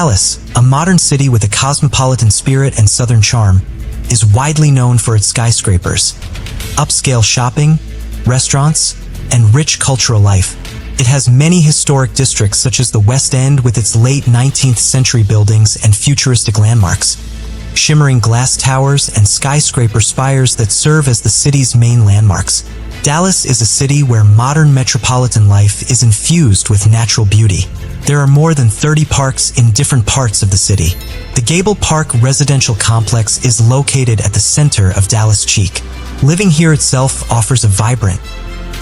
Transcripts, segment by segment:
Dallas, a modern city with a cosmopolitan spirit and southern charm, is widely known for its skyscrapers, upscale shopping, restaurants, and rich cultural life. It has many historic districts such as the West End with its late 19th century buildings and futuristic landmarks, shimmering glass towers and skyscraper spires that serve as the city's main landmarks. Dallas is a city where modern metropolitan life is infused with natural beauty. There are more than 30 parks in different parts of the city. The Gable Park residential complex is located at the center of Dallas Cheek. Living here itself offers a vibrant,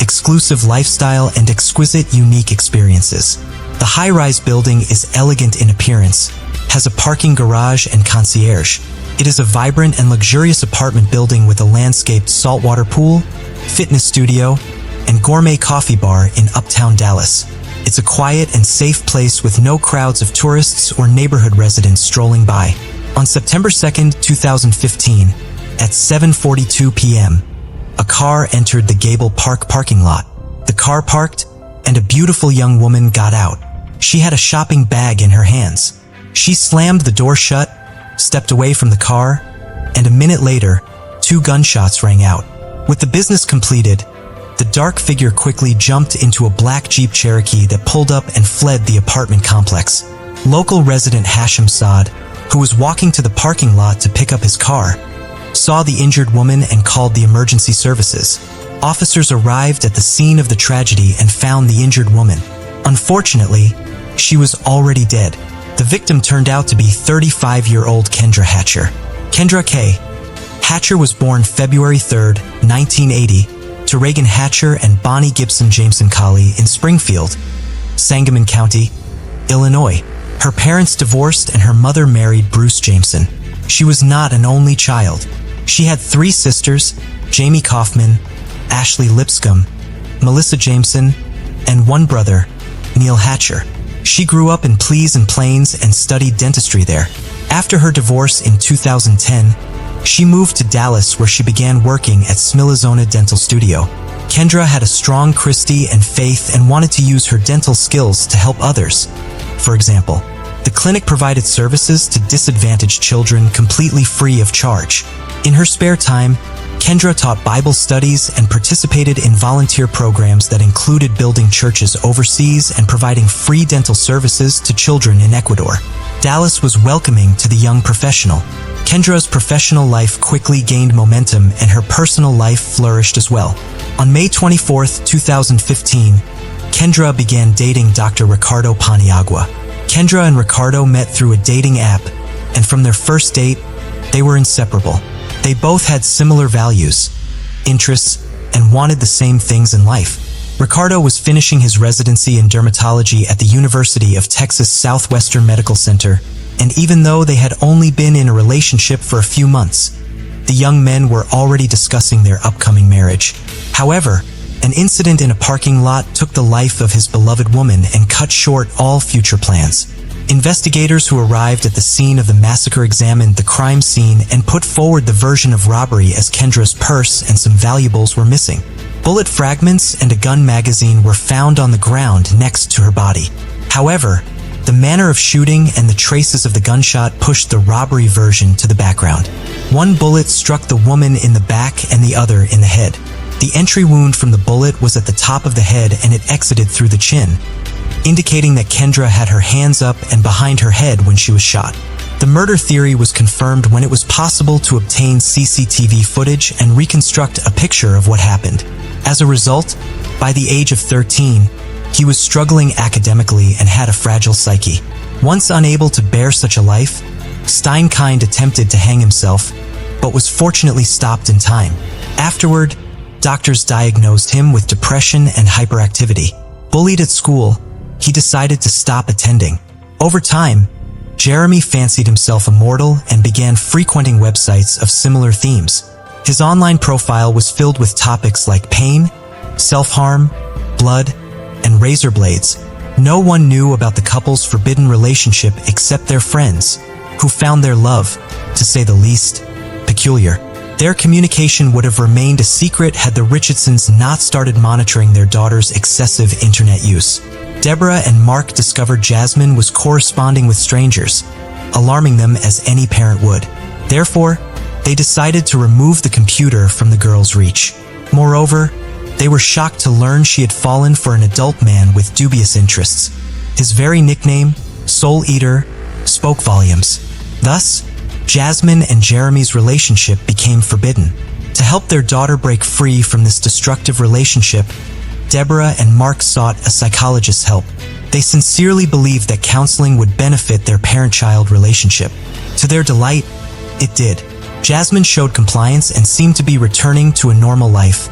exclusive lifestyle and exquisite, unique experiences. The high-rise building is elegant in appearance, has a parking garage and concierge. It is a vibrant and luxurious apartment building with a landscaped saltwater pool, fitness studio, and gourmet coffee bar in uptown Dallas. It's a quiet and safe place with no crowds of tourists or neighborhood residents strolling by. On September 2, 2015, at 7:42 p.m., a car entered the Gable Park parking lot. The car parked, and a beautiful young woman got out. She had a shopping bag in her hands. She slammed the door shut, stepped away from the car, and a minute later, 2 gunshots rang out. With the business completed, the dark figure quickly jumped into a black Jeep Cherokee that pulled up and fled the apartment complex. Local resident Hashim Saad, who was walking to the parking lot to pick up his car, saw the injured woman and called the emergency services. Officers arrived at the scene of the tragedy and found the injured woman. Unfortunately, she was already dead. The victim turned out to be 35-year-old Kendra Hatcher. Kendra K. Hatcher was born February 3, 1980, to Reagan Hatcher and Bonnie Gibson Jameson Colley in Springfield, Sangamon County, Illinois. Her parents divorced and her mother married Bruce Jameson. She was not an only child. She had 3 sisters, Jamie Kaufman, Ashley Lipscomb, Melissa Jameson, and 1 brother, Neil Hatcher. She grew up in Pleasant Plains and studied dentistry there. After her divorce in 2010, she moved to Dallas where she began working at Smilazona Dental Studio. Kendra had a strong Christy and faith and wanted to use her dental skills to help others. For example, the clinic provided services to disadvantaged children completely free of charge. In her spare time, Kendra taught Bible studies and participated in volunteer programs that included building churches overseas and providing free dental services to children in Ecuador. Dallas was welcoming to the young professional. Kendra's professional life quickly gained momentum and her personal life flourished as well. On May 24, 2015, Kendra began dating Dr. Ricardo Paniagua. Kendra and Ricardo met through a dating app, and from their first date, they were inseparable. They both had similar values, interests, and wanted the same things in life. Ricardo was finishing his residency in dermatology at the University of Texas Southwestern Medical Center, and even though they had only been in a relationship for a few months, the young men were already discussing their upcoming marriage. However, an incident in a parking lot took the life of his beloved woman and cut short all future plans. Investigators who arrived at the scene of the massacre examined the crime scene and put forward the version of robbery as Kendra's purse and some valuables were missing. Bullet fragments and a gun magazine were found on the ground next to her body. However, the manner of shooting and the traces of the gunshot pushed the robbery version to the background. 1 bullet struck the woman in the back and the other in the head. The entry wound from the bullet was at the top of the head and it exited through the chin, indicating that Kendra had her hands up and behind her head when she was shot. The murder theory was confirmed when it was possible to obtain CCTV footage and reconstruct a picture of what happened. As a result, by the age of 13, he was struggling academically and had a fragile psyche. Once unable to bear such a life, Steinkind attempted to hang himself, but was fortunately stopped in time. Afterward, doctors diagnosed him with depression and hyperactivity. Bullied at school, he decided to stop attending. Over time, Jeremy fancied himself immortal and began frequenting websites of similar themes. His online profile was filled with topics like pain, self-harm, blood, and razor blades. No one knew about the couple's forbidden relationship except their friends, who found their love, to say the least, peculiar. Their communication would have remained a secret had the Richardsons not started monitoring their daughter's excessive internet use. Deborah and Mark discovered Jasmine was corresponding with strangers, alarming them as any parent would. Therefore, they decided to remove the computer from the girl's reach. Moreover, they were shocked to learn she had fallen for an adult man with dubious interests. His very nickname, Soul Eater, spoke volumes. Thus, Jasmine and Jeremy's relationship became forbidden. To help their daughter break free from this destructive relationship, Deborah and Mark sought a psychologist's help. They sincerely believed that counseling would benefit their parent-child relationship. To their delight, it did. Jasmine showed compliance and seemed to be returning to a normal life,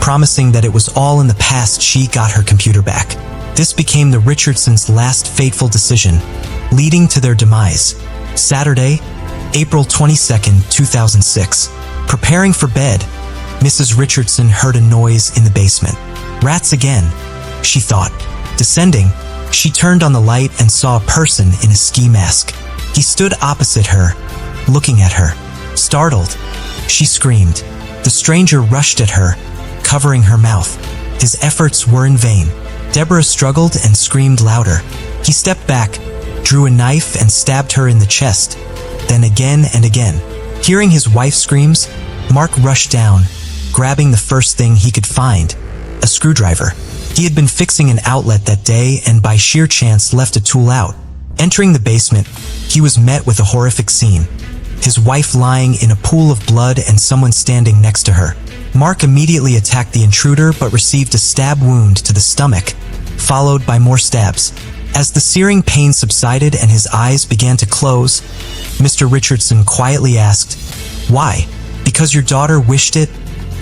promising that it was all in the past. She got her computer back. This became the Richardsons' last fateful decision, leading to their demise. Saturday, April 22, 2006. Preparing for bed, Mrs. Richardson heard a noise in the basement. Rats again, she thought. Descending, she turned on the light and saw a person in a ski mask. He stood opposite her, looking at her. Startled, she screamed. The stranger rushed at her, covering her mouth. His efforts were in vain. Deborah struggled and screamed louder. He stepped back, drew a knife and stabbed her in the chest, then again and again. Hearing his wife's screams, Mark rushed down, grabbing the first thing he could find, a screwdriver. He had been fixing an outlet that day and by sheer chance left a tool out. Entering the basement, he was met with a horrific scene. His wife lying in a pool of blood and someone standing next to her. Mark immediately attacked the intruder but received a stab wound to the stomach, followed by more stabs. As the searing pain subsided and his eyes began to close, Mr. Richardson quietly asked, "Why? Because your daughter wished it?"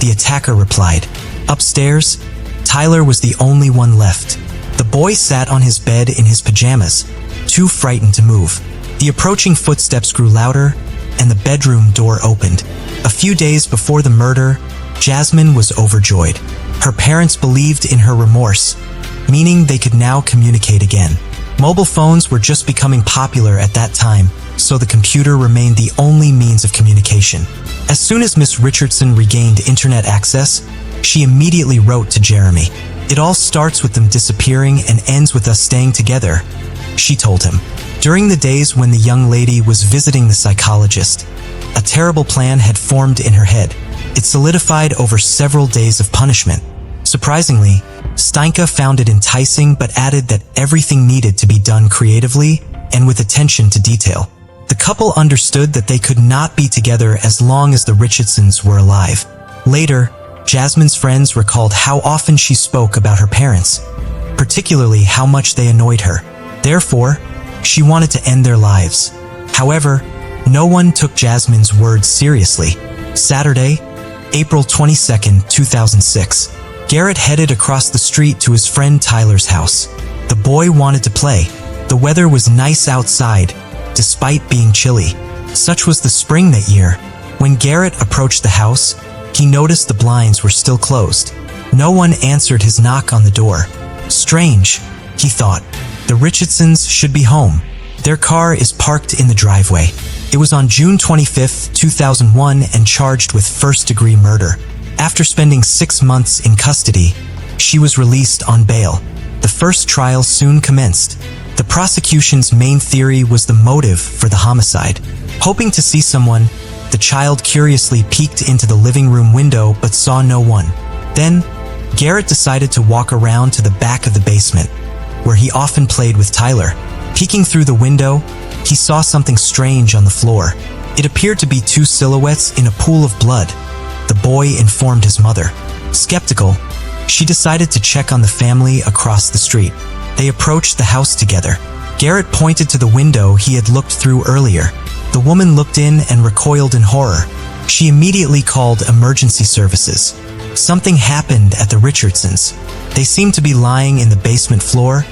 The attacker replied. Upstairs, Tyler was the only one left. The boy sat on his bed in his pajamas, too frightened to move. The approaching footsteps grew louder, and the bedroom door opened. A few days before the murder, Jasmine was overjoyed. Her parents believed in her remorse, meaning they could now communicate again. Mobile phones were just becoming popular at that time, so the computer remained the only means of communication. As soon as Miss Richardson regained internet access, she immediately wrote to Jeremy. "It all starts with them disappearing and ends with us staying together," she told him. During the days when the young lady was visiting the psychologist, a terrible plan had formed in her head. It solidified over several days of punishment. Surprisingly, Steinke found it enticing but added that everything needed to be done creatively and with attention to detail. The couple understood that they could not be together as long as the Richardsons were alive. Later, Jasmine's friends recalled how often she spoke about her parents, particularly how much they annoyed her. Therefore, she wanted to end their lives. However, no one took Jasmine's words seriously. Saturday, April 22, 2006. Garrett headed across the street to his friend Tyler's house. The boy wanted to play. The weather was nice outside, despite being chilly. Such was the spring that year. When Garrett approached the house, he noticed the blinds were still closed. No one answered his knock on the door. Strange, he thought. The Richardsons should be home. Their car is parked in the driveway. It was on June 25, 2001 and charged with first-degree murder. After spending 6 months in custody, she was released on bail. The first trial soon commenced. The prosecution's main theory was the motive for the homicide. Hoping to see someone, the child curiously peeked into the living room window but saw no one. Then, Garrett decided to walk around to the back of the basement, where he often played with Tyler. Peeking through the window, he saw something strange on the floor. It appeared to be 2 silhouettes in a pool of blood. The boy informed his mother. Skeptical, she decided to check on the family across the street. They approached the house together. Garrett pointed to the window he had looked through earlier. The woman looked in and recoiled in horror. She immediately called emergency services. Something happened at the Richardsons. They seemed to be lying in the basement floor,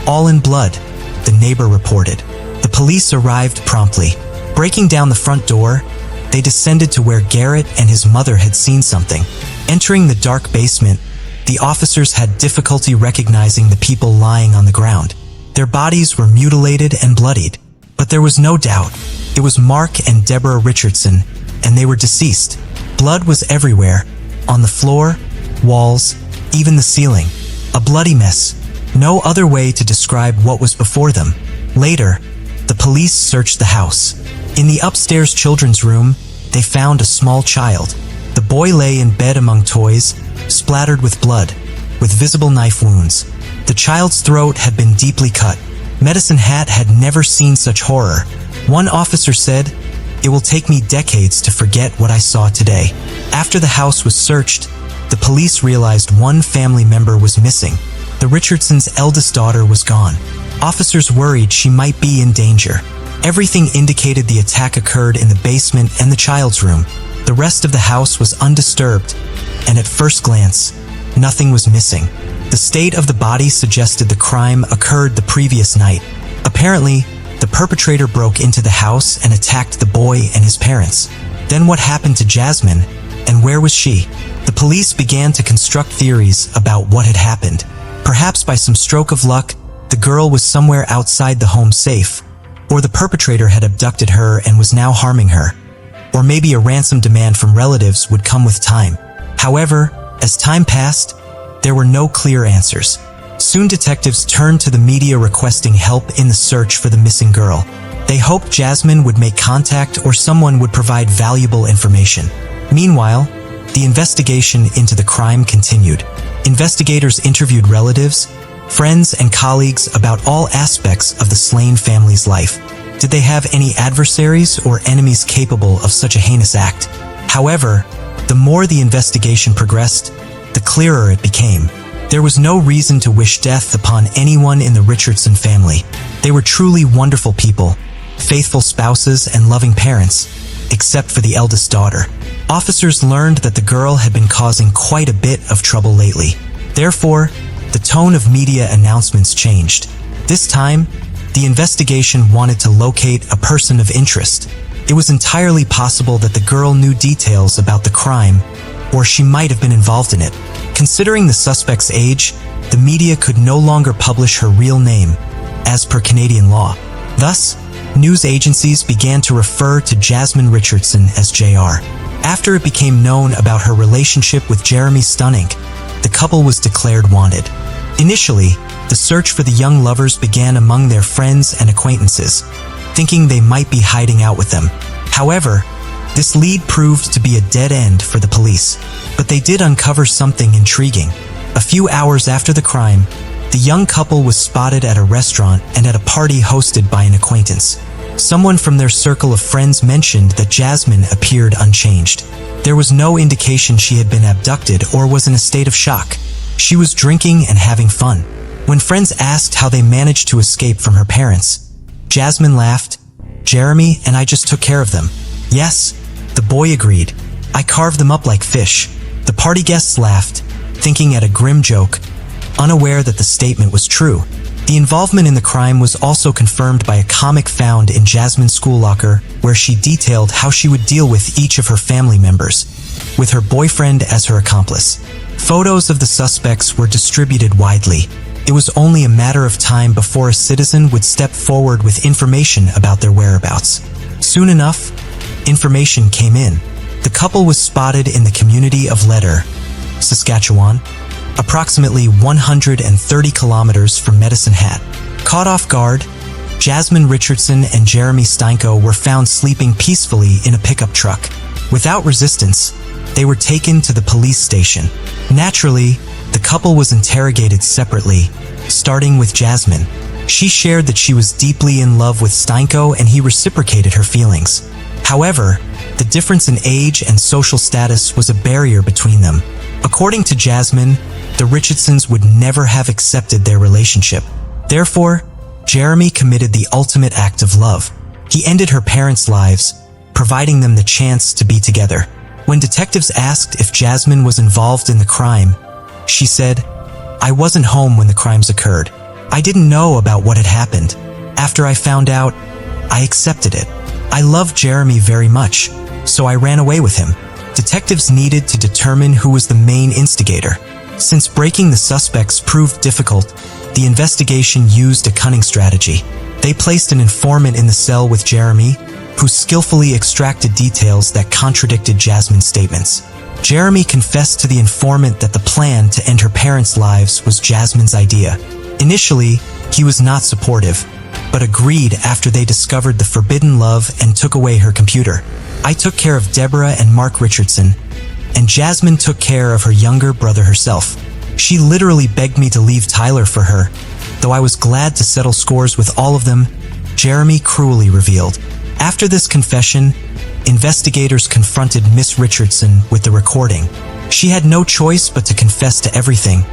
all in blood, the neighbor reported. The police arrived promptly. Breaking down the front door, they descended to where Garrett and his mother had seen something. Entering the dark basement, the officers had difficulty recognizing the people lying on the ground. Their bodies were mutilated and bloodied, but there was no doubt. It was Mark and Deborah Richardson, and they were deceased. Blood was everywhere, on the floor, walls, even the ceiling. A bloody mess. No other way to describe what was before them. Later, the police searched the house. In the upstairs children's room, they found a small child. The boy lay in bed among toys, splattered with blood, with visible knife wounds. The child's throat had been deeply cut. Medicine Hat had never seen such horror. One officer said, "It will take me decades to forget what I saw today." After the house was searched, the police realized one family member was missing. The Richardsons' eldest daughter was gone. Officers worried she might be in danger. Everything indicated the attack occurred in the basement and the child's room. The rest of the house was undisturbed, and at first glance, nothing was missing. The state of the body suggested the crime occurred the previous night. Apparently, the perpetrator broke into the house and attacked the boy and his parents. Then what happened to Jasmine, and where was she? The police began to construct theories about what had happened. Perhaps by some stroke of luck, the girl was somewhere outside the home safe, or the perpetrator had abducted her and was now harming her. Or maybe a ransom demand from relatives would come with time. However, as time passed, there were no clear answers. Soon detectives turned to the media requesting help in the search for the missing girl. They hoped Jasmine would make contact or someone would provide valuable information. Meanwhile, the investigation into the crime continued. Investigators interviewed relatives, friends, and colleagues about all aspects of the slain family's life. Did they have any adversaries or enemies capable of such a heinous act? However, the more the investigation progressed, the clearer it became. There was no reason to wish death upon anyone in the Richardson family. They were truly wonderful people, faithful spouses and loving parents, except for the eldest daughter. Officers learned that the girl had been causing quite a bit of trouble lately. Therefore, the tone of media announcements changed. This time, the investigation wanted to locate a person of interest. It was entirely possible that the girl knew details about the crime, or she might have been involved in it. Considering the suspect's age, the media could no longer publish her real name, as per Canadian law. Thus, news agencies began to refer to Jasmine Richardson as JR. After it became known about her relationship with Jeremy Stunink, the couple was declared wanted. Initially, the search for the young lovers began among their friends and acquaintances, thinking they might be hiding out with them. However, this lead proved to be a dead end for the police, but they did uncover something intriguing. A few hours after the crime, the young couple was spotted at a restaurant and at a party hosted by an acquaintance. Someone from their circle of friends mentioned that Jasmine appeared unchanged. There was no indication she had been abducted or was in a state of shock. She was drinking and having fun. When friends asked how they managed to escape from her parents, Jasmine laughed, "Jeremy and I just took care of them." "Yes," the boy agreed. "I carved them up like fish." The party guests laughed, thinking at a grim joke, unaware that the statement was true. The involvement in the crime was also confirmed by a comic found in Jasmine's school locker, where she detailed how she would deal with each of her family members, with her boyfriend as her accomplice. Photos of the suspects were distributed widely. It was only a matter of time before a citizen would step forward with information about their whereabouts. Soon enough, information came in. The couple was spotted in the community of Letter, Saskatchewan, approximately 130 kilometers from Medicine Hat. Caught off guard, Jasmine Richardson and Jeremy Steinko were found sleeping peacefully in a pickup truck. Without resistance, they were taken to the police station. Naturally, the couple was interrogated separately, starting with Jasmine. She shared that she was deeply in love with Steinko and he reciprocated her feelings. However, the difference in age and social status was a barrier between them. According to Jasmine, the Richardsons would never have accepted their relationship. Therefore, Jeremy committed the ultimate act of love. He ended her parents' lives, providing them the chance to be together. When detectives asked if Jasmine was involved in the crime, she said, "I wasn't home when the crimes occurred. I didn't know about what had happened. After I found out, I accepted it. I loved Jeremy very much, so I ran away with him." Detectives needed to determine who was the main instigator. Since breaking the suspects proved difficult, the investigation used a cunning strategy. They placed an informant in the cell with Jeremy, who skillfully extracted details that contradicted Jasmine's statements. Jeremy confessed to the informant that the plan to end her parents' lives was Jasmine's idea. Initially, he was not supportive, but agreed after they discovered the forbidden love and took away her computer. I took care of Deborah and Mark Richardson, and Jasmine took care of her younger brother herself. She literally begged me to leave Tyler for her, though I was glad to settle scores with all of them, Jeremy cruelly revealed. After this confession, investigators confronted Miss Richardson with the recording. She had no choice but to confess to everything,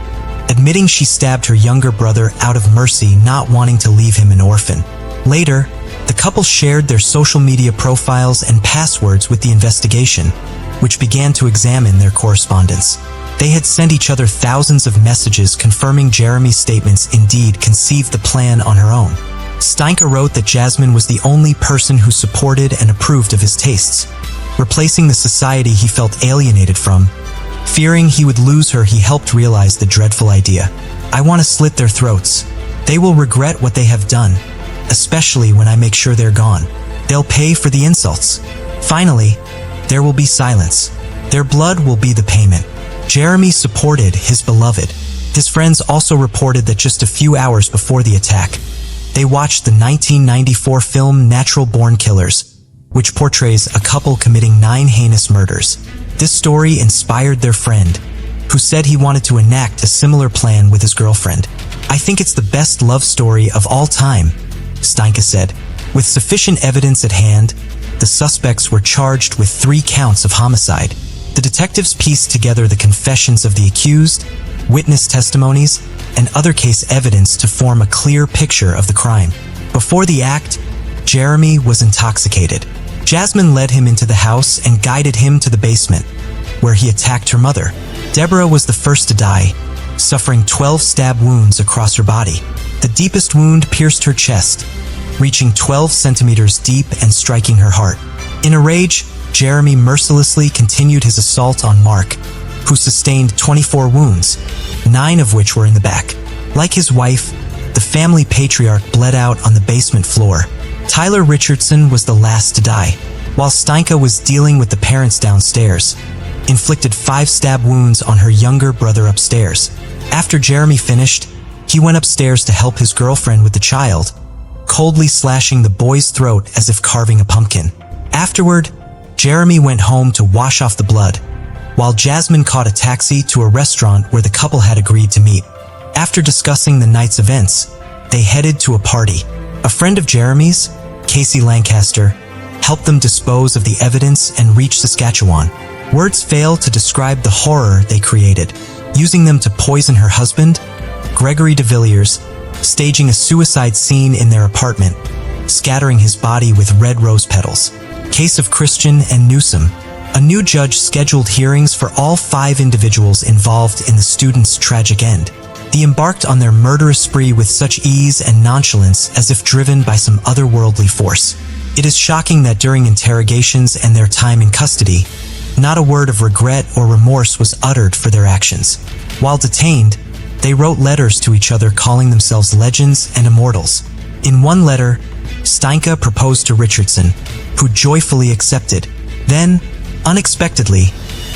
admitting she stabbed her younger brother out of mercy, not wanting to leave him an orphan. Later, the couple shared their social media profiles and passwords with the investigation, which began to examine their correspondence. They had sent each other thousands of messages confirming Jeremy's statements indeed conceived the plan on her own. Steinke wrote that Jasmine was the only person who supported and approved of his tastes, replacing the society he felt alienated from. Fearing he would lose her, he helped realize the dreadful idea. I want to slit their throats. They will regret what they have done, especially when I make sure they're gone. They'll pay for the insults. Finally, there will be silence. Their blood will be the payment. Jeremy supported his beloved. His friends also reported that just a few hours before the attack, they watched the 1994 film Natural Born Killers, which portrays a couple committing 9 heinous murders. This story inspired their friend, who said he wanted to enact a similar plan with his girlfriend. I think it's the best love story of all time, Steinke said. With sufficient evidence at hand, the suspects were charged with 3 counts of homicide. The detectives pieced together the confessions of the accused, witness testimonies, and other case evidence to form a clear picture of the crime. Before the act, Jeremy was intoxicated. Jasmine led him into the house and guided him to the basement, where he attacked her mother. Deborah was the first to die, suffering 12 stab wounds across her body. The deepest wound pierced her chest, reaching 12 centimeters deep and striking her heart. In a rage, Jeremy mercilessly continued his assault on Mark, who sustained 24 wounds, 9 of which were in the back. Like his wife, the family patriarch bled out on the basement floor. Tyler Richardson was the last to die, while Steinke was dealing with the parents downstairs, inflicted 5 stab wounds on her younger brother upstairs. After Jeremy finished, he went upstairs to help his girlfriend with the child, coldly slashing the boy's throat as if carving a pumpkin. Afterward, Jeremy went home to wash off the blood, while Jasmine caught a taxi to a restaurant where the couple had agreed to meet. After discussing the night's events, they headed to a party. A friend of Jeremy's, Casey Lancaster, helped them dispose of the evidence and reach Saskatchewan. Words fail to describe the horror they created, using them to poison her husband, Gregory de Villiers, staging a suicide scene in their apartment, scattering his body with red rose petals. Case of Christian and Newsom. A new judge scheduled hearings for all 5 individuals involved in the students' tragic end. They embarked on their murderous spree with such ease and nonchalance as if driven by some otherworldly force. It is shocking that during interrogations and their time in custody, not a word of regret or remorse was uttered for their actions. While detained, they wrote letters to each other calling themselves legends and immortals. In one letter, Steinke proposed to Richardson, who joyfully accepted. Then, unexpectedly,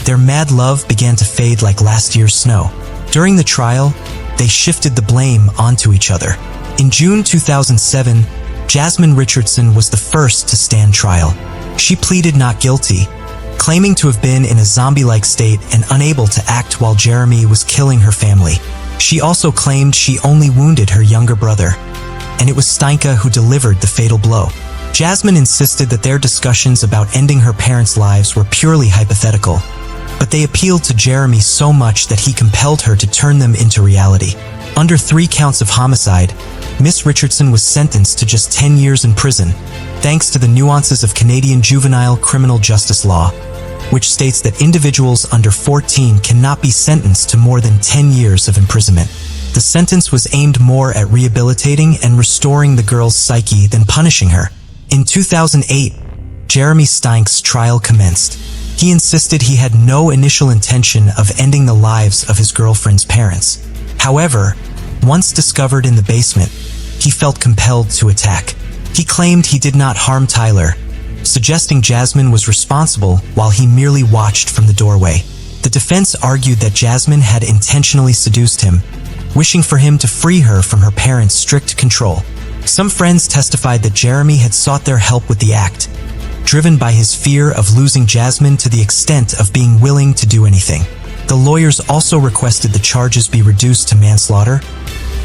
their mad love began to fade like last year's snow. During the trial, they shifted the blame onto each other. In June 2007, Jasmine Richardson was the first to stand trial. She pleaded not guilty, claiming to have been in a zombie-like state and unable to act while Jeremy was killing her family. She also claimed she only wounded her younger brother, and it was Steinke who delivered the fatal blow. Jasmine insisted that their discussions about ending her parents' lives were purely hypothetical, but they appealed to Jeremy so much that he compelled her to turn them into reality. Under 3 counts of homicide, Miss Richardson was sentenced to just 10 years in prison, thanks to the nuances of Canadian juvenile criminal justice law, which states that individuals under 14 cannot be sentenced to more than 10 years of imprisonment. The sentence was aimed more at rehabilitating and restoring the girl's psyche than punishing her. In 2008, Jeremy Steinke's trial commenced. He insisted he had no initial intention of ending the lives of his girlfriend's parents. However, once discovered in the basement, he felt compelled to attack. He claimed he did not harm Tyler, suggesting Jasmine was responsible while he merely watched from the doorway. The defense argued that Jasmine had intentionally seduced him, wishing for him to free her from her parents' strict control. Some friends testified that Jeremy had sought their help with the act, driven by his fear of losing Jasmine to the extent of being willing to do anything. The lawyers also requested the charges be reduced to manslaughter,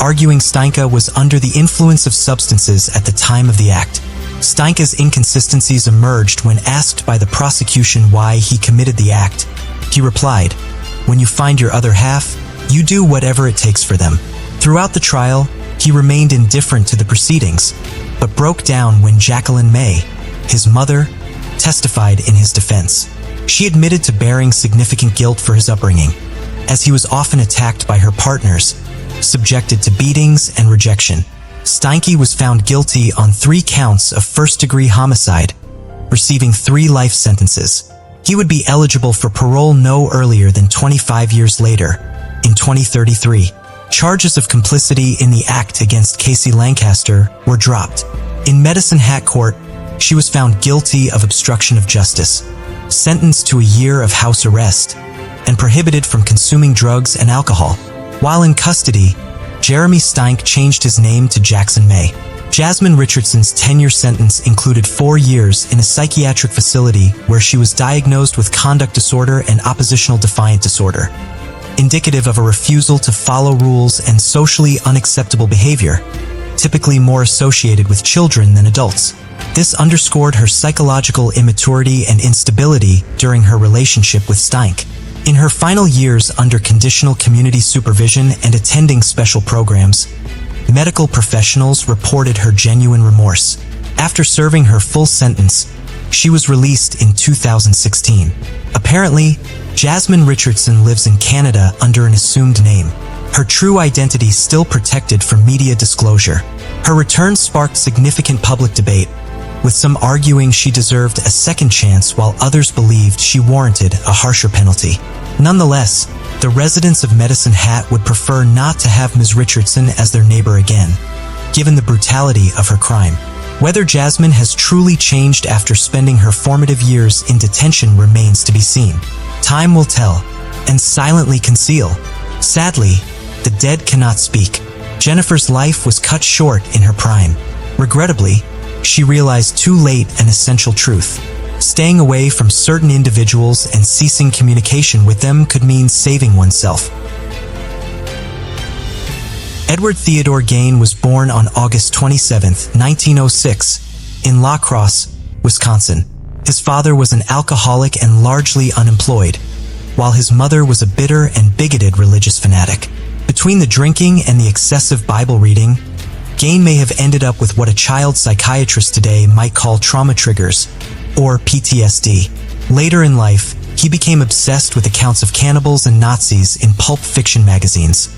arguing Steinke was under the influence of substances at the time of the act. Steinke's inconsistencies emerged when asked by the prosecution why he committed the act. He replied, "When you find your other half, you do whatever it takes for them." Throughout the trial, he remained indifferent to the proceedings, but broke down when Jacqueline May, his mother, testified in his defense. She admitted to bearing significant guilt for his upbringing, as he was often attacked by her partners, subjected to beatings and rejection. Steinke was found guilty on 3 counts of first-degree homicide, receiving 3 life sentences. He would be eligible for parole no earlier than 25 years later, in 2033. Charges of complicity in the act against Casey Lancaster were dropped. In Medicine Hat Court, she was found guilty of obstruction of justice, sentenced to a year of house arrest, and prohibited from consuming drugs and alcohol. While in custody, Jeremy Steinke changed his name to Jackson May. Jasmine Richardson's 10-year sentence included 4 years in a psychiatric facility where she was diagnosed with conduct disorder and oppositional defiant disorder, indicative of a refusal to follow rules and socially unacceptable behavior, typically more associated with children than adults. This underscored her psychological immaturity and instability during her relationship with Steinke. In her final years under conditional community supervision and attending special programs, medical professionals reported her genuine remorse. After serving her full sentence, she was released in 2016. Apparently, Jasmine Richardson lives in Canada under an assumed name, her true identity still protected from media disclosure. Her return sparked significant public debate, with some arguing she deserved a second chance while others believed she warranted a harsher penalty. Nonetheless, the residents of Medicine Hat would prefer not to have Ms. Richardson as their neighbor again, given the brutality of her crime. Whether Jasmine has truly changed after spending her formative years in detention remains to be seen. Time will tell, and silently conceal. Sadly, the dead cannot speak. Jennifer's life was cut short in her prime. Regrettably, she realized too late an essential truth. Staying away from certain individuals and ceasing communication with them could mean saving oneself. Edward Theodore Gain was born on August 27, 1906, in La Crosse, Wisconsin. His father was an alcoholic and largely unemployed, while his mother was a bitter and bigoted religious fanatic. Between the drinking and the excessive Bible reading, Gain may have ended up with what a child psychiatrist today might call trauma triggers, or PTSD. Later in life, he became obsessed with accounts of cannibals and Nazis in pulp fiction magazines,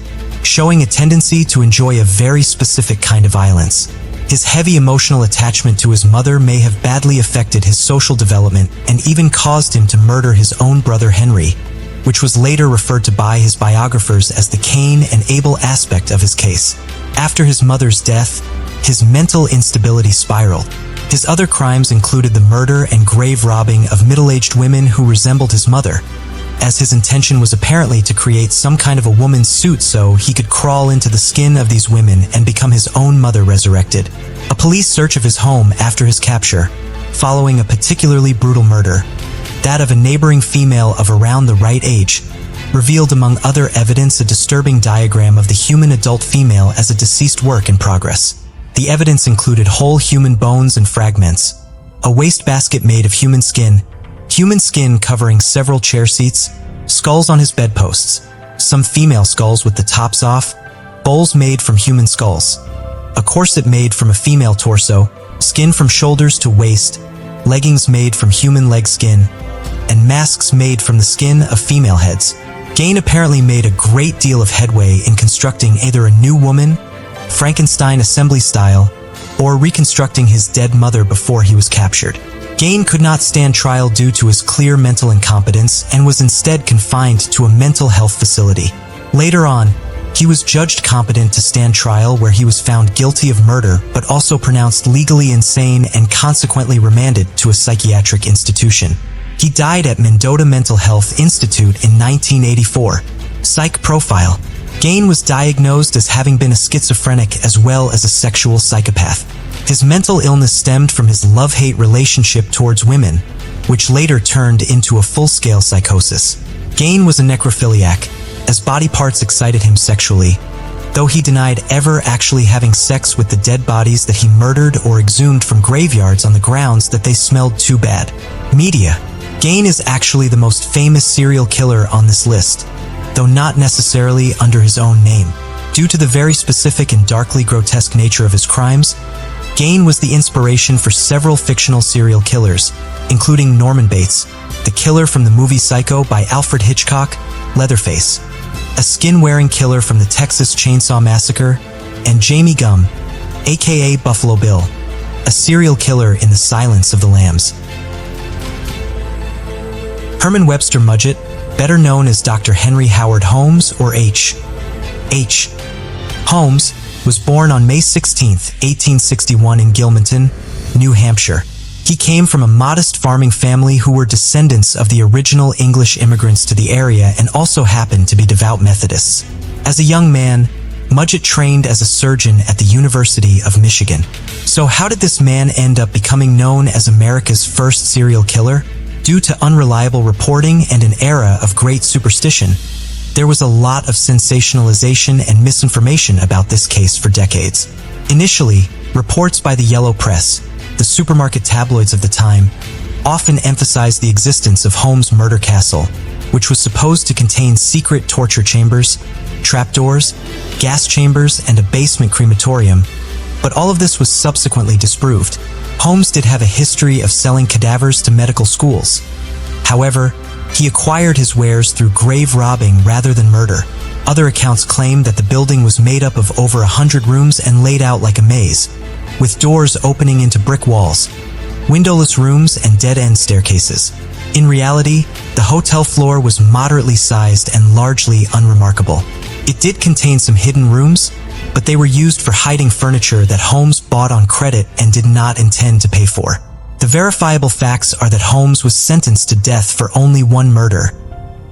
showing a tendency to enjoy a very specific kind of violence. His heavy emotional attachment to his mother may have badly affected his social development and even caused him to murder his own brother Henry, which was later referred to by his biographers as the Cain and Abel aspect of his case. After his mother's death, his mental instability spiraled. His other crimes included the murder and grave robbing of middle-aged women who resembled his mother, as his intention was apparently to create some kind of a woman's suit so he could crawl into the skin of these women and become his own mother resurrected. A police search of his home after his capture, following a particularly brutal murder, that of a neighboring female of around the right age, revealed among other evidence a disturbing diagram of the human adult female as a deceased work in progress. The evidence included whole human bones and fragments, a wastebasket made of human skin covering several chair seats, skulls on his bedposts, some female skulls with the tops off, bowls made from human skulls, a corset made from a female torso, skin from shoulders to waist, leggings made from human leg skin, and masks made from the skin of female heads. Gain apparently made a great deal of headway in constructing either a new woman, Frankenstein assembly style, or reconstructing his dead mother before he was captured. Gain could not stand trial due to his clear mental incompetence and was instead confined to a mental health facility. Later on, he was judged competent to stand trial where he was found guilty of murder but also pronounced legally insane and consequently remanded to a psychiatric institution. He died at Mendota Mental Health Institute in 1984. Psych profile. Gain was diagnosed as having been a schizophrenic as well as a sexual psychopath. His mental illness stemmed from his love-hate relationship towards women, which later turned into a full-scale psychosis. Gain was a necrophiliac, as body parts excited him sexually, though he denied ever actually having sex with the dead bodies that he murdered or exhumed from graveyards on the grounds that they smelled too bad. Media. Gain is actually the most famous serial killer on this list, though not necessarily under his own name. Due to the very specific and darkly grotesque nature of his crimes, Gain was the inspiration for several fictional serial killers, including Norman Bates, the killer from the movie Psycho by Alfred Hitchcock, Leatherface, a skin-wearing killer from the Texas Chainsaw Massacre, and Jamie Gumb, aka Buffalo Bill, a serial killer in The Silence of the Lambs. Herman Webster Mudgett, better known as Dr. Henry Howard Holmes or H. Holmes, was born on May 16, 1861 in Gilmanton, New Hampshire. He came from a modest farming family who were descendants of the original English immigrants to the area and also happened to be devout Methodists. As a young man, Mudgett trained as a surgeon at the University of Michigan. So how did this man end up becoming known as America's first serial killer? Due to unreliable reporting and an era of great superstition, there was a lot of sensationalization and misinformation about this case for decades. Initially, reports by the Yellow Press, the supermarket tabloids of the time, often emphasized the existence of Holmes' murder castle, which was supposed to contain secret torture chambers, trapdoors, gas chambers, and a basement crematorium, but all of this was subsequently disproved. Holmes did have a history of selling cadavers to medical schools. However, he acquired his wares through grave robbing rather than murder. Other accounts claim that the building was made up of over 100 rooms and laid out like a maze, with doors opening into brick walls, windowless rooms, and dead-end staircases. In reality, the hotel floor was moderately sized and largely unremarkable. It did contain some hidden rooms, but they were used for hiding furniture that Holmes bought on credit and did not intend to pay for. The verifiable facts are that Holmes was sentenced to death for only one murder,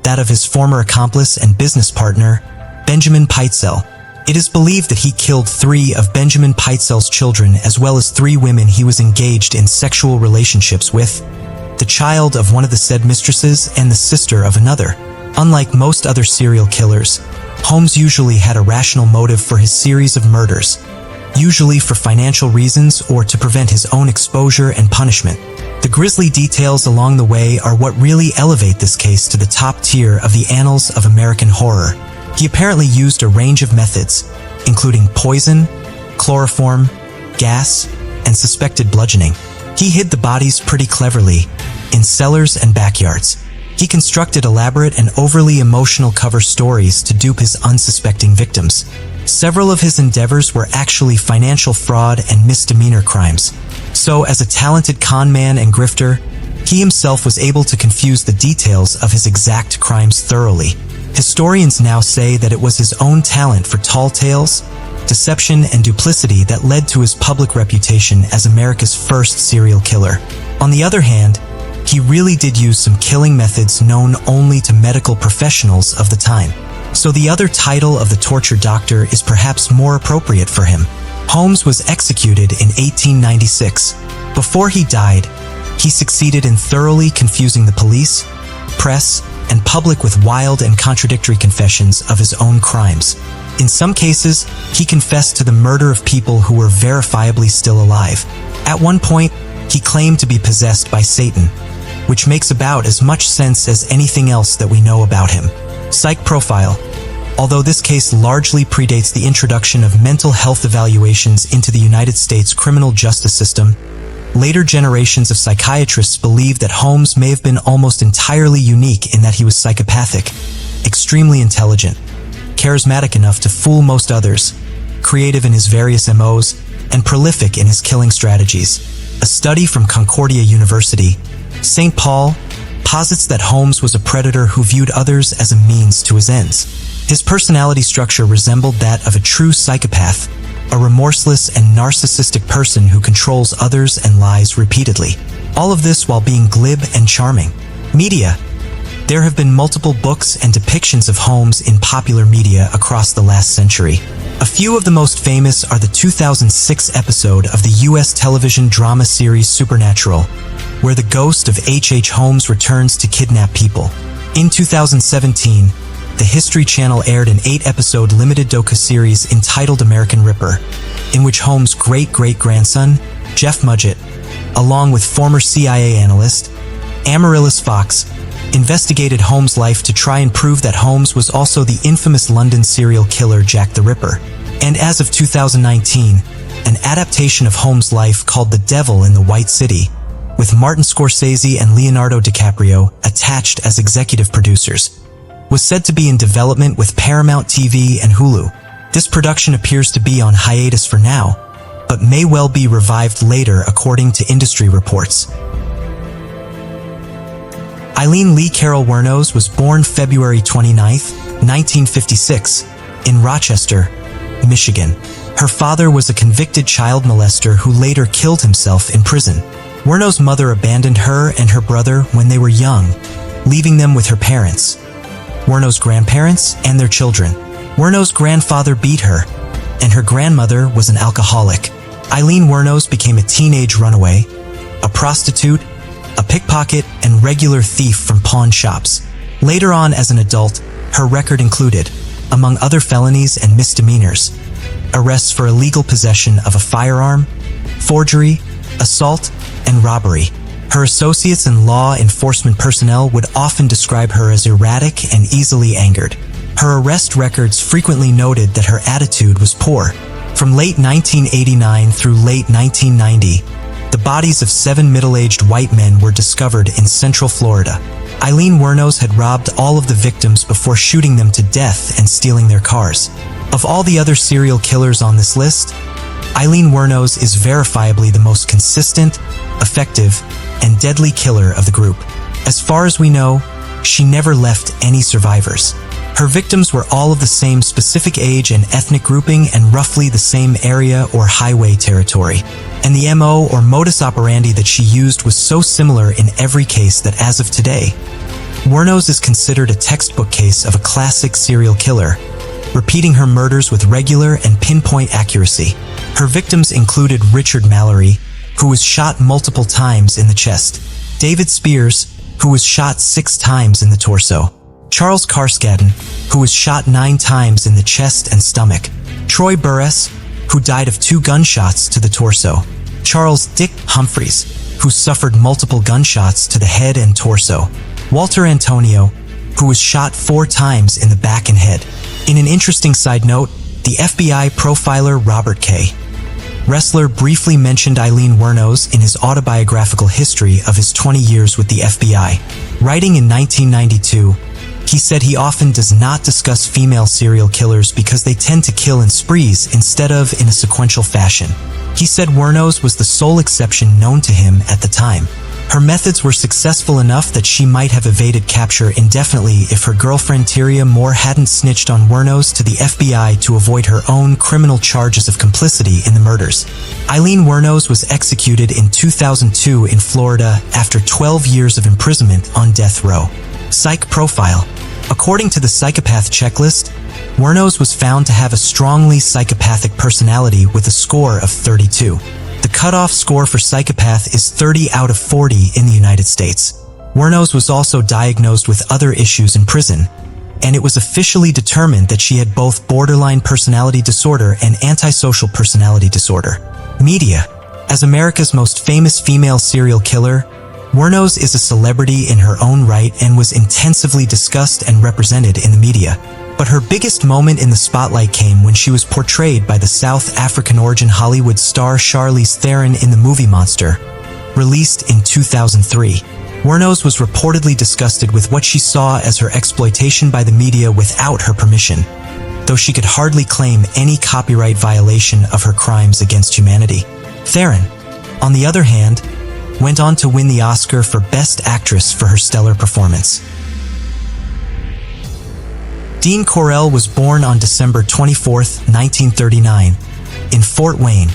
that of his former accomplice and business partner, Benjamin Pitezel. It is believed that he killed 3 of Benjamin Pitezel's children as well as 3 women he was engaged in sexual relationships with, the child of one of the said mistresses and the sister of another. Unlike most other serial killers, Holmes usually had a rational motive for his series of murders, usually for financial reasons or to prevent his own exposure and punishment. The grisly details along the way are what really elevate this case to the top tier of the annals of American horror. He apparently used a range of methods, including poison, chloroform, gas, and suspected bludgeoning. He hid the bodies pretty cleverly, in cellars and backyards. He constructed elaborate and overly emotional cover stories to dupe his unsuspecting victims. Several of his endeavors were actually financial fraud and misdemeanor crimes. So, as a talented con man and grifter, he himself was able to confuse the details of his exact crimes thoroughly. Historians now say that it was his own talent for tall tales, deception, and duplicity that led to his public reputation as America's first serial killer. On the other hand, he really did use some killing methods known only to medical professionals of the time. So the other title of the torture doctor is perhaps more appropriate for him. Holmes was executed in 1896. Before he died, he succeeded in thoroughly confusing the police, press, and public with wild and contradictory confessions of his own crimes. In some cases, he confessed to the murder of people who were verifiably still alive. At one point, he claimed to be possessed by Satan, which makes about as much sense as anything else that we know about him. Psych profile. Although this case largely predates the introduction of mental health evaluations into the United States criminal justice system, later generations of psychiatrists believe that Holmes may have been almost entirely unique in that he was psychopathic, extremely intelligent, charismatic enough to fool most others, creative in his various MOs, and prolific in his killing strategies. A study from Concordia University, St. Paul, posits that Holmes was a predator who viewed others as a means to his ends. His personality structure resembled that of a true psychopath, a remorseless and narcissistic person who controls others and lies repeatedly. All of this while being glib and charming. Media. There have been multiple books and depictions of Holmes in popular media across the last century. A few of the most famous are the 2006 episode of the U.S. television drama series Supernatural, where the ghost of H.H. Holmes returns to kidnap people. In 2017, the History Channel aired an 8-episode limited docu-series entitled American Ripper, in which Holmes' great-great-grandson, Jeff Mudgett, along with former CIA analyst Amaryllis Fox, investigated Holmes' life to try and prove that Holmes was also the infamous London serial killer Jack the Ripper. And as of 2019, an adaptation of Holmes' life called The Devil in the White City, with Martin Scorsese and Leonardo DiCaprio attached as executive producers, was said to be in development with Paramount TV and Hulu. This production appears to be on hiatus for now, but may well be revived later according to industry reports. Eileen Lee Carol Wuornos was born February 29, 1956, in Rochester, Michigan. Her father was a convicted child molester who later killed himself in prison. Wuornos' mother abandoned her and her brother when they were young, leaving them with her parents, Wuornos' grandparents, and their children. Wuornos' grandfather beat her, and her grandmother was an alcoholic. Eileen Wuornos became a teenage runaway, a prostitute, a pickpocket, and regular thief from pawn shops. Later on as an adult, her record included, among other felonies and misdemeanors, arrests for illegal possession of a firearm, forgery, assault, and robbery. Her associates and law enforcement personnel would often describe her as erratic and easily angered. Her arrest records frequently noted that her attitude was poor. From late 1989 through late 1990, the bodies of 7 middle-aged white men were discovered in Central Florida. Eileen Wuornos had robbed all of the victims before shooting them to death and stealing their cars. Of all the other serial killers on this list, Eileen Wuornos is verifiably the most consistent, effective, and deadly killer of the group. As far as we know, she never left any survivors. Her victims were all of the same specific age and ethnic grouping and roughly the same area or highway territory. And the MO or modus operandi that she used was so similar in every case that as of today, Wuornos is considered a textbook case of a classic serial killer, repeating her murders with regular and pinpoint accuracy. Her victims included Richard Mallory, who was shot multiple times in the chest, David Spears, who was shot 6 times in the torso, Charles Carskadden, who was shot 9 times in the chest and stomach, Troy Burress, who died of 2 gunshots to the torso, Charles Dick Humphreys, who suffered multiple gunshots to the head and torso, Walter Antonio, who was shot 4 times in the back and head. In an interesting side note, the FBI profiler Robert K. Ressler briefly mentioned Eileen Wuornos in his autobiographical history of his 20 years with the FBI. Writing in 1992, he said he often does not discuss female serial killers because they tend to kill in sprees instead of in a sequential fashion. He said Wuornos was the sole exception known to him at the time. Her methods were successful enough that she might have evaded capture indefinitely if her girlfriend Tyria Moore hadn't snitched on Wuornos to the FBI to avoid her own criminal charges of complicity in the murders. Eileen Wuornos was executed in 2002 in Florida after 12 years of imprisonment on death row. Psych profile. According to the psychopath checklist, Wuornos was found to have a strongly psychopathic personality with a score of 32. The cutoff score for psychopath is 30 out of 40 in the United States. Wuornos was also diagnosed with other issues in prison, and it was officially determined that she had both borderline personality disorder and antisocial personality disorder. Media. As America's most famous female serial killer, Wuornos is a celebrity in her own right and was intensively discussed and represented in the media. But her biggest moment in the spotlight came when she was portrayed by the South African origin Hollywood star Charlize Theron in the movie Monster, released in 2003. Wuornos was reportedly disgusted with what she saw as her exploitation by the media without her permission, though she could hardly claim any copyright violation of her crimes against humanity. Theron, on the other hand, went on to win the Oscar for Best Actress for her stellar performance. Dean Corell was born on December 24, 1939, in Fort Wayne,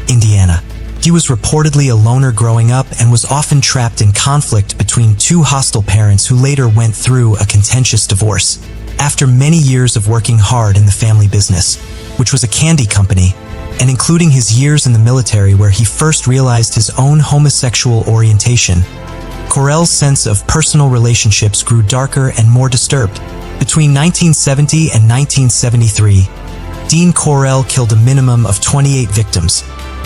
Indiana. He was reportedly a loner growing up and was often trapped in conflict between two hostile parents who later went through a contentious divorce. After many years of working hard in the family business, which was a candy company, and including his years in the military where he first realized his own homosexual orientation, Corell's sense of personal relationships grew darker and more disturbed. Between 1970 and 1973, Dean Corell killed a minimum of 28 victims,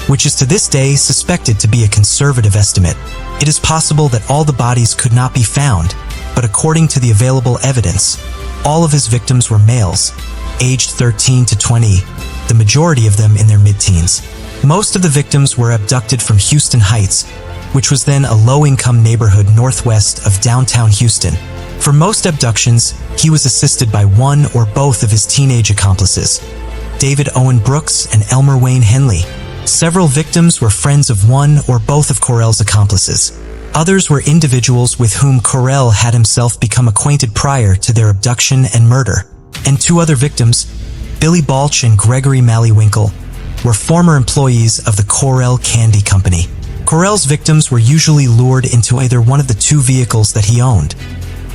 which is to this day suspected to be a conservative estimate. It is possible that all the bodies could not be found, but according to the available evidence, all of his victims were males, aged 13 to 20, the majority of them in their mid-teens. Most of the victims were abducted from Houston Heights, which was then a low-income neighborhood northwest of downtown Houston. For most abductions, he was assisted by one or both of his teenage accomplices, David Owen Brooks and Elmer Wayne Henley. Several victims were friends of one or both of Corell's accomplices. Others were individuals with whom Corell had himself become acquainted prior to their abduction and murder. And two other victims, Billy Balch and Gregory Malleywinkle, were former employees of the Corell Candy Company. Corell's victims were usually lured into either one of the two vehicles that he owned,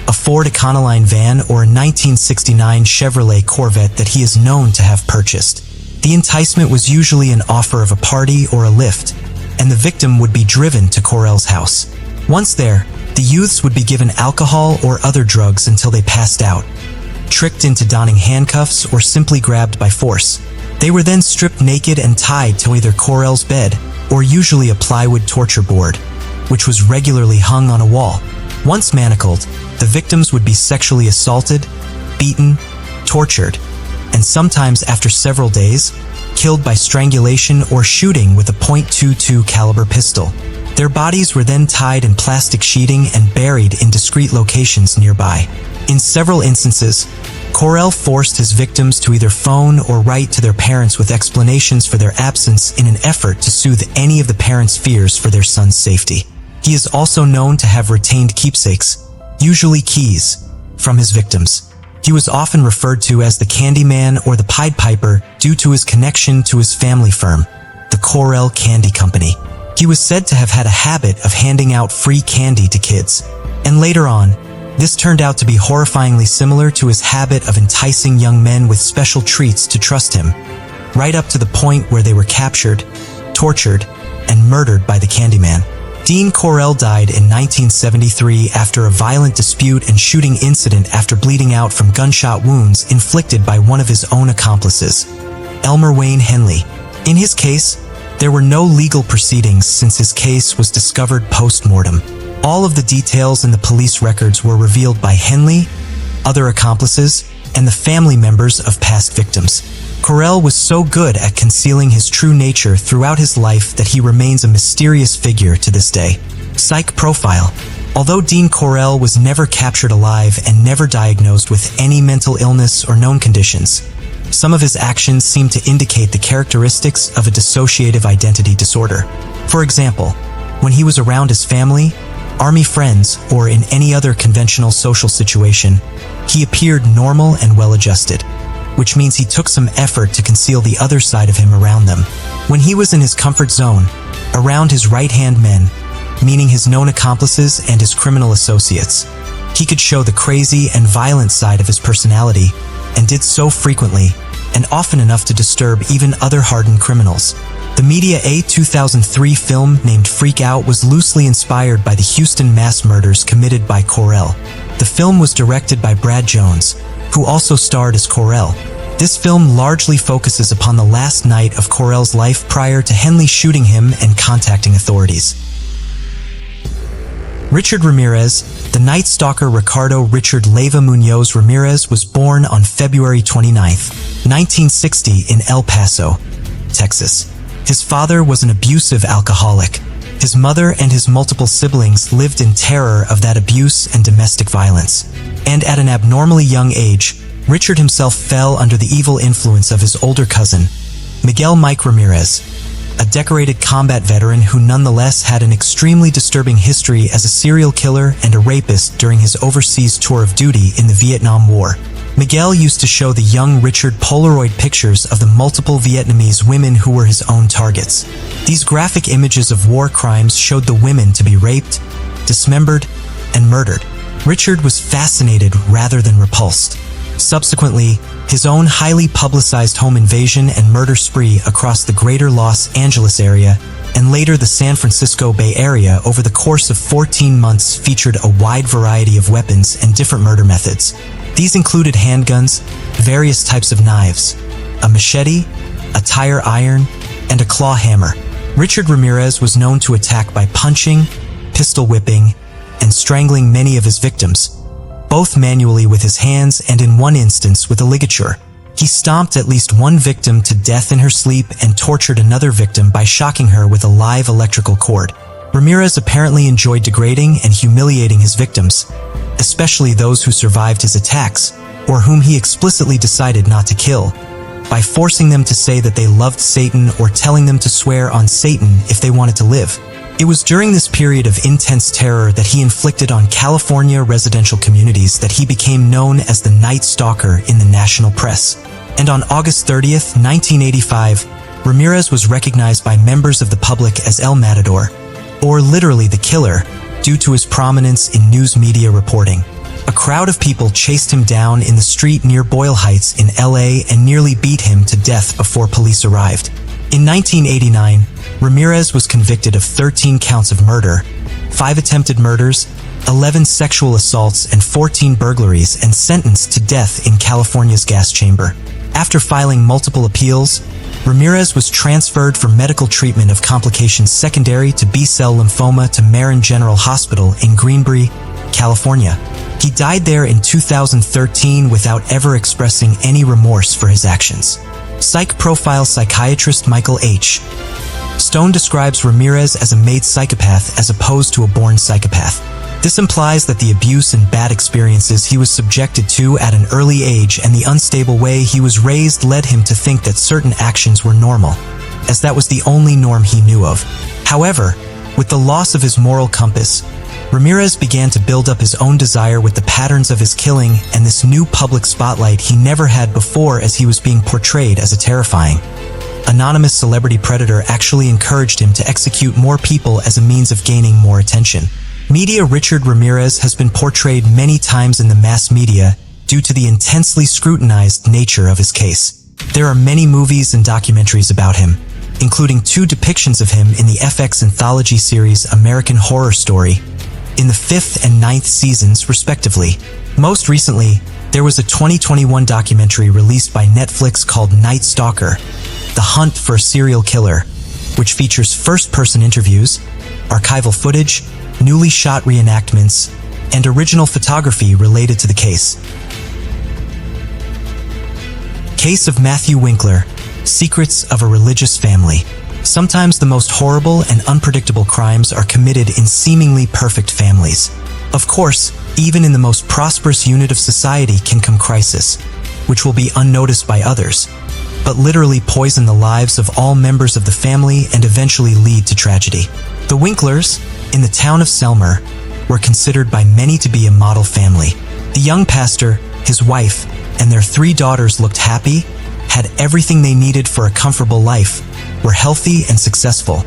a Ford Econoline van or a 1969 Chevrolet Corvette that he is known to have purchased. The enticement was usually an offer of a party or a lift, and the victim would be driven to Corell's house. Once there, the youths would be given alcohol or other drugs until they passed out, tricked into donning handcuffs or simply grabbed by force. They were then stripped naked and tied to either Corell's bed or usually a plywood torture board, which was regularly hung on a wall. Once manacled, the victims would be sexually assaulted, beaten, tortured, and sometimes after several days, killed by strangulation or shooting with a .22 caliber pistol. Their bodies were then tied in plastic sheeting and buried in discreet locations nearby. In several instances, Corell forced his victims to either phone or write to their parents with explanations for their absence in an effort to soothe any of the parents' fears for their son's safety. He is also known to have retained keepsakes, usually keys, from his victims. He was often referred to as the Candyman or the Pied Piper due to his connection to his family firm, the Corell Candy Company. He was said to have had a habit of handing out free candy to kids, and later on, this turned out to be horrifyingly similar to his habit of enticing young men with special treats to trust him, right up to the point where they were captured, tortured, and murdered by the Candyman. Dean Corell died in 1973 after a violent dispute and shooting incident after bleeding out from gunshot wounds inflicted by one of his own accomplices, Elmer Wayne Henley. In his case, there were no legal proceedings since his case was discovered post-mortem. All of the details in the police records were revealed by Henley, other accomplices, and the family members of past victims. Corell was so good at concealing his true nature throughout his life that he remains a mysterious figure to this day. Psych profile. Although Dean Corell was never captured alive and never diagnosed with any mental illness or known conditions, some of his actions seem to indicate the characteristics of a dissociative identity disorder. For example, when he was around his family, army friends, or in any other conventional social situation, he appeared normal and well-adjusted, which means he took some effort to conceal the other side of him around them. When he was in his comfort zone, around his right-hand men, meaning his known accomplices and his criminal associates, he could show the crazy and violent side of his personality, and did so frequently, and often enough to disturb even other hardened criminals. The Media A 2003 film named Freak Out was loosely inspired by the Houston mass murders committed by Corell. The film was directed by Brad Jones, who also starred as Corell. This film largely focuses upon the last night of Corell's life prior to Henley shooting him and contacting authorities. Richard Ramirez. The Night Stalker Ricardo Richard Leyva Munoz Ramirez was born on February 29, 1960 in El Paso, Texas. His father was an abusive alcoholic. His mother and his multiple siblings lived in terror of that abuse and domestic violence. And at an abnormally young age, Richard himself fell under the evil influence of his older cousin, Miguel Mike Ramirez, a decorated combat veteran who nonetheless had an extremely disturbing history as a serial killer and a rapist during his overseas tour of duty in the Vietnam War. Miguel used to show the young Richard Polaroid pictures of the multiple Vietnamese women who were his own targets. These graphic images of war crimes showed the women to be raped, dismembered, and murdered. Richard was fascinated rather than repulsed. Subsequently, his own highly publicized home invasion and murder spree across the greater Los Angeles area and later the San Francisco Bay Area over the course of 14 months featured a wide variety of weapons and different murder methods. These included handguns, various types of knives, a machete, a tire iron, and a claw hammer. Richard Ramirez was known to attack by punching, pistol whipping, and strangling many of his victims, both manually with his hands and in one instance with a ligature. He stomped at least one victim to death in her sleep and tortured another victim by shocking her with a live electrical cord. Ramirez apparently enjoyed degrading and humiliating his victims, especially those who survived his attacks or whom he explicitly decided not to kill, by forcing them to say that they loved Satan or telling them to swear on Satan if they wanted to live. It was during this period of intense terror that he inflicted on California residential communities that he became known as the Night Stalker in the national press. And on August 30th, 1985, Ramirez was recognized by members of the public as El Matador, or literally the killer, due to his prominence in news media reporting. A crowd of people chased him down in the street near Boyle Heights in LA and nearly beat him to death before police arrived. In 1989, Ramirez was convicted of 13 counts of murder, 5 attempted murders, 11 sexual assaults, and 14 burglaries, and sentenced to death in California's gas chamber. After filing multiple appeals, Ramirez was transferred for medical treatment of complications secondary to B-cell lymphoma to Marin General Hospital in Greenbury, California. He died there in 2013 without ever expressing any remorse for his actions. Psych profile psychiatrist Michael H. Stone describes Ramirez as a made psychopath as opposed to a born psychopath. This implies that the abuse and bad experiences he was subjected to at an early age and the unstable way he was raised led him to think that certain actions were normal, as that was the only norm he knew of. However, with the loss of his moral compass, Ramirez began to build up his own desire with the patterns of his killing and this new public spotlight he never had before, as he was being portrayed as a terrifying, anonymous celebrity predator actually encouraged him to execute more people as a means of gaining more attention. Media Richard Ramirez has been portrayed many times in the mass media due to the intensely scrutinized nature of his case. There are many movies and documentaries about him, including 2 depictions of him in the FX anthology series American Horror Story, in the 5th and 9th seasons, respectively. Most recently, there was a 2021 documentary released by Netflix called Night Stalker: The Hunt for a Serial Killer, which features first-person interviews, archival footage, newly shot reenactments, and original photography related to the case. Case of Matthew Winkler: Secrets of a Religious Family. Sometimes the most horrible and unpredictable crimes are committed in seemingly perfect families. Of course, even in the most prosperous unit of society can come crisis, which will be unnoticed by others, but literally poison the lives of all members of the family and eventually lead to tragedy. The Winklers, in the town of Selmer, were considered by many to be a model family. The young pastor, his wife, and their 3 daughters looked happy, had everything they needed for a comfortable life, were healthy and successful,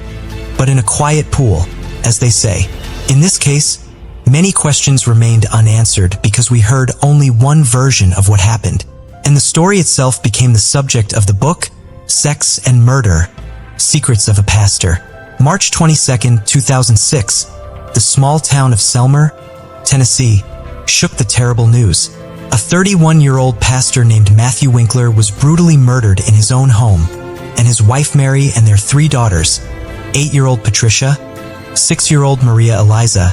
but in a quiet pool, as they say. In this case, many questions remained unanswered because we heard only one version of what happened, and the story itself became the subject of the book, Sex and Murder: Secrets of a Pastor. March 22, 2006, the small town of Selmer, Tennessee, shook the terrible news. A 31-year-old pastor named Matthew Winkler was brutally murdered in his own home, and his wife Mary and their 3 daughters, 8-year-old Patricia, 6-year-old Maria Eliza,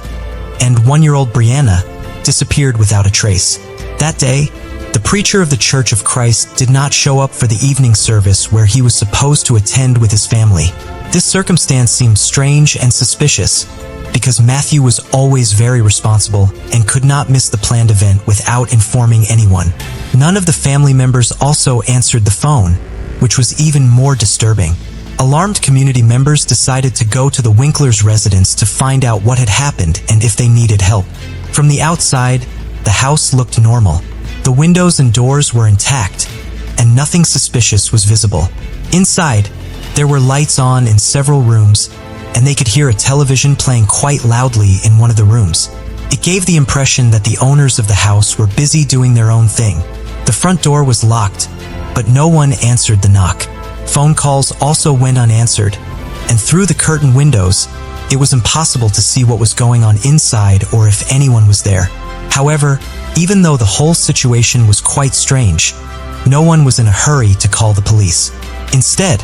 and 1-year-old Brianna, disappeared without a trace. That day, the preacher of the Church of Christ did not show up for the evening service where he was supposed to attend with his family. This circumstance seemed strange and suspicious, because Matthew was always very responsible and could not miss the planned event without informing anyone. None of the family members also answered the phone, which was even more disturbing. Alarmed community members decided to go to the Winklers' residence to find out what had happened and if they needed help. From the outside, the house looked normal. The windows and doors were intact, and nothing suspicious was visible. Inside, there were lights on in several rooms, and they could hear a television playing quite loudly in one of the rooms. It gave the impression that the owners of the house were busy doing their own thing. The front door was locked, but no one answered the knock. Phone calls also went unanswered, and through the curtain windows, it was impossible to see what was going on inside or if anyone was there. However, even though the whole situation was quite strange, no one was in a hurry to call the police. Instead,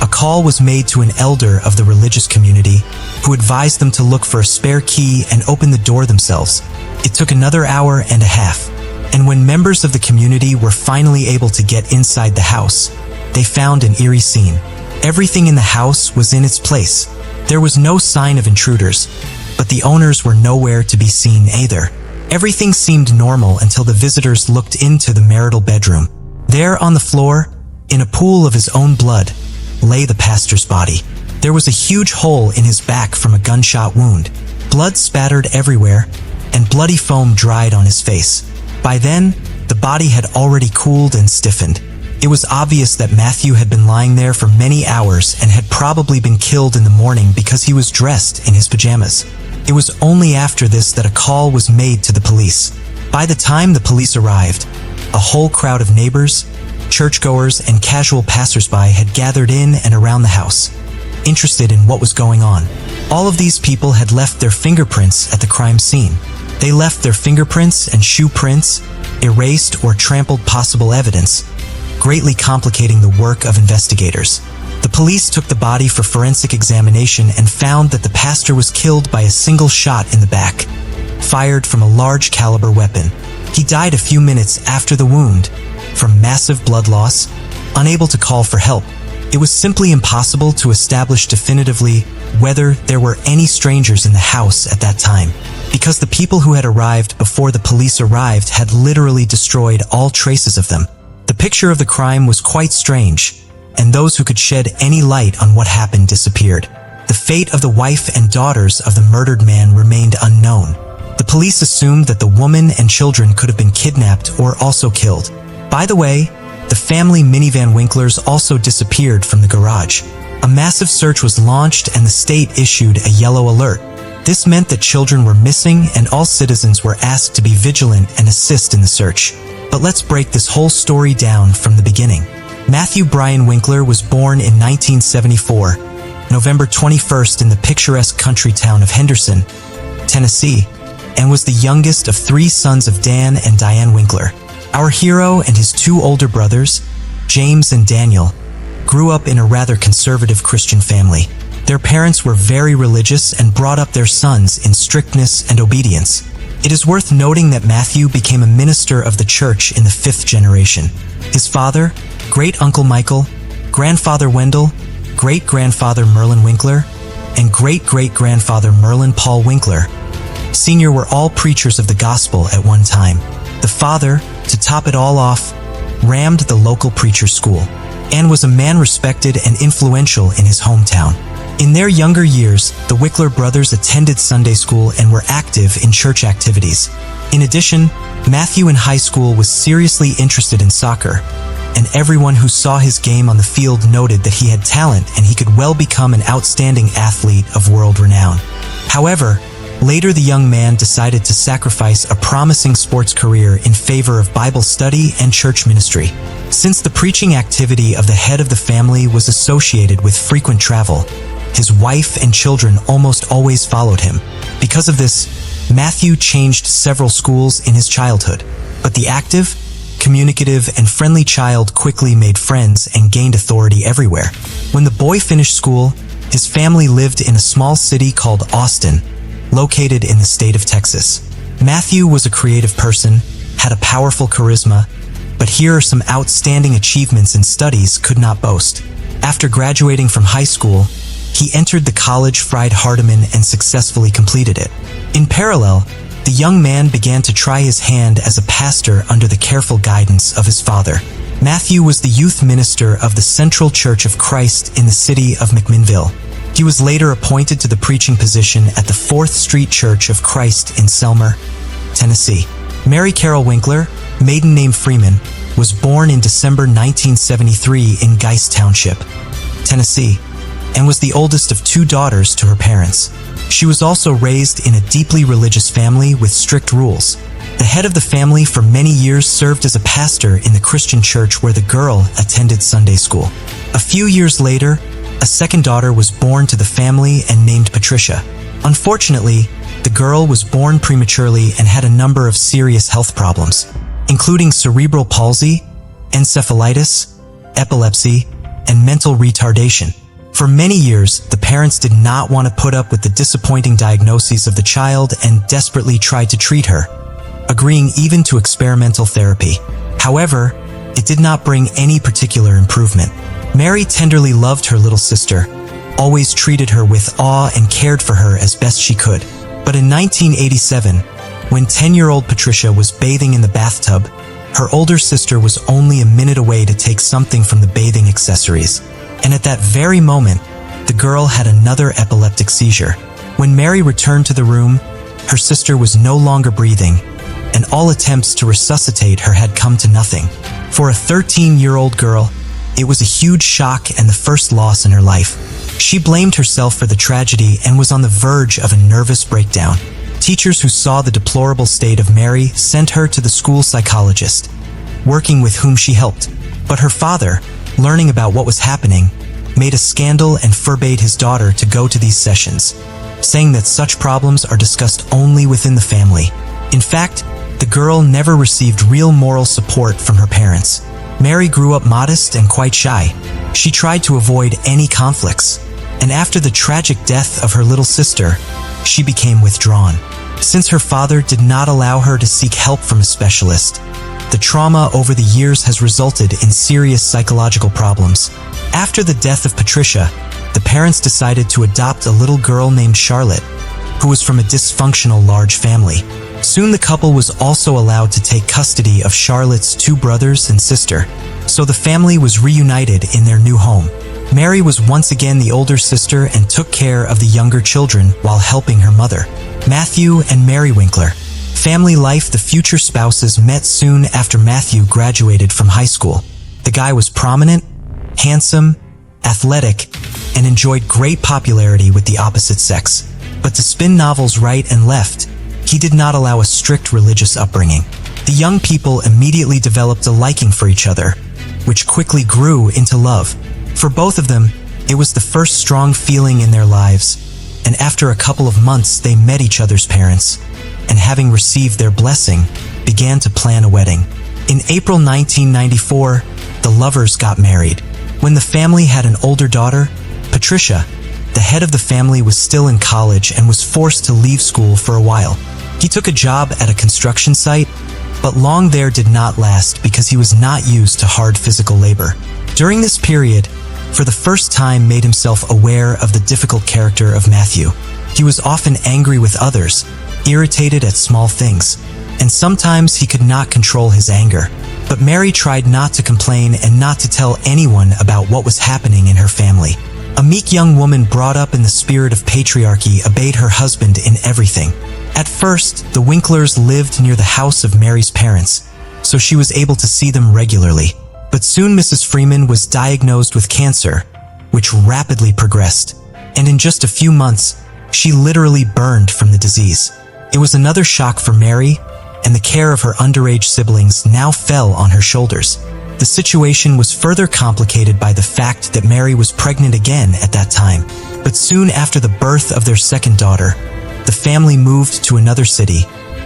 a call was made to an elder of the religious community who advised them to look for a spare key and open the door themselves. It took another hour and a half, and when members of the community were finally able to get inside the house, they found an eerie scene. Everything in the house was in its place. There was no sign of intruders, but the owners were nowhere to be seen either. Everything seemed normal until the visitors looked into the marital bedroom. There on the floor, in a pool of his own blood, lay the pastor's body. There was a huge hole in his back from a gunshot wound. Blood spattered everywhere, and bloody foam dried on his face. By then, the body had already cooled and stiffened. It was obvious that Matthew had been lying there for many hours and had probably been killed in the morning because he was dressed in his pajamas. It was only after this that a call was made to the police. By the time the police arrived, a whole crowd of neighbors, churchgoers, and casual passersby had gathered in and around the house, interested in what was going on. All of these people had left their fingerprints at the crime scene. They left their fingerprints and shoe prints, erased or trampled possible evidence, greatly complicating the work of investigators. The police took the body for forensic examination and found that the pastor was killed by a single shot in the back, fired from a large caliber weapon. He died a few minutes after the wound, from massive blood loss, unable to call for help. It was simply impossible to establish definitively whether there were any strangers in the house at that time, because the people who had arrived before the police arrived had literally destroyed all traces of them. The picture of the crime was quite strange, and those who could shed any light on what happened disappeared. The fate of the wife and daughters of the murdered man remained unknown. The police assumed that the woman and children could have been kidnapped or also killed. By the way, the family minivan Winklers also disappeared from the garage. A massive search was launched and the state issued a yellow alert. This meant that children were missing and all citizens were asked to be vigilant and assist in the search. But let's break this whole story down from the beginning. Matthew Bryan Winkler was born in 1974, November 21st in the picturesque country town of Henderson, Tennessee, and was the youngest of 3 sons of Dan and Diane Winkler. Our hero and his 2 older brothers, James and Daniel, grew up in a rather conservative Christian family. Their parents were very religious and brought up their sons in strictness and obedience. It is worth noting that Matthew became a minister of the church in the 5th generation. His father, great-uncle Michael, grandfather Wendell, great-grandfather Merlin Winkler, and great-great-grandfather Merlin Paul Winkler, Sr. were all preachers of the gospel at one time. The father, to top it all off, rammed the local preacher's school, and was a man respected and influential in his hometown. In their younger years, the Winkler brothers attended Sunday school and were active in church activities. In addition, Matthew in high school was seriously interested in soccer, and everyone who saw his game on the field noted that he had talent and he could well become an outstanding athlete of world renown. However, later the young man decided to sacrifice a promising sports career in favor of Bible study and church ministry. Since the preaching activity of the head of the family was associated with frequent travel, his wife and children almost always followed him. Because of this, Matthew changed several schools in his childhood, but the active, communicative, and friendly child quickly made friends and gained authority everywhere. When the boy finished school, his family lived in a small city called Austin, located in the state of Texas. Matthew was a creative person, had a powerful charisma, but here are some outstanding achievements in studies could not boast. After graduating from high school, he entered the college Freed-Hardeman and successfully completed it. In parallel, the young man began to try his hand as a pastor under the careful guidance of his father. Matthew was the youth minister of the Central Church of Christ in the city of McMinnville. He was later appointed to the preaching position at the 4th Street Church of Christ in Selmer, Tennessee. Mary Carol Winkler, maiden name Freeman, was born in December 1973 in Geist Township, Tennessee, and was the oldest of 2 daughters to her parents. She was also raised in a deeply religious family with strict rules. The head of the family for many years served as a pastor in the Christian church where the girl attended Sunday school. A few years later, a second daughter was born to the family and named Patricia. Unfortunately, the girl was born prematurely and had a number of serious health problems, including cerebral palsy, encephalitis, epilepsy, and mental retardation. For many years, the parents did not want to put up with the disappointing diagnoses of the child and desperately tried to treat her, agreeing even to experimental therapy. However, it did not bring any particular improvement. Mary tenderly loved her little sister, always treated her with awe and cared for her as best she could. But in 1987, when 10-year-old Patricia was bathing in the bathtub, her older sister was only a minute away to take something from the bathing accessories. And at that very moment, the girl had another epileptic seizure. When Mary returned to the room, her sister was no longer breathing, and all attempts to resuscitate her had come to nothing. For a 13-year-old girl, it was a huge shock and the first loss in her life. She blamed herself for the tragedy and was on the verge of a nervous breakdown. Teachers who saw the deplorable state of Mary sent her to the school psychologist, working with whom she helped. But her father, learning about what was happening, made a scandal and forbade his daughter to go to these sessions, saying that such problems are discussed only within the family. In fact, the girl never received real moral support from her parents. Mary grew up modest and quite shy. She tried to avoid any conflicts, and after the tragic death of her little sister, she became withdrawn. Since her father did not allow her to seek help from a specialist, the trauma over the years has resulted in serious psychological problems. After the death of Patricia, the parents decided to adopt a little girl named Charlotte, who was from a dysfunctional large family. Soon the couple was also allowed to take custody of Charlotte's 2 brothers and sister, so the family was reunited in their new home. Mary was once again the older sister and took care of the younger children while helping her mother. Matthew and Mary Winkler. Family life. The future spouses met soon after Matthew graduated from high school. The guy was prominent, handsome, athletic, and enjoyed great popularity with the opposite sex. But to spin novels right and left, he did not allow a strict religious upbringing. The young people immediately developed a liking for each other, which quickly grew into love. For both of them, it was the first strong feeling in their lives, and after a couple of months they met each other's parents, and having received their blessing, began to plan a wedding. In April 1994, the lovers got married. When the family had an older daughter, Patricia, the head of the family, was still in college and was forced to leave school for a while. He took a job at a construction site, but long there did not last because he was not used to hard physical labor. During this period, for the first time made himself aware of the difficult character of Matthew. He was often angry with others, irritated at small things, and sometimes he could not control his anger. But Mary tried not to complain and not to tell anyone about what was happening in her family. A meek young woman brought up in the spirit of patriarchy obeyed her husband in everything. At first, the Winklers lived near the house of Mary's parents, so she was able to see them regularly. But soon Mrs. Freeman was diagnosed with cancer, which rapidly progressed, and in just a few months, she literally burned from the disease. It was another shock for Mary, and the care of her underage siblings now fell on her shoulders. The situation was further complicated by the fact that Mary was pregnant again at that time. But soon after the birth of their second daughter, the family moved to another city,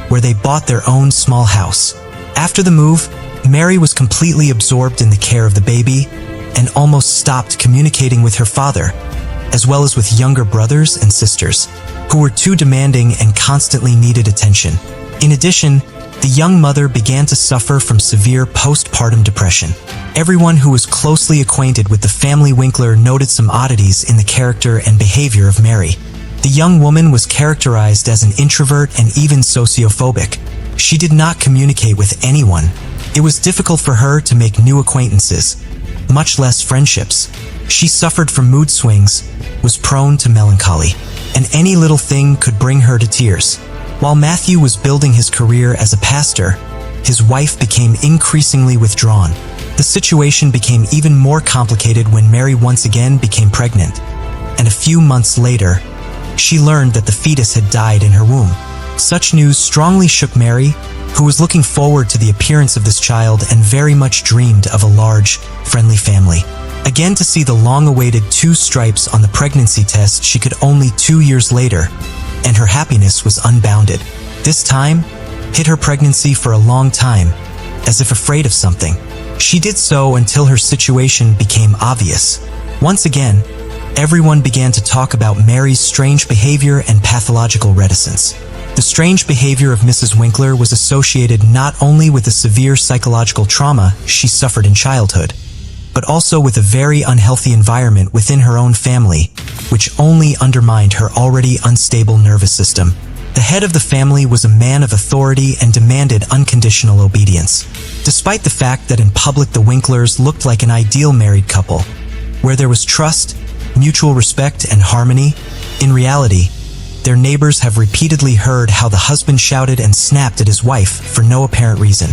where they bought their own small house. After the move, Mary was completely absorbed in the care of the baby and almost stopped communicating with her father, as well as with younger brothers and sisters, who were too demanding and constantly needed attention. In addition, the young mother began to suffer from severe postpartum depression. Everyone who was closely acquainted with the family Winkler noted some oddities in the character and behavior of Mary. The young woman was characterized as an introvert and even sociophobic. She did not communicate with anyone. It was difficult for her to make new acquaintances, much less friendships. She suffered from mood swings, was prone to melancholy, and any little thing could bring her to tears. While Matthew was building his career as a pastor, his wife became increasingly withdrawn. The situation became even more complicated when Mary once again became pregnant, and a few months later, she learned that the fetus had died in her womb. Such news strongly shook Mary, who was looking forward to the appearance of this child and very much dreamed of a large, friendly family. Again, to see the long-awaited 2 stripes on the pregnancy test she could only 2 years later, and her happiness was unbounded. This time, hid her pregnancy for a long time, as if afraid of something. She did so until her situation became obvious. Once again, everyone began to talk about Mary's strange behavior and pathological reticence. The strange behavior of Mrs. Winkler was associated not only with the severe psychological trauma she suffered in childhood, but also with a very unhealthy environment within her own family, which only undermined her already unstable nervous system. The head of the family was a man of authority and demanded unconditional obedience. Despite the fact that in public the Winklers looked like an ideal married couple, where there was trust, mutual respect, and harmony, in reality, their neighbors have repeatedly heard how the husband shouted and snapped at his wife for no apparent reason.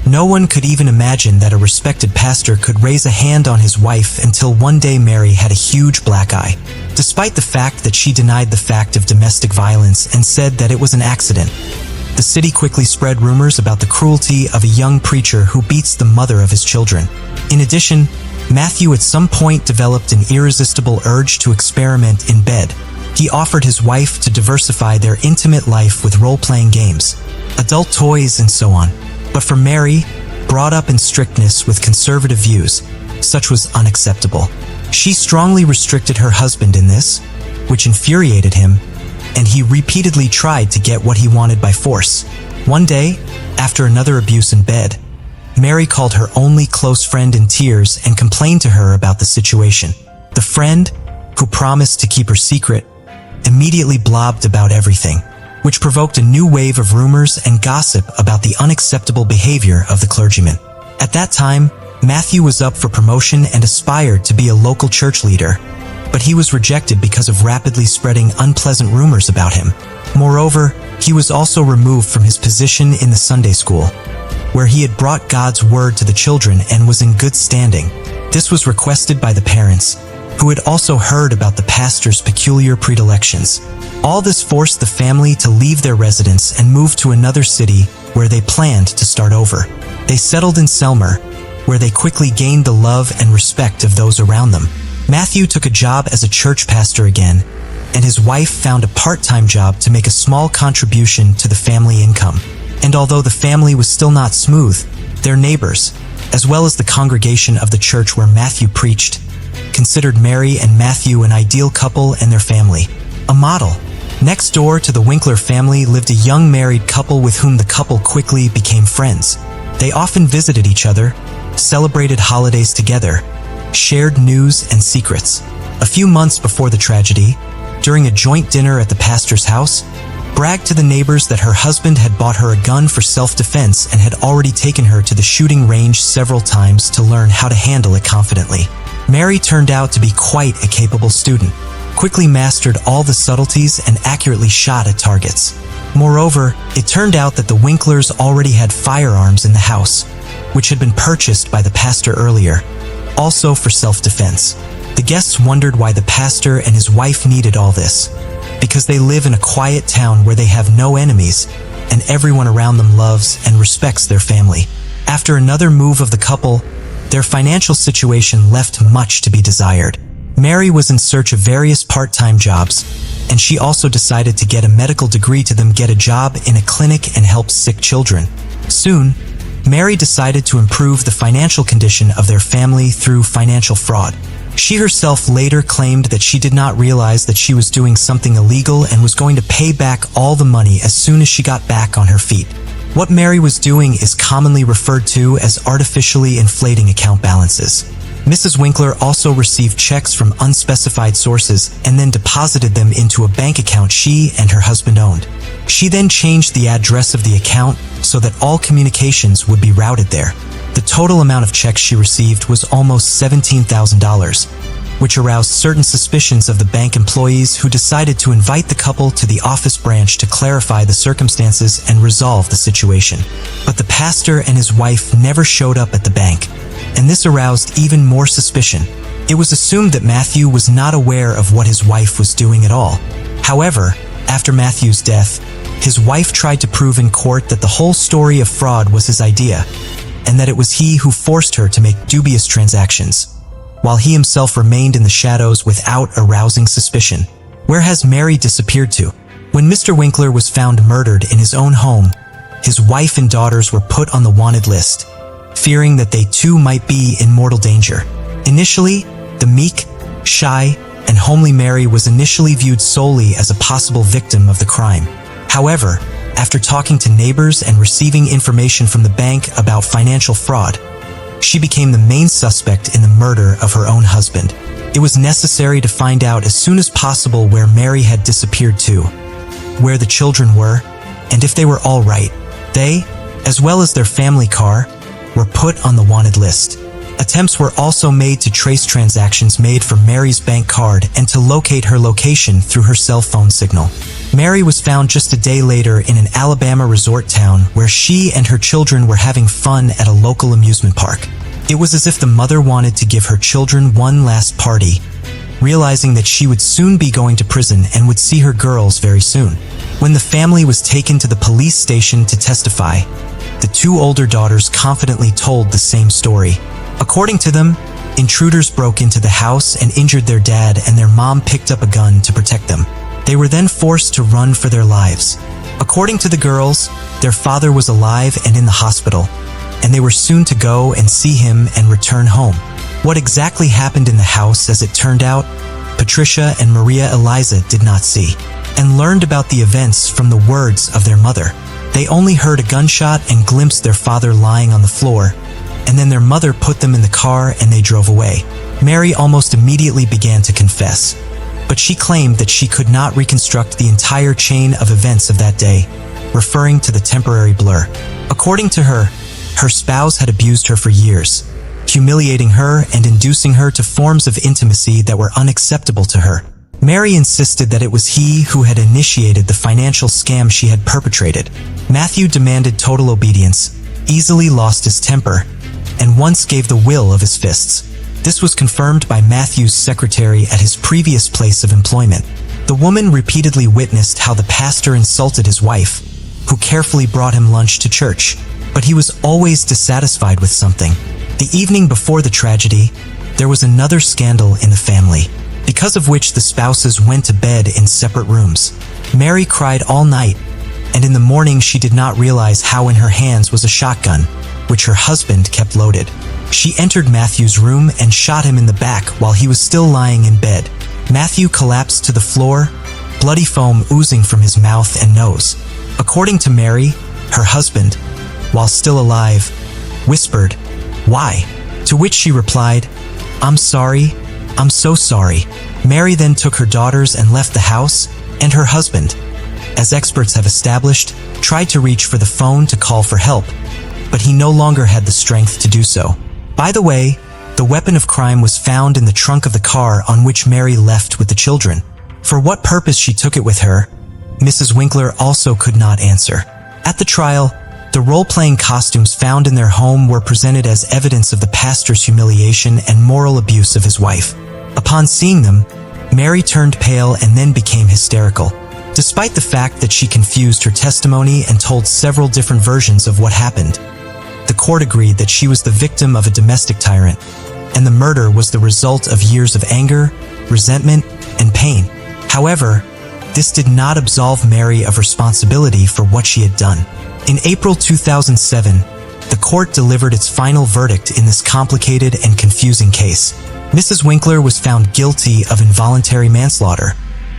No one could even imagine that a respected pastor could raise a hand on his wife until one day Mary had a huge black eye. Despite the fact that she denied the fact of domestic violence and said that it was an accident, the city quickly spread rumors about the cruelty of a young preacher who beats the mother of his children. In addition, Matthew at some point developed an irresistible urge to experiment in bed. He offered his wife to diversify their intimate life with role-playing games, adult toys, and so on. But for Mary, brought up in strictness with conservative views, such was unacceptable. She strongly restricted her husband in this, which infuriated him, and he repeatedly tried to get what he wanted by force. One day, after another abuse in bed, Mary called her only close friend in tears and complained to her about the situation. The friend, who promised to keep her secret, immediately blabbed about everything, which provoked a new wave of rumors and gossip about the unacceptable behavior of the clergyman. At that time, Matthew was up for promotion and aspired to be a local church leader, but he was rejected because of rapidly spreading unpleasant rumors about him. Moreover, he was also removed from his position in the Sunday school, where he had brought God's word to the children and was in good standing. This was requested by the parents, who had also heard about the pastor's peculiar predilections. All this forced the family to leave their residence and move to another city where they planned to start over. They settled in Selmer, where they quickly gained the love and respect of those around them. Matthew took a job as a church pastor again, and his wife found a part-time job to make a small contribution to the family income. And although the family was still not smooth, their neighbors, as well as the congregation of the church where Matthew preached, considered Mary and Matthew an ideal couple and their family, a model. Next door to the Winkler family lived a young married couple with whom the couple quickly became friends. They often visited each other, celebrated holidays together, shared news and secrets. A few months before the tragedy, during a joint dinner at the pastor's house, bragged to the neighbors that her husband had bought her a gun for self-defense and had already taken her to the shooting range several times to learn how to handle it confidently. Mary turned out to be quite a capable student, quickly mastered all the subtleties and accurately shot at targets. Moreover, it turned out that the Winklers already had firearms in the house, which had been purchased by the pastor earlier, also for self-defense. The guests wondered why the pastor and his wife needed all this, because they live in a quiet town where they have no enemies, and everyone around them loves and respects their family. After another move of the couple, their financial situation left much to be desired. Mary was in search of various part-time jobs, and she also decided to get a medical degree to them get a job in a clinic and help sick children. Soon, Mary decided to improve the financial condition of their family through financial fraud. She herself later claimed that she did not realize that she was doing something illegal and was going to pay back all the money as soon as she got back on her feet. What Mary was doing is commonly referred to as artificially inflating account balances. Mrs. Winkler also received checks from unspecified sources and then deposited them into a bank account she and her husband owned. She then changed the address of the account so that all communications would be routed there. The total amount of checks she received was almost $17,000. which aroused certain suspicions of the bank employees, who decided to invite the couple to the office branch to clarify the circumstances and resolve the situation. But the pastor and his wife never showed up at the bank, and this aroused even more suspicion. It was assumed that Matthew was not aware of what his wife was doing at all. However, after Matthew's death, his wife tried to prove in court that the whole story of fraud was his idea, and that it was he who forced her to make dubious transactions, while he himself remained in the shadows without arousing suspicion. Where has Mary disappeared to? When Mr. Winkler was found murdered in his own home, his wife and daughters were put on the wanted list, fearing that they too might be in mortal danger. Initially, the meek, shy, and homely Mary was initially viewed solely as a possible victim of the crime. However, after talking to neighbors and receiving information from the bank about financial fraud, she became the main suspect in the murder of her own husband. It was necessary to find out as soon as possible where Mary had disappeared to, where the children were, and if they were all right. They, as well as their family car, were put on the wanted list. Attempts were also made to trace transactions made from Mary's bank card and to locate her location through her cell phone signal. Mary was found just a day later in an Alabama resort town where she and her children were having fun at a local amusement park. It was as if the mother wanted to give her children one last party, realizing that she would soon be going to prison and would see her girls very soon. When the family was taken to the police station to testify, the two older daughters confidently told the same story. According to them, intruders broke into the house and injured their dad, and their mom picked up a gun to protect them. They were then forced to run for their lives. According to the girls, their father was alive and in the hospital, and they were soon to go and see him and return home. What exactly happened in the house, as it turned out, Patricia and Maria Eliza did not see, and learned about the events from the words of their mother. They only heard a gunshot and glimpsed their father lying on the floor, and then their mother put them in the car and they drove away. Mary almost immediately began to confess, but she claimed that she could not reconstruct the entire chain of events of that day, referring to the temporary blur. According to her, her spouse had abused her for years, humiliating her and inducing her to forms of intimacy that were unacceptable to her. Mary insisted that it was he who had initiated the financial scam she had perpetrated. Matthew demanded total obedience, easily lost his temper, and once gave the will of his fists. This was confirmed by Matthew's secretary at his previous place of employment. The woman repeatedly witnessed how the pastor insulted his wife, who carefully brought him lunch to church, but he was always dissatisfied with something. The evening before the tragedy, there was another scandal in the family, because of which the spouses went to bed in separate rooms. Mary cried all night, and in the morning she did not realize how in her hands was a shotgun, which her husband kept loaded. She entered Matthew's room and shot him in the back while he was still lying in bed. Matthew collapsed to the floor, bloody foam oozing from his mouth and nose. According to Mary, her husband, while still alive, whispered, "Why?" To which she replied, "I'm sorry, I'm so sorry." Mary then took her daughters and left the house, and her husband, as experts have established, tried to reach for the phone to call for help, but he no longer had the strength to do so. By the way, the weapon of crime was found in the trunk of the car on which Mary left with the children. For what purpose she took it with her, Mrs. Winkler also could not answer. At the trial, the role-playing costumes found in their home were presented as evidence of the pastor's humiliation and moral abuse of his wife. Upon seeing them, Mary turned pale and then became hysterical. Despite the fact that she confused her testimony and told several different versions of what happened, the court agreed that she was the victim of a domestic tyrant, and the murder was the result of years of anger, resentment, and pain. However, this did not absolve Mary of responsibility for what she had done. In April 2007, the court delivered its final verdict in this complicated and confusing case. Mrs. Winkler was found guilty of involuntary manslaughter,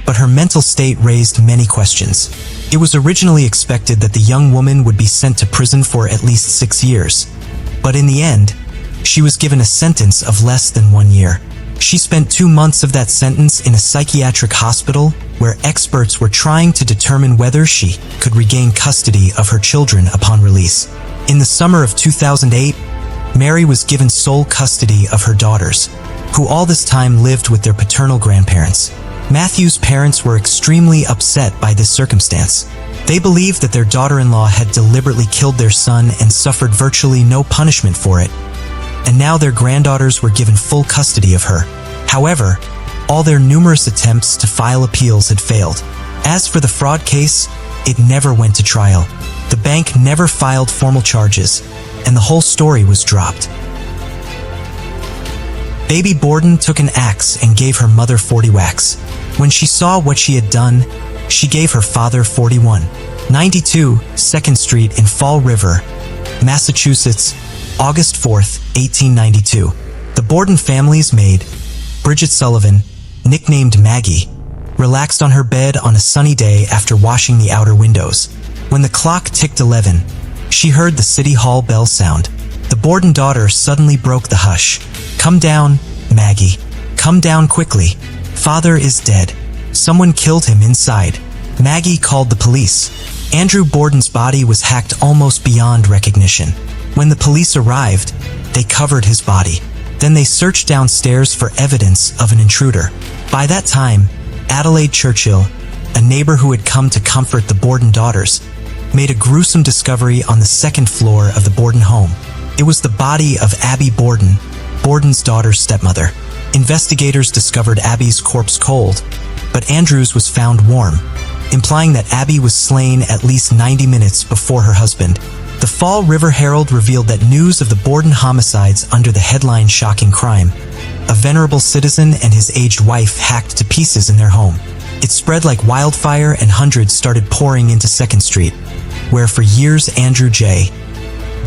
but her mental state raised many questions. It was originally expected that the young woman would be sent to prison for at least 6 years, but in the end, she was given a sentence of less than 1 year. She spent 2 months of that sentence in a psychiatric hospital where experts were trying to determine whether she could regain custody of her children upon release. In the summer of 2008, Mary was given sole custody of her daughters. who all this time lived with their paternal grandparents. Matthew's parents were extremely upset by this circumstance. They believed that their daughter-in-law had deliberately killed their son and suffered virtually no punishment for it, and now their granddaughters were given full custody of her. However, all their numerous attempts to file appeals had failed. As for the fraud case, it never went to trial. The bank never filed formal charges, and the whole story was dropped. Baby Borden took an axe and gave her mother 40 whacks. When she saw what she had done, she gave her father 41. 92 2nd Street in Fall River, Massachusetts, August 4th, 1892. The Borden family's maid, Bridget Sullivan, nicknamed Maggie, relaxed on her bed on a sunny day after washing the outer windows. When the clock ticked 11, she heard the city hall bell sound. The Borden daughter suddenly broke the hush. "Come down, Maggie. Come down quickly. Father is dead. Someone killed him inside." Maggie called the police. Andrew Borden's body was hacked almost beyond recognition. When the police arrived, they covered his body. Then they searched downstairs for evidence of an intruder. By that time, Adelaide Churchill, a neighbor who had come to comfort the Borden daughters, made a gruesome discovery on the second floor of the Borden home. It was the body of Abby Borden, Borden's daughter's stepmother. Investigators discovered Abby's corpse cold, but Andrew's was found warm, implying that Abby was slain at least 90 minutes before her husband. The Fall River Herald revealed that news of the Borden homicides under the headline "Shocking Crime," a venerable citizen and his aged wife hacked to pieces in their home. It spread like wildfire and hundreds started pouring into 2nd Street, where for years Andrew J.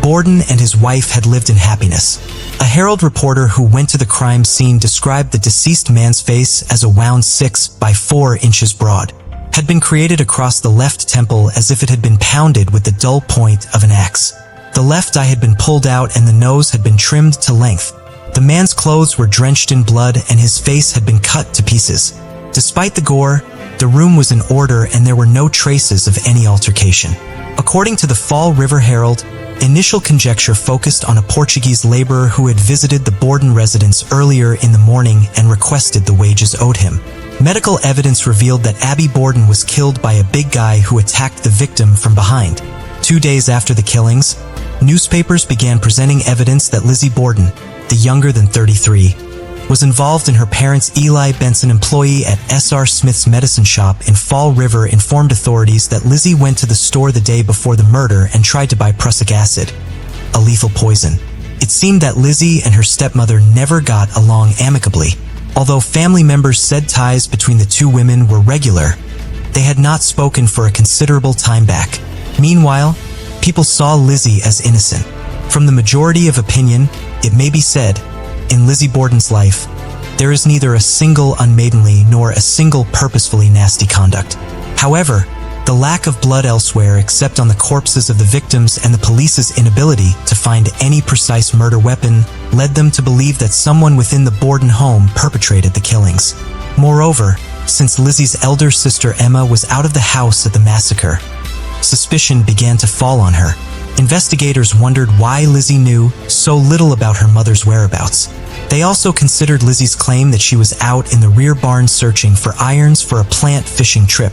Borden and his wife had lived in happiness. A Herald reporter who went to the crime scene described the deceased man's face as a wound 6 by 4 inches broad, had been created across the left temple as if it had been pounded with the dull point of an axe. The left eye had been pulled out and the nose had been trimmed to length. The man's clothes were drenched in blood and his face had been cut to pieces. Despite the gore, the room was in order and there were no traces of any altercation. According to the Fall River Herald, initial conjecture focused on a Portuguese laborer who had visited the Borden residence earlier in the morning and requested the wages owed him. Medical evidence revealed that Abby Borden was killed by a big guy who attacked the victim from behind. 2 days after the killings, newspapers began presenting evidence that Lizzie Borden, the younger than 33, was involved in her parents' Eli Benson employee at S.R. Smith's medicine shop in Fall River informed authorities that Lizzie went to the store the day before the murder and tried to buy prussic acid, a lethal poison. It seemed that Lizzie and her stepmother never got along amicably. Although family members said ties between the two women were regular, they had not spoken for a considerable time back. Meanwhile, people saw Lizzie as innocent. From the majority of opinion, it may be said, in Lizzie Borden's life, there is neither a single unmaidenly nor a single purposefully nasty conduct. However, the lack of blood elsewhere except on the corpses of the victims and the police's inability to find any precise murder weapon led them to believe that someone within the Borden home perpetrated the killings. Moreover, since Lizzie's elder sister Emma was out of the house at the massacre, suspicion began to fall on her. Investigators wondered why Lizzie knew so little about her mother's whereabouts. They also considered Lizzie's claim that she was out in the rear barn searching for irons for a plant fishing trip,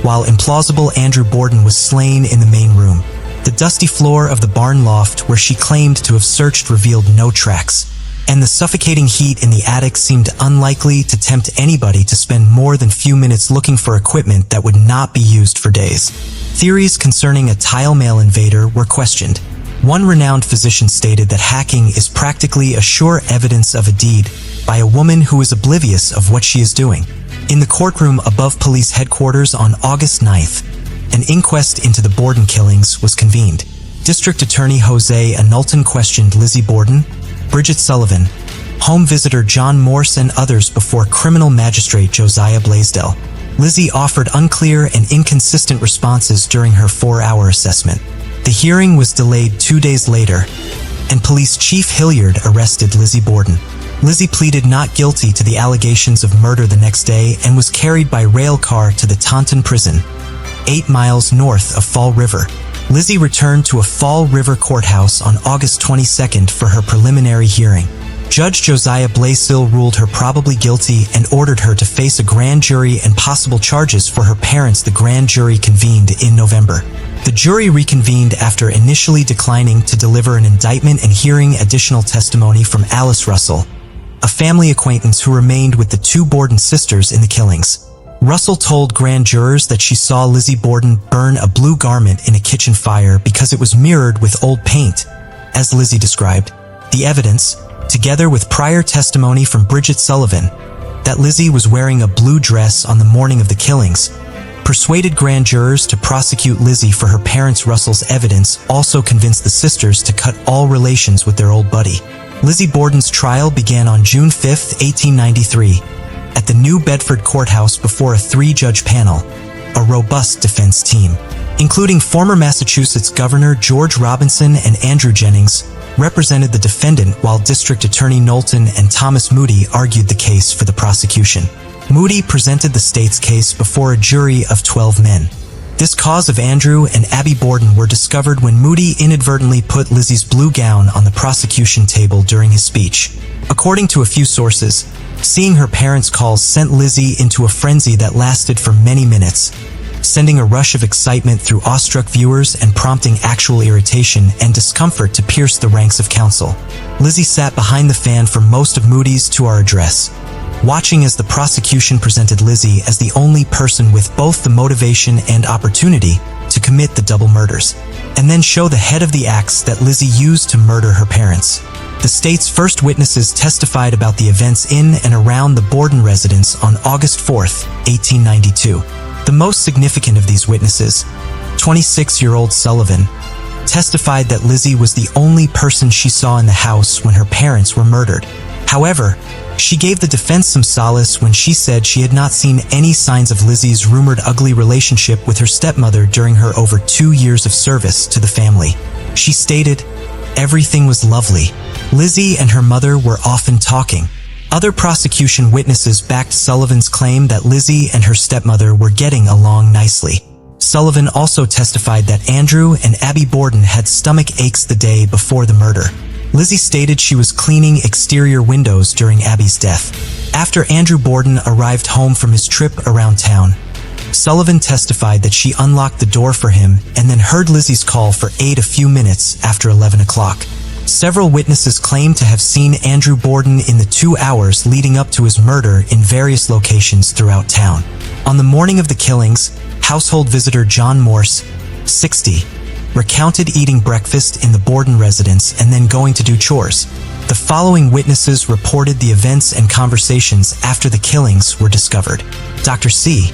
while implausible Andrew Borden was slain in the main room. The dusty floor of the barn loft where she claimed to have searched revealed no tracks, and the suffocating heat in the attic seemed unlikely to tempt anybody to spend more than few minutes looking for equipment that would not be used for days. Theories concerning a tile mail invader were questioned. One renowned physician stated that hacking is practically a sure evidence of a deed by a woman who is oblivious of what she is doing. In the courtroom above police headquarters on August 9th, an inquest into the Borden killings was convened. District Attorney Jose Anulton questioned Lizzie Borden, Bridget Sullivan, home visitor John Morse and others before criminal magistrate Josiah Blaisdell. Lizzie offered unclear and inconsistent responses during her 4-hour assessment. The hearing was delayed 2 days later, and Police Chief Hilliard arrested Lizzie Borden. Lizzie pleaded not guilty to the allegations of murder the next day and was carried by rail car to the Taunton Prison, 8 miles north of Fall River. Lizzie returned to a Fall River courthouse on August 22nd for her preliminary hearing. Judge Josiah Blaisill ruled her probably guilty and ordered her to face a grand jury and possible charges for her parents. The grand jury convened in November. The jury reconvened after initially declining to deliver an indictment and hearing additional testimony from Alice Russell, a family acquaintance who remained with the two Borden sisters in the killings. Russell told grand jurors that she saw Lizzie Borden burn a blue garment in a kitchen fire because it was mirrored with old paint, as Lizzie described. The evidence, together with prior testimony from Bridget Sullivan, that Lizzie was wearing a blue dress on the morning of the killings, persuaded grand jurors to prosecute Lizzie for her parents. Russell's evidence also convinced the sisters to cut all relations with their old buddy. Lizzie Borden's trial began on June 5, 1893, at the New Bedford Courthouse before a three-judge panel, a robust defense team, including former Massachusetts Governor George Robinson and Andrew Jennings, represented the defendant, while District Attorney Knowlton and Thomas Moody argued the case for the prosecution. Moody presented the state's case before a jury of 12 men. This cause of Andrew and Abby Borden were discovered when Moody inadvertently put Lizzie's blue gown on the prosecution table during his speech. According to a few sources, seeing her parents' calls sent Lizzie into a frenzy that lasted for many minutes, sending a rush of excitement through awestruck viewers and prompting actual irritation and discomfort to pierce the ranks of counsel. Lizzie sat behind the fan for most of Moody's 2-hour address, watching as the prosecution presented Lizzie as the only person with both the motivation and opportunity to commit the double murders, and then show the head of the axe that Lizzie used to murder her parents. The state's first witnesses testified about the events in and around the Borden residence on August 4, 1892. The most significant of these witnesses, 26-year-old Sullivan, testified that Lizzie was the only person she saw in the house when her parents were murdered. However, she gave the defense some solace when she said she had not seen any signs of Lizzie's rumored ugly relationship with her stepmother during her over 2 years of service to the family. She stated, "Everything was lovely. Lizzie and her mother were often talking." Other prosecution witnesses backed Sullivan's claim that Lizzie and her stepmother were getting along nicely. Sullivan also testified that Andrew and Abby Borden had stomach aches the day before the murder. Lizzie stated she was cleaning exterior windows during Abby's death. After Andrew Borden arrived home from his trip around town, Sullivan testified that she unlocked the door for him and then heard Lizzie's call for aid a few minutes after 11 o'clock. Several witnesses claimed to have seen Andrew Borden in the 2 hours leading up to his murder in various locations throughout town. On the morning of the killings, household visitor John Morse, 60, recounted eating breakfast in the Borden residence and then going to do chores. The following witnesses reported the events and conversations after the killings were discovered. Dr. C.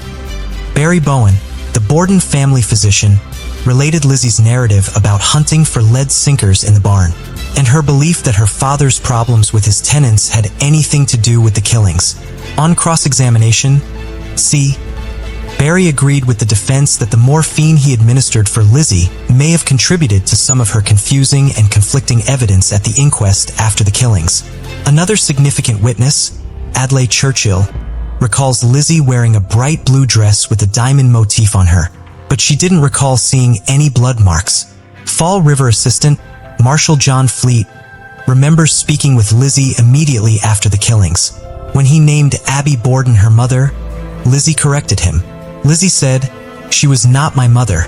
Barry Bowen, the Borden family physician, related Lizzie's narrative about hunting for lead sinkers in the barn, and her belief that her father's problems with his tenants had anything to do with the killings. On cross-examination, C. Barry agreed with the defense that the morphine he administered for Lizzie may have contributed to some of her confusing and conflicting evidence at the inquest after the killings. Another significant witness, Adlai Churchill, recalls Lizzie wearing a bright blue dress with a diamond motif on her, but she didn't recall seeing any blood marks. Fall River assistant, Marshal John Fleet, remembers speaking with Lizzie immediately after the killings. When he named Abby Borden her mother, Lizzie corrected him. Lizzie said, "She was not my mother,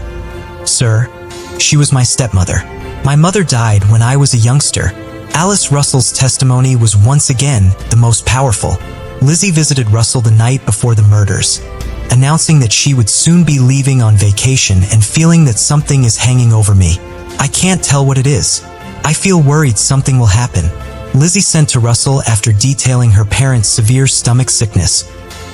sir. She was my stepmother. My mother died when I was a youngster." Alice Russell's testimony was once again the most powerful. Lizzie visited Russell the night before the murders, announcing that she would soon be leaving on vacation and feeling that something is hanging over me. "I can't tell what it is. I feel worried something will happen," Lizzie sent to Russell after detailing her parents' severe stomach sickness,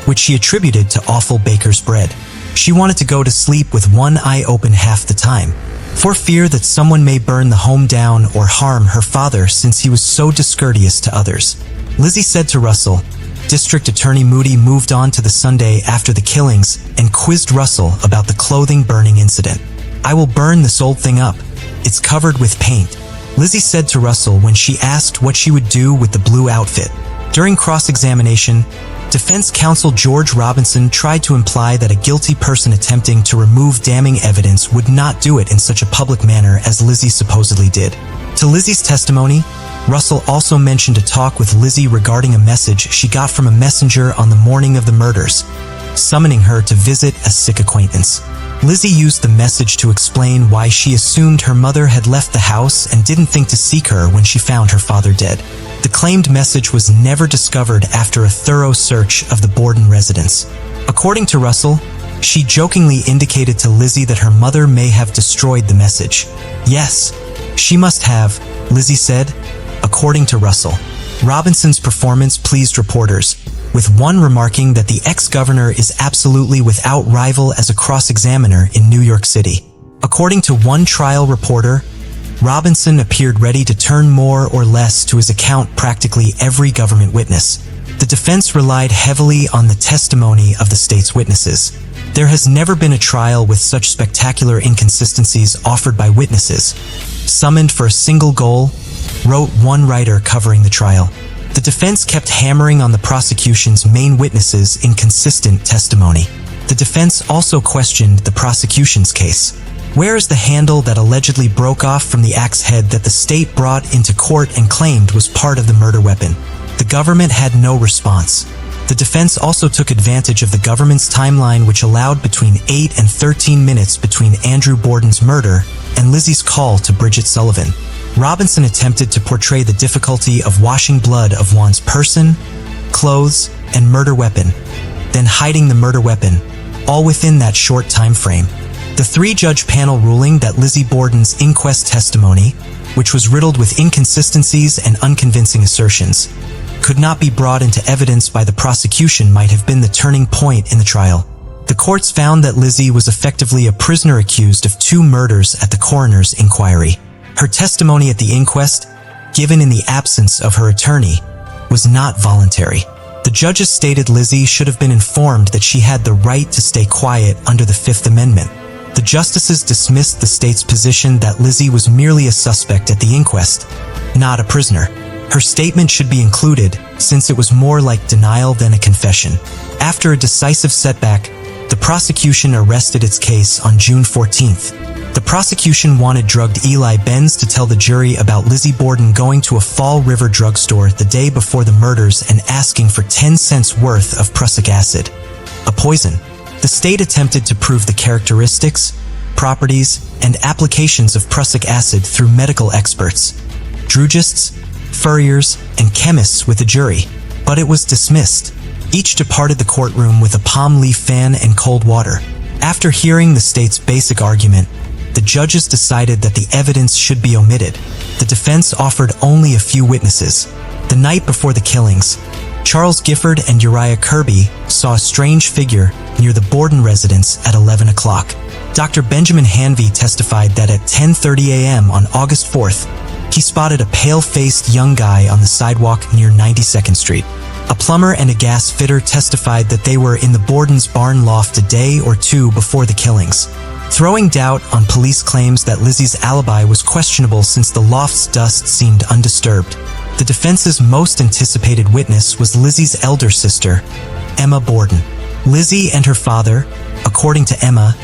which she attributed to awful baker's bread. She wanted to go to sleep with one eye open half the time, for fear that someone may burn the home down or harm her father since he was so discourteous to others. Lizzie said to Russell, District Attorney Moody moved on to the Sunday after the killings and quizzed Russell about the clothing burning incident. "I will burn this old thing up. It's covered with paint," Lizzie said to Russell when she asked what she would do with the blue outfit. During cross-examination, defense counsel George Robinson tried to imply that a guilty person attempting to remove damning evidence would not do it in such a public manner as Lizzie supposedly did. To Lizzie's testimony, Russell also mentioned a talk with Lizzie regarding a message she got from a messenger on the morning of the murders, summoning her to visit a sick acquaintance. Lizzie used the message to explain why she assumed her mother had left the house and didn't think to seek her when she found her father dead. The claimed message was never discovered after a thorough search of the Borden residence. According to Russell, she jokingly indicated to Lizzie that her mother may have destroyed the message. "Yes, she must have," Lizzie said, according to Russell. Robinson's performance pleased reporters, with one remarking that the ex-governor is absolutely without rival as a cross-examiner in New York City. According to one trial reporter, Robinson appeared ready to turn more or less to his account practically every government witness. The defense relied heavily on the testimony of the state's witnesses. There has never been a trial with such spectacular inconsistencies offered by witnesses. Summoned for a single goal, wrote one writer covering the trial. The defense kept hammering on the prosecution's main witnesses' inconsistent testimony. The defense also questioned the prosecution's case. Where is the handle that allegedly broke off from the axe head that the state brought into court and claimed was part of the murder weapon? The government had no response. The defense also took advantage of the government's timeline, which allowed between 8 and 13 minutes between Andrew Borden's murder and Lizzie's call to Bridget Sullivan. Robinson attempted to portray the difficulty of washing blood of one's person, clothes, and murder weapon, then hiding the murder weapon, all within that short time frame. The three-judge panel ruling that Lizzie Borden's inquest testimony, which was riddled with inconsistencies and unconvincing assertions, could not be brought into evidence by the prosecution might have been the turning point in the trial. The courts found that Lizzie was effectively a prisoner accused of 2 murders at the coroner's inquiry. Her testimony at the inquest, given in the absence of her attorney, was not voluntary. The judges stated Lizzie should have been informed that she had the right to stay quiet under the Fifth Amendment. The justices dismissed the state's position that Lizzie was merely a suspect at the inquest, not a prisoner. Her statement should be included, since it was more like denial than a confession. After a decisive setback, the prosecution arrested its case on June 14th. The prosecution wanted drugged Eli Benz to tell the jury about Lizzie Borden going to a Fall River drugstore the day before the murders and asking for 10 cents worth of prussic acid, a poison. The state attempted to prove the characteristics, properties, and applications of prussic acid through medical experts, drugists, furriers, and chemists with the jury, but it was dismissed. Each departed the courtroom with a palm leaf fan and cold water. After hearing the state's basic argument, the judges decided that the evidence should be omitted. The defense offered only a few witnesses. The night before the killings, Charles Gifford and Uriah Kirby saw a strange figure near the Borden residence at 11 o'clock. Dr. Benjamin Hanvey testified that at 10:30 a.m. on August 4th, he spotted a pale-faced young guy on the sidewalk near 92nd Street. A plumber and a gas fitter testified that they were in the Borden's barn loft a day or two before the killings, throwing doubt on police claims that Lizzie's alibi was questionable since the loft's dust seemed undisturbed. The defense's most anticipated witness was Lizzie's elder sister, Emma Borden. Lizzie and her father, according to Emma,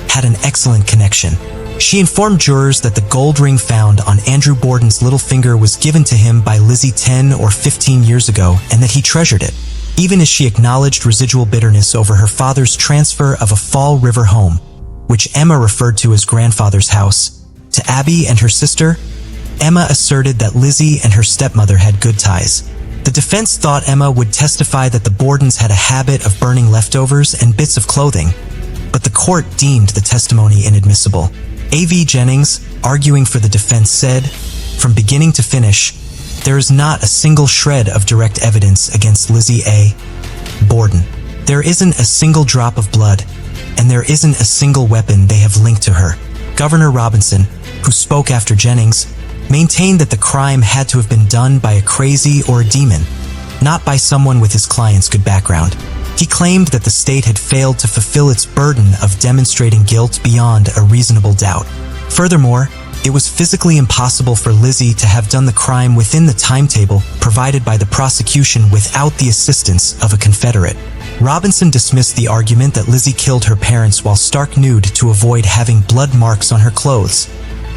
had an excellent connection. She informed jurors that the gold ring found on Andrew Borden's little finger was given to him by Lizzie 10 or 15 years ago and that he treasured it, even as she acknowledged residual bitterness over her father's transfer of a Fall River home, which Emma referred to as grandfather's house. To Abby and her sister, Emma asserted that Lizzie and her stepmother had good ties. The defense thought Emma would testify that the Bordens had a habit of burning leftovers and bits of clothing, but the court deemed the testimony inadmissible. A.V. Jennings, arguing for the defense, said, "From beginning to finish, there is not a single shred of direct evidence against Lizzie A. Borden. There isn't a single drop of blood, and there isn't a single weapon they have linked to her." Governor Robinson, who spoke after Jennings, maintained that the crime had to have been done by a crazy or a demon, not by someone with his client's good background. He claimed that the state had failed to fulfill its burden of demonstrating guilt beyond a reasonable doubt. Furthermore, it was physically impossible for Lizzie to have done the crime within the timetable provided by the prosecution without the assistance of a Confederate. Robinson dismissed the argument that Lizzie killed her parents while stark nude to avoid having blood marks on her clothes,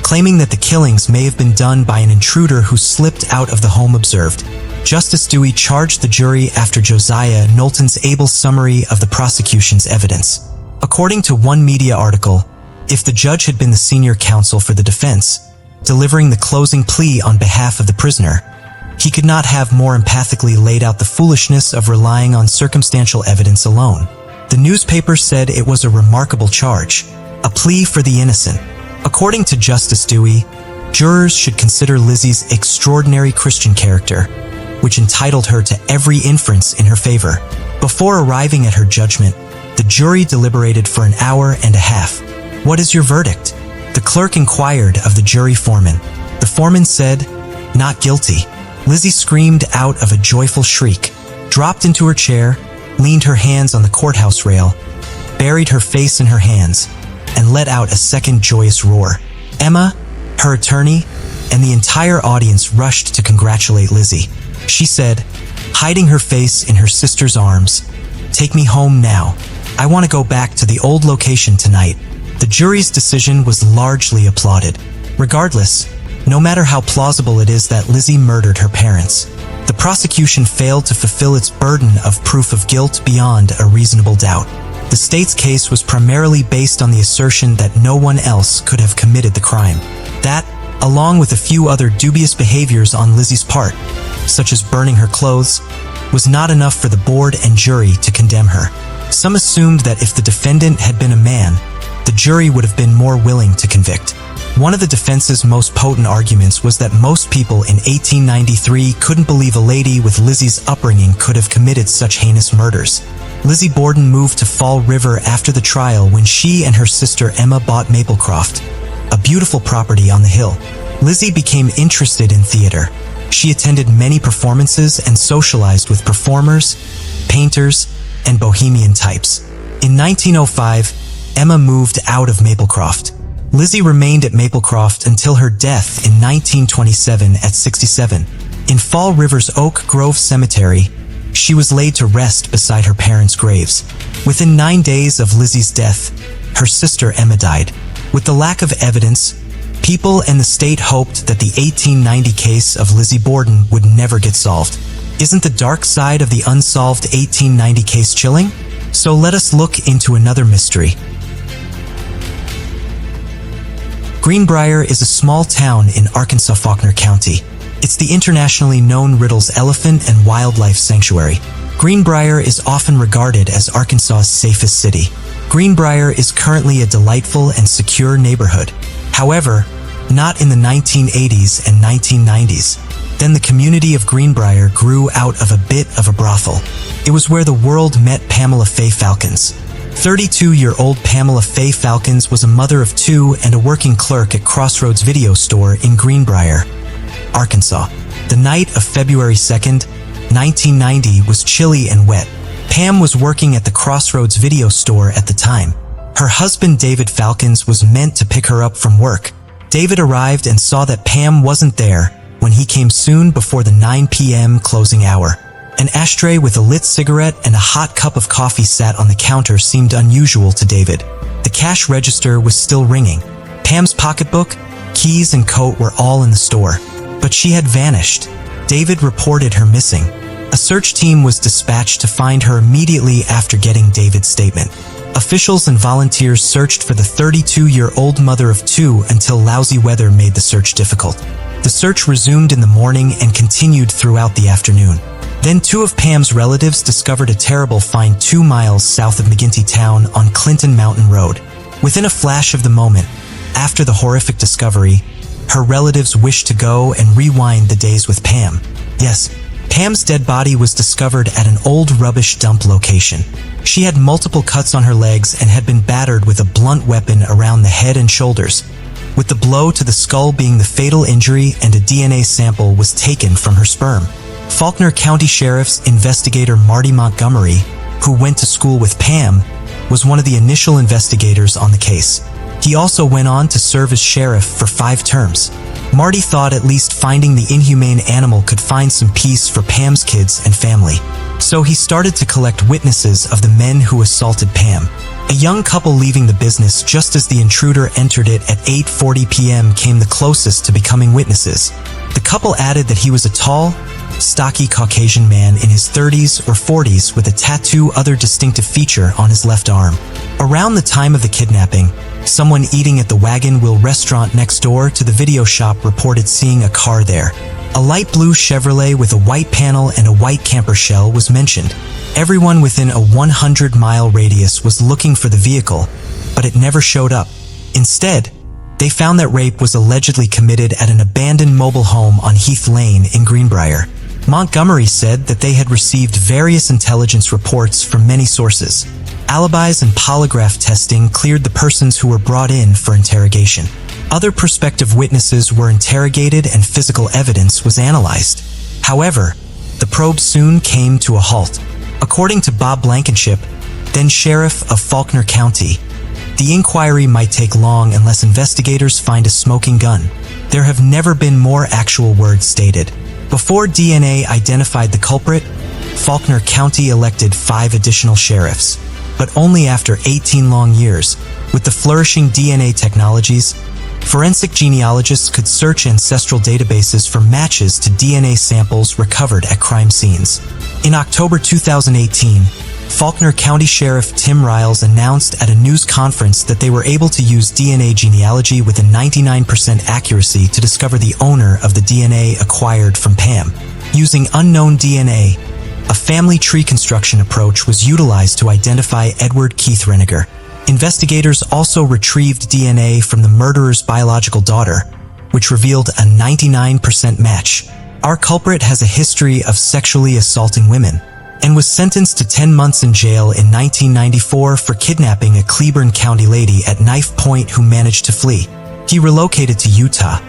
claiming that the killings may have been done by an intruder who slipped out of the home observed. Justice Dewey charged the jury after Josiah Knowlton's able summary of the prosecution's evidence. According to one media article, if the judge had been the senior counsel for the defense, delivering the closing plea on behalf of the prisoner, he could not have more empathically laid out the foolishness of relying on circumstantial evidence alone. The newspaper said it was a remarkable charge, a plea for the innocent. According to Justice Dewey, jurors should consider Lizzie's extraordinary Christian character, which entitled her to every inference in her favor. Before arriving at her judgment, the jury deliberated for an hour and a half. "What is your verdict?" the clerk inquired of the jury foreman. The foreman said, "Not guilty." Lizzie screamed out of a joyful shriek, dropped into her chair, leaned her hands on the courthouse rail, buried her face in her hands, and let out a second joyous roar. Emma, her attorney, and the entire audience rushed to congratulate Lizzie. She said, hiding her face in her sister's arms, "Take me home now. I want to go back to the old location tonight." The jury's decision was largely applauded. Regardless, no matter how plausible it is that Lizzie murdered her parents, the prosecution failed to fulfill its burden of proof of guilt beyond a reasonable doubt. The state's case was primarily based on the assertion that no one else could have committed the crime. That, along with a few other dubious behaviors on Lizzie's part, such as burning her clothes, was not enough for the board and jury to condemn her. Some assumed that if the defendant had been a man, the jury would have been more willing to convict. One of the defense's most potent arguments was that most people in 1893 couldn't believe a lady with Lizzie's upbringing could have committed such heinous murders. Lizzie Borden moved to Fall River after the trial when she and her sister Emma bought Maplecroft, a beautiful property on the hill. Lizzie became interested in theater. She attended many performances and socialized with performers, painters, and bohemian types. In 1905, Emma moved out of Maplecroft. Lizzie remained at Maplecroft until her death in 1927 at 67. In Fall River's Oak Grove Cemetery, she was laid to rest beside her parents' graves. Within 9 days of Lizzie's death, her sister Emma died. With the lack of evidence, people and the state hoped that the 1890 case of Lizzie Borden would never get solved. Isn't the dark side of the unsolved 1890 case chilling? So let us look into another mystery. Greenbrier is a small town in Arkansas Faulkner County. It's the internationally known Riddle's Elephant and Wildlife Sanctuary. Greenbrier is often regarded as Arkansas's safest city. Greenbrier is currently a delightful and secure neighborhood. However, not in the 1980s and 1990s. Then the community of Greenbrier grew out of a bit of a brothel. It was where the world met Pamela Faye Falcons. 32-year-old Pamela Faye Falcons was a mother of two and a working clerk at Crossroads Video Store in Greenbrier, Arkansas. The night of February 2nd, 1990 was chilly and wet. Pam was working at the Crossroads Video Store at the time. Her husband David Falcons was meant to pick her up from work. David arrived and saw that Pam wasn't there when he came soon before the 9 p.m. closing hour. An ashtray with a lit cigarette and a hot cup of coffee sat on the counter seemed unusual to David. The cash register was still ringing. Pam's pocketbook, keys, and coat were all in the store, but she had vanished. David reported her missing. A search team was dispatched to find her immediately after getting David's statement. Officials and volunteers searched for the 32-year-old mother of two until lousy weather made the search difficult. The search resumed in the morning and continued throughout the afternoon. Then two of Pam's relatives discovered a terrible find 2 miles south of McGinty Town on Clinton Mountain Road. Within a flash of the moment, after the horrific discovery, her relatives wished to go and rewind the days with Pam. Yes, Pam's dead body was discovered at an old rubbish dump location. She had multiple cuts on her legs and had been battered with a blunt weapon around the head and shoulders, with the blow to the skull being the fatal injury, and a DNA sample was taken from her sperm. Faulkner County Sheriff's investigator Marty Montgomery, who went to school with Pam, was one of the initial investigators on the case. He also went on to serve as sheriff for 5 terms. Marty thought at least finding the inhumane animal could find some peace for Pam's kids and family. So he started to collect witnesses of the men who assaulted Pam. A young couple leaving the business just as the intruder entered it at 8:40 p.m. came the closest to becoming witnesses. The couple added that he was a tall, stocky Caucasian man in his 30s or 40s with a tattoo, other distinctive feature, on his left arm. Around the time of the kidnapping, someone eating at the Wagon Wheel restaurant next door to the video shop reported seeing a car there. A light blue Chevrolet with a white panel and a white camper shell was mentioned. Everyone within a 100-mile radius was looking for the vehicle, but it never showed up. Instead, they found that rape was allegedly committed at an abandoned mobile home on Heath Lane in Greenbrier. Montgomery said that they had received various intelligence reports from many sources. Alibis and polygraph testing cleared the persons who were brought in for interrogation. Other prospective witnesses were interrogated and physical evidence was analyzed. However, the probe soon came to a halt. According to Bob Blankenship, then sheriff of Faulkner County, the inquiry might take long unless investigators find a smoking gun. There have never been more actual words stated. Before DNA identified the culprit, Faulkner County elected 5 additional sheriffs. But only after 18 long years, with the flourishing DNA technologies, forensic genealogists could search ancestral databases for matches to DNA samples recovered at crime scenes. In October 2018, Faulkner County Sheriff Tim Riles announced at a news conference that they were able to use DNA genealogy with a 99% accuracy to discover the owner of the DNA acquired from Pam. Using unknown DNA, a family tree construction approach was utilized to identify Edward Keith Reniger. Investigators also retrieved DNA from the murderer's biological daughter, which revealed a 99% match. Our culprit has a history of sexually assaulting women and was sentenced to 10 months in jail in 1994 for kidnapping a Cleburne County lady at knife point who managed to flee. He relocated to Utah,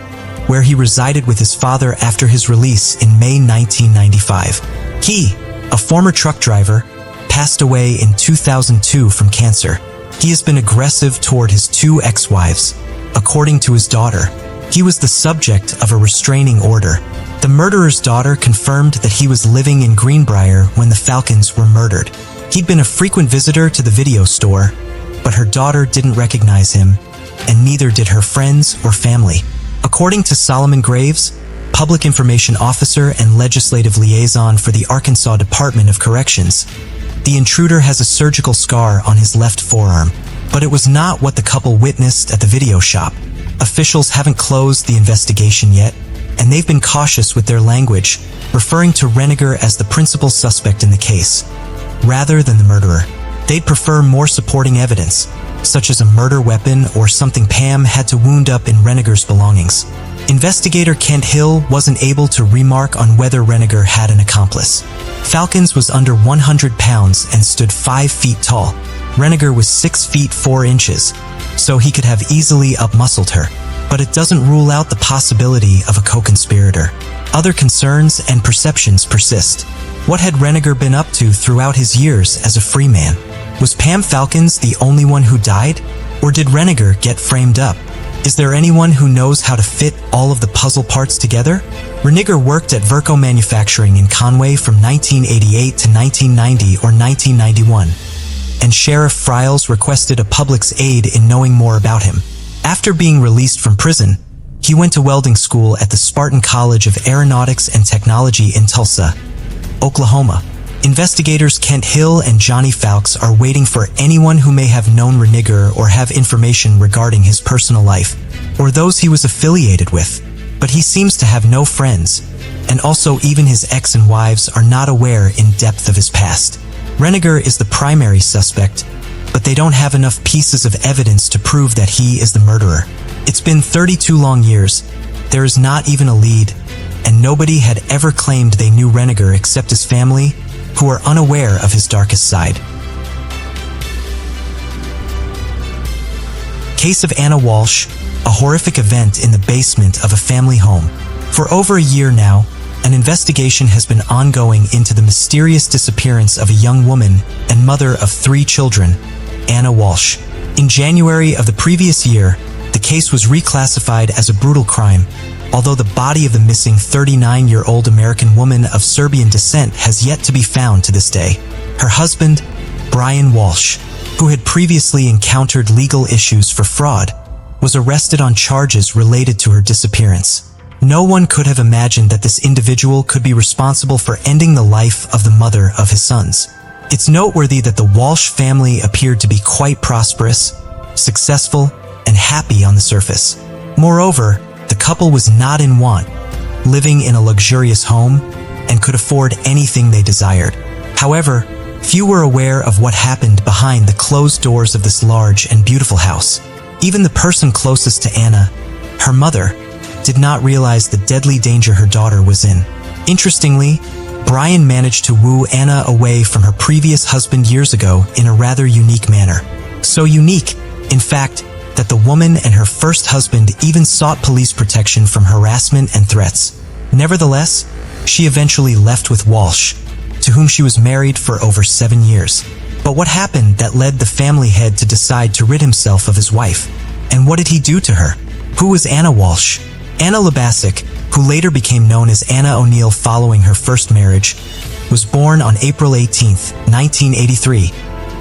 where he resided with his father after his release in May 1995. He, a former truck driver, passed away in 2002 from cancer. He has been aggressive toward his 2 ex-wives. According to his daughter, he was the subject of a restraining order. The murderer's daughter confirmed that he was living in Greenbrier when the Falcons were murdered. He'd been a frequent visitor to the video store, but her daughter didn't recognize him, and neither did her friends or family. According to Solomon Graves, Public Information Officer and Legislative Liaison for the Arkansas Department of Corrections, the intruder has a surgical scar on his left forearm, but it was not what the couple witnessed at the video shop. Officials haven't closed the investigation yet, and they've been cautious with their language, referring to Reniger as the principal suspect in the case, rather than the murderer. They'd prefer more supporting evidence, such as a murder weapon or something Pam had to wound up in Reniger's belongings. Investigator Kent Hill wasn't able to remark on whether Reniger had an accomplice. Falcons was under 100 pounds and stood 5 feet tall. Reniger was 6 feet 4 inches, so he could have easily up-muscled her. But it doesn't rule out the possibility of a co-conspirator. Other concerns and perceptions persist. What had Reniger been up to throughout his years as a free man? Was Pam Falcons the only one who died? Or did Reniger get framed up? Is there anyone who knows how to fit all of the puzzle parts together? Reniger worked at Verco Manufacturing in Conway from 1988 to 1990 or 1991, and Sheriff Friles requested a public's aid in knowing more about him. After being released from prison, he went to welding school at the Spartan College of Aeronautics and Technology in Tulsa, Oklahoma. Investigators Kent Hill and Johnny Fowkes are waiting for anyone who may have known Reniger or have information regarding his personal life, or those he was affiliated with. But he seems to have no friends, and also even his ex and wives are not aware in depth of his past. Reniger is the primary suspect, but they don't have enough pieces of evidence to prove that he is the murderer. It's been 32 long years, there is not even a lead, and nobody had ever claimed they knew Reniger except his family, who are unaware of his darkest side. Case of Anna Walsh, a horrific event in the basement of a family home. For over a year now, an investigation has been ongoing into the mysterious disappearance of a young woman and mother of 3 children, Anna Walsh. In January of the previous year, the case was reclassified as a brutal crime, although the body of the missing 39-year-old American woman of Serbian descent has yet to be found to this day. Her husband, Brian Walsh, who had previously encountered legal issues for fraud, was arrested on charges related to her disappearance. No one could have imagined that this individual could be responsible for ending the life of the mother of his sons. It's noteworthy that the Walsh family appeared to be quite prosperous, successful, and happy on the surface. Moreover, the couple was not in want, living in a luxurious home, and could afford anything they desired. However, few were aware of what happened behind the closed doors of this large and beautiful house. Even the person closest to Anna, her mother, did not realize the deadly danger her daughter was in. Interestingly, Brian managed to woo Anna away from her previous husband years ago in a rather unique manner. So unique, in fact, that the woman and her first husband even sought police protection from harassment and threats. Nevertheless, she eventually left with Walsh, to whom she was married for over 7 years. But what happened that led the family head to decide to rid himself of his wife? And what did he do to her? Who was Anna Walsh? Anna Lebasic, who later became known as Anna O'Neill following her first marriage, was born on April 18, 1983,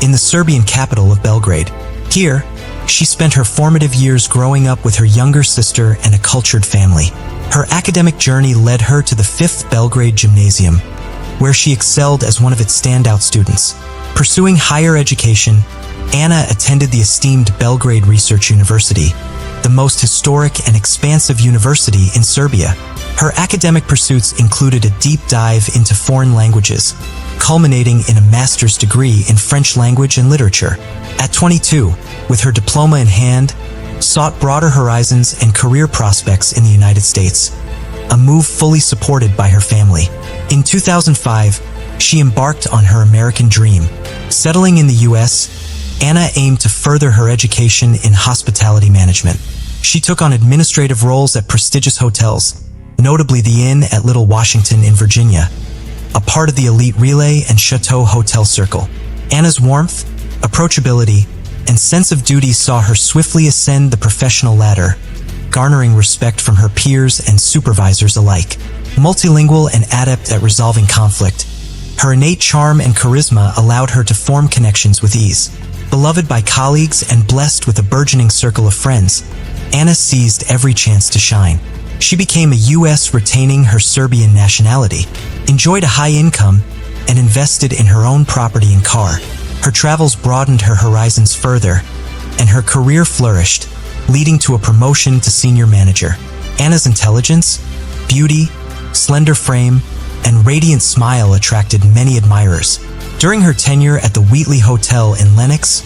in the Serbian capital of Belgrade. Here, she spent her formative years growing up with her younger sister and a cultured family. Her academic journey led her to the 5th Belgrade Gymnasium, where she excelled as one of its standout students. Pursuing higher education, Anna attended the esteemed Belgrade Research University, the most historic and expansive university in Serbia. Her academic pursuits included a deep dive into foreign languages, culminating in a master's degree in French language and literature. At 22, with her diploma in hand, sought broader horizons and career prospects in the United States, a move fully supported by her family. In 2005, she embarked on her American dream. Settling in the U.S., Anna aimed to further her education in hospitality management. She took on administrative roles at prestigious hotels, notably the Inn at Little Washington in Virginia, a part of the elite Relay and Chateau Hotel Circle. Anna's warmth, approachability, and sense of duty saw her swiftly ascend the professional ladder, garnering respect from her peers and supervisors alike. Multilingual and adept at resolving conflict, her innate charm and charisma allowed her to form connections with ease. Beloved by colleagues and blessed with a burgeoning circle of friends, Anna seized every chance to shine. She became a U.S. retaining her Serbian nationality, enjoyed a high income, and invested in her own property and car. Her travels broadened her horizons further, and her career flourished, leading to a promotion to senior manager. Anna's intelligence, beauty, slender frame, and radiant smile attracted many admirers. During her tenure at the Wheatley Hotel in Lenox,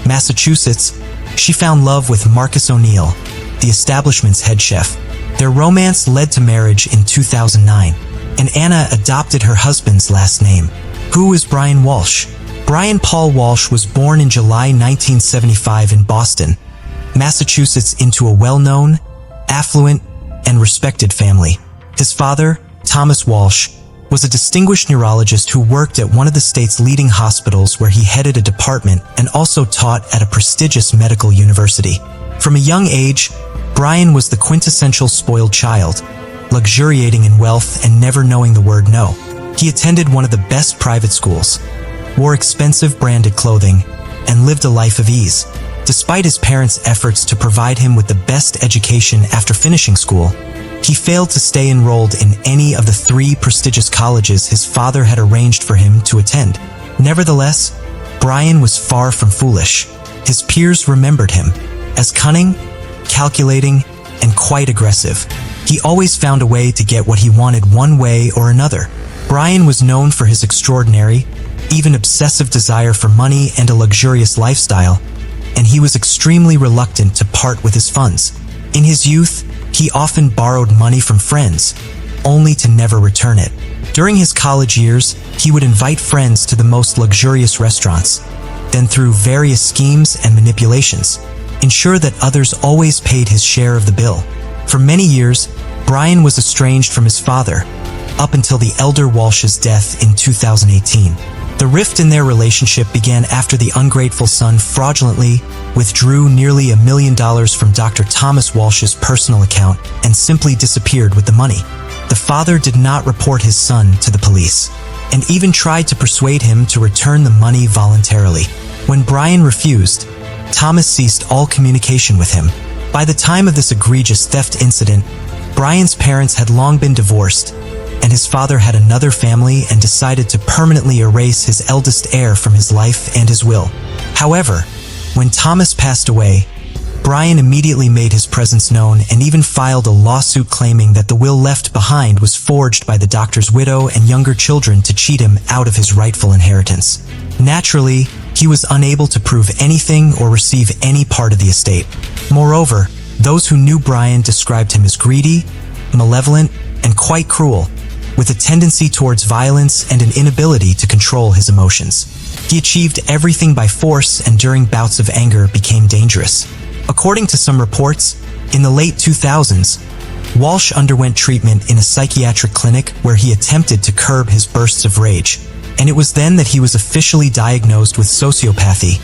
Massachusetts, she found love with Marcus O'Neill, the establishment's head chef. Their romance led to marriage in 2009, and Anna adopted her husband's last name. Who is Brian Walsh? Brian Paul Walsh was born in July 1975 in Boston, Massachusetts, into a well-known, affluent, and respected family. His father, Thomas Walsh, was a distinguished neurologist who worked at one of the state's leading hospitals, where he headed a department and also taught at a prestigious medical university. From a young age, Brian was the quintessential spoiled child, luxuriating in wealth and never knowing the word no. He attended one of the best private schools, wore expensive branded clothing, and lived a life of ease. Despite his parents' efforts to provide him with the best education after finishing school, he failed to stay enrolled in any of the 3 prestigious colleges his father had arranged for him to attend. Nevertheless, Brian was far from foolish. His peers remembered him as cunning, calculating, and quite aggressive. He always found a way to get what he wanted one way or another. Brian was known for his extraordinary, even obsessive desire for money and a luxurious lifestyle, and he was extremely reluctant to part with his funds. In his youth, he often borrowed money from friends, only to never return it. During his college years, he would invite friends to the most luxurious restaurants, then through various schemes and manipulations, ensure that others always paid his share of the bill. For many years, Brian was estranged from his father, up until the elder Walsh's death in 2018. The rift in their relationship began after the ungrateful son fraudulently withdrew nearly $1 million from Dr. Thomas Walsh's personal account and simply disappeared with the money. The father did not report his son to the police, and even tried to persuade him to return the money voluntarily. When Brian refused, Thomas ceased all communication with him. By the time of this egregious theft incident, Brian's parents had long been divorced, and his father had another family and decided to permanently erase his eldest heir from his life and his will. However, when Thomas passed away, Brian immediately made his presence known and even filed a lawsuit claiming that the will left behind was forged by the doctor's widow and younger children to cheat him out of his rightful inheritance. Naturally, he was unable to prove anything or receive any part of the estate. Moreover, those who knew Brian described him as greedy, malevolent, and quite cruel, with a tendency towards violence and an inability to control his emotions. He achieved everything by force and during bouts of anger became dangerous. According to some reports, in the late 2000s, Walsh underwent treatment in a psychiatric clinic where he attempted to curb his bursts of rage, and it was then that he was officially diagnosed with sociopathy,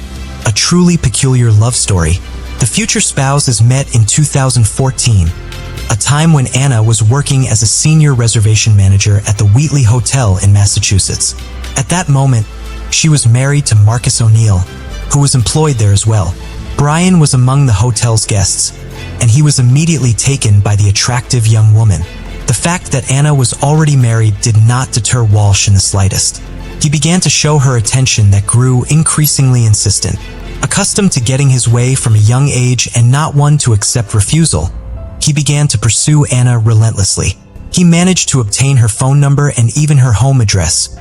a truly peculiar love story. The future spouses met in 2014, a time when Anna was working as a senior reservation manager at the Wheatley Hotel in Massachusetts. At that moment, she was married to Marcus O'Neill, who was employed there as well. Brian was among the hotel's guests, and he was immediately taken by the attractive young woman. The fact that Anna was already married did not deter Walsh in the slightest. He began to show her attention that grew increasingly insistent. Accustomed to getting his way from a young age and not one to accept refusal, he began to pursue Anna relentlessly. He managed to obtain her phone number and even her home address,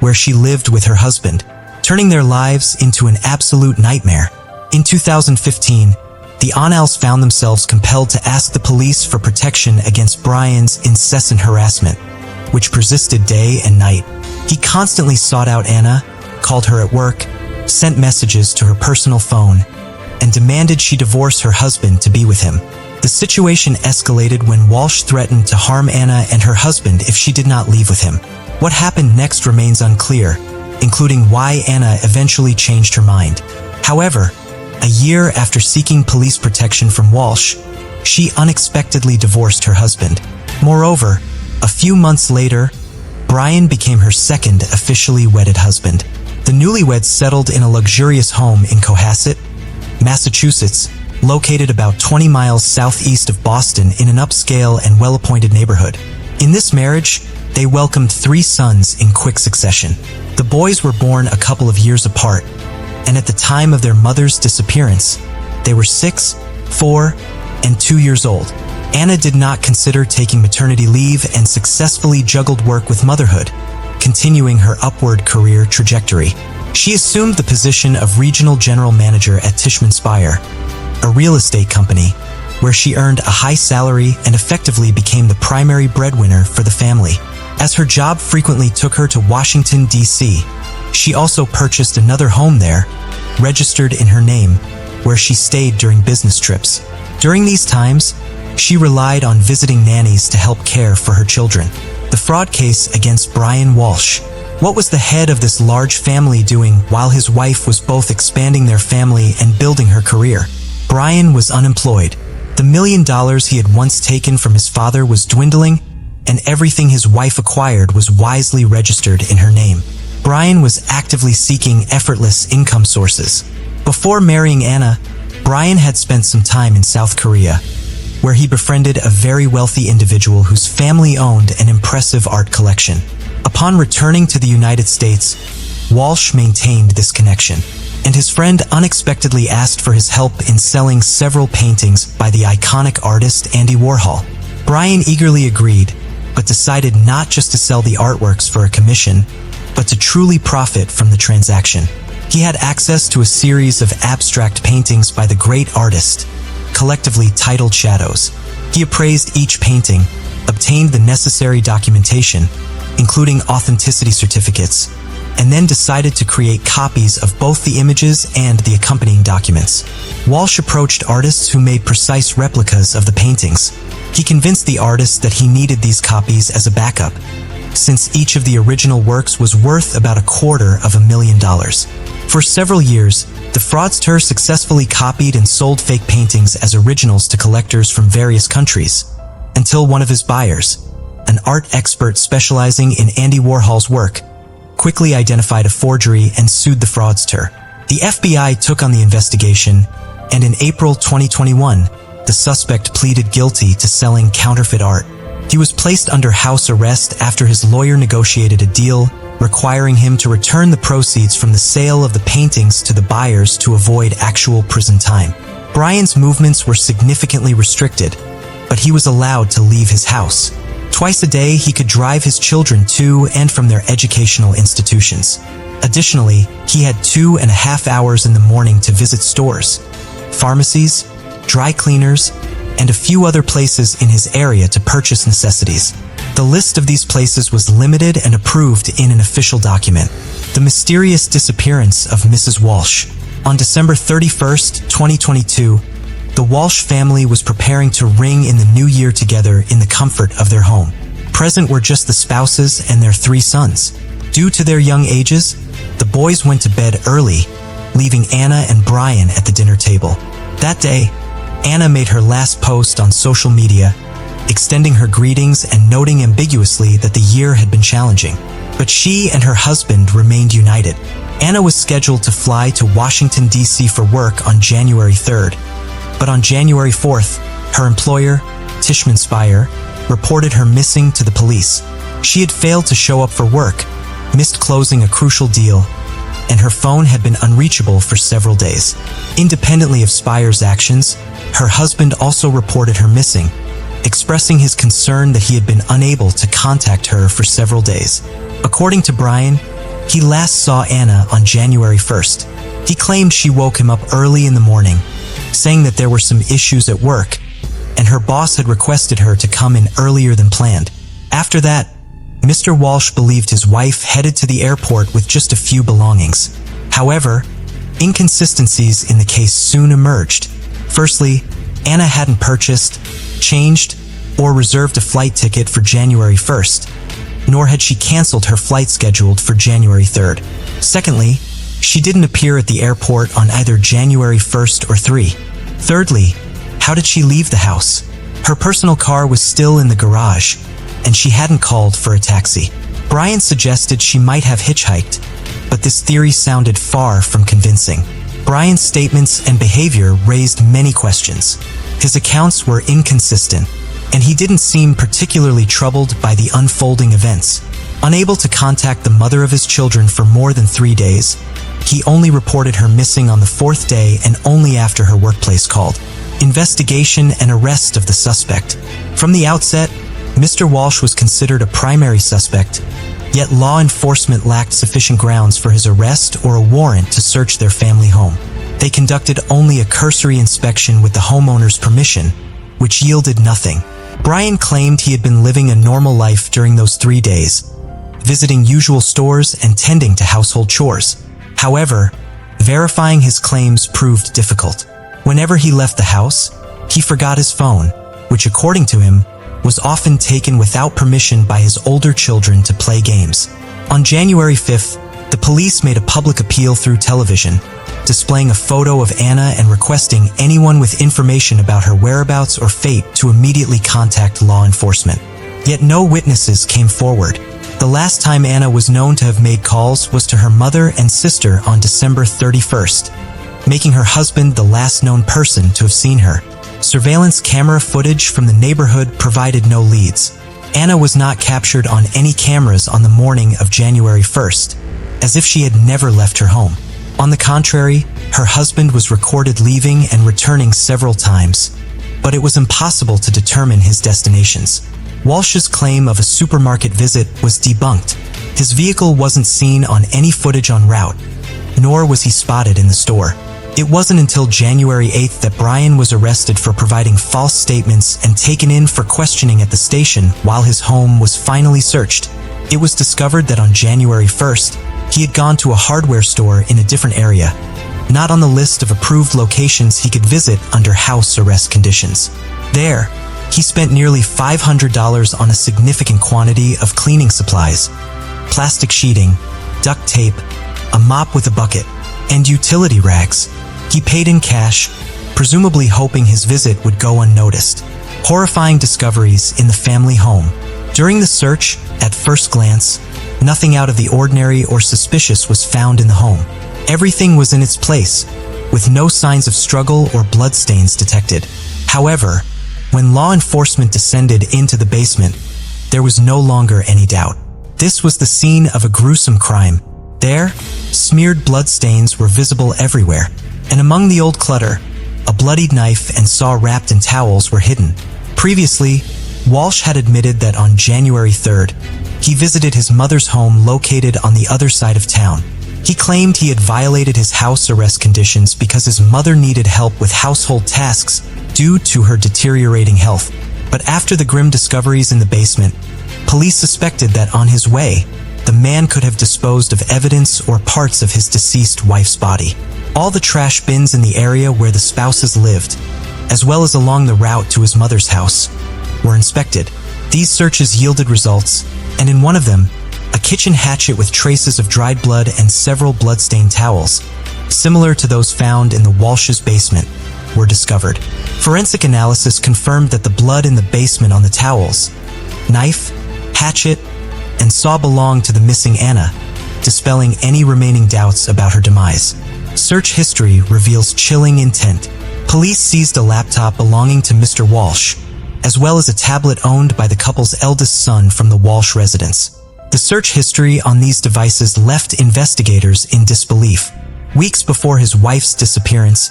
where she lived with her husband, turning their lives into an absolute nightmare. In 2015, the O'Neills found themselves compelled to ask the police for protection against Brian's incessant harassment, which persisted day and night. He constantly sought out Anna, called her at work, sent messages to her personal phone, and demanded she divorce her husband to be with him. The situation escalated when Walsh threatened to harm Anna and her husband if she did not leave with him. What happened next remains unclear, including why Anna eventually changed her mind. However, a year after seeking police protection from Walsh, she unexpectedly divorced her husband. Moreover, a few months later, Brian became her second officially wedded husband. The newlyweds settled in a luxurious home in Cohasset, Massachusetts, located about 20 miles southeast of Boston in an upscale and well-appointed neighborhood. In this marriage, they welcomed 3 sons in quick succession. The boys were born a couple of years apart, and at the time of their mother's disappearance, they were 6, 4, and 2 years old. Anna did not consider taking maternity leave and successfully juggled work with motherhood, continuing her upward career trajectory. She assumed the position of regional general manager at Tishman Speyer, a real estate company, where she earned a high salary and effectively became the primary breadwinner for the family. As her job frequently took her to Washington, D.C., she also purchased another home there, registered in her name, where she stayed during business trips. During these times, she relied on visiting nannies to help care for her children. The fraud case against Brian Walsh. What was the head of this large family doing while his wife was both expanding their family and building her career? Brian was unemployed. The $1 million he had once taken from his father was dwindling, and everything his wife acquired was wisely registered in her name. Brian was actively seeking effortless income sources. Before marrying Anna, Brian had spent some time in South Korea, where he befriended a very wealthy individual whose family owned an impressive art collection. Upon returning to the United States, Walsh maintained this connection, and his friend unexpectedly asked for his help in selling several paintings by the iconic artist Andy Warhol. Brian eagerly agreed, but decided not just to sell the artworks for a commission, but to truly profit from the transaction. He had access to a series of abstract paintings by the great artist, collectively titled Shadows. He appraised each painting, obtained the necessary documentation, including authenticity certificates, and then decided to create copies of both the images and the accompanying documents. Walsh approached artists who made precise replicas of the paintings. He convinced the artists that he needed these copies as a backup, since each of the original works was worth about $250,000. For several years, the fraudster successfully copied and sold fake paintings as originals to collectors from various countries, until one of his buyers, an art expert specializing in Andy Warhol's work, quickly identified a forgery and sued the fraudster. The FBI took on the investigation, and in April 2021, the suspect pleaded guilty to selling counterfeit art. He was placed under house arrest after his lawyer negotiated a deal requiring him to return the proceeds from the sale of the paintings to the buyers to avoid actual prison time. Brian's movements were significantly restricted, but he was allowed to leave his house. Twice a day, he could drive his children to and from their educational institutions. Additionally, he had 2.5 hours in the morning to visit stores, pharmacies, dry cleaners, and a few other places in his area to purchase necessities. The list of these places was limited and approved in an official document. The mysterious disappearance of Mrs. Walsh. On December 31st, 2022, the Walsh family was preparing to ring in the new year together in the comfort of their home. Present were just the spouses and their 3 sons. Due to their young ages, the boys went to bed early, leaving Anna and Brian at the dinner table. That day, Anna made her last post on social media, extending her greetings and noting ambiguously that the year had been challenging. But she and her husband remained united. Anna was scheduled to fly to Washington, D.C. for work on January 3rd. But on January 4th, her employer, Tishman Speyer, reported her missing to the police. She had failed to show up for work, missed closing a crucial deal, and her phone had been unreachable for several days. Independently of Speyer's actions, her husband also reported her missing, expressing his concern that he had been unable to contact her for several days. According to Brian, he last saw Anna on January 1st. He claimed she woke him up early in the morning, saying that there were some issues at work, and her boss had requested her to come in earlier than planned. After that, Mr. Walsh believed his wife headed to the airport with just a few belongings. However, inconsistencies in the case soon emerged. Firstly, Anna hadn't purchased, changed, or reserved a flight ticket for January 1st, nor had she canceled her flight scheduled for January 3rd. Secondly, she didn't appear at the airport on either January 1st or 3. Thirdly, how did she leave the house? Her personal car was still in the garage, and she hadn't called for a taxi. Brian suggested she might have hitchhiked, but this theory sounded far from convincing. Brian's statements and behavior raised many questions. His accounts were inconsistent, and he didn't seem particularly troubled by the unfolding events. Unable to contact the mother of his children for more than 3 days, he only reported her missing on the 4th day and only after her workplace called. Investigation and arrest of the suspect. From the outset, Mr. Walsh was considered a primary suspect, yet law enforcement lacked sufficient grounds for his arrest or a warrant to search their family home. They conducted only a cursory inspection with the homeowner's permission, which yielded nothing. Brian claimed he had been living a normal life during those 3 days, visiting usual stores and tending to household chores. However, verifying his claims proved difficult. Whenever he left the house, he forgot his phone, which according to him, was often taken without permission by his older children to play games. On January 5th, the police made a public appeal through television, displaying a photo of Anna and requesting anyone with information about her whereabouts or fate to immediately contact law enforcement. Yet no witnesses came forward. The last time Anna was known to have made calls was to her mother and sister on December 31st, making her husband the last known person to have seen her. Surveillance camera footage from the neighborhood provided no leads. Anna was not captured on any cameras on the morning of January 1st, as if she had never left her home. On the contrary, her husband was recorded leaving and returning several times, but it was impossible to determine his destinations. Walsh's claim of a supermarket visit was debunked. His vehicle wasn't seen on any footage en route, nor was he spotted in the store. It wasn't until January 8th that Brian was arrested for providing false statements and taken in for questioning at the station while his home was finally searched. It was discovered that on January 1st, he had gone to a hardware store in a different area, not on the list of approved locations he could visit under house arrest conditions. There, he spent nearly $500 on a significant quantity of cleaning supplies, plastic sheeting, duct tape, a mop with a bucket, and utility rags. He paid in cash, presumably hoping his visit would go unnoticed. Horrifying discoveries in the family home. During the search, at first glance, nothing out of the ordinary or suspicious was found in the home. Everything was in its place, with no signs of struggle or bloodstains detected. However, when law enforcement descended into the basement, there was no longer any doubt. This was the scene of a gruesome crime. There, smeared bloodstains were visible everywhere, and among the old clutter, a bloodied knife and saw wrapped in towels were hidden. Previously, Walsh had admitted that on January 3rd, he visited his mother's home located on the other side of town. He claimed he had violated his house arrest conditions because his mother needed help with household tasks due to her deteriorating health. But after the grim discoveries in the basement, police suspected that on his way, the man could have disposed of evidence or parts of his deceased wife's body. All the trash bins in the area where the spouses lived, as well as along the route to his mother's house, were inspected. These searches yielded results, and in one of them, a kitchen hatchet with traces of dried blood and several blood-stained towels, similar to those found in the Walsh's basement, were discovered. Forensic analysis confirmed that the blood in the basement on the towels, knife, hatchet, and saw belonged to the missing Anna, dispelling any remaining doubts about her demise. Search history reveals chilling intent. Police seized a laptop belonging to Mr. Walsh, as well as a tablet owned by the couple's eldest son from the Walsh residence. The search history on these devices left investigators in disbelief. Weeks before his wife's disappearance,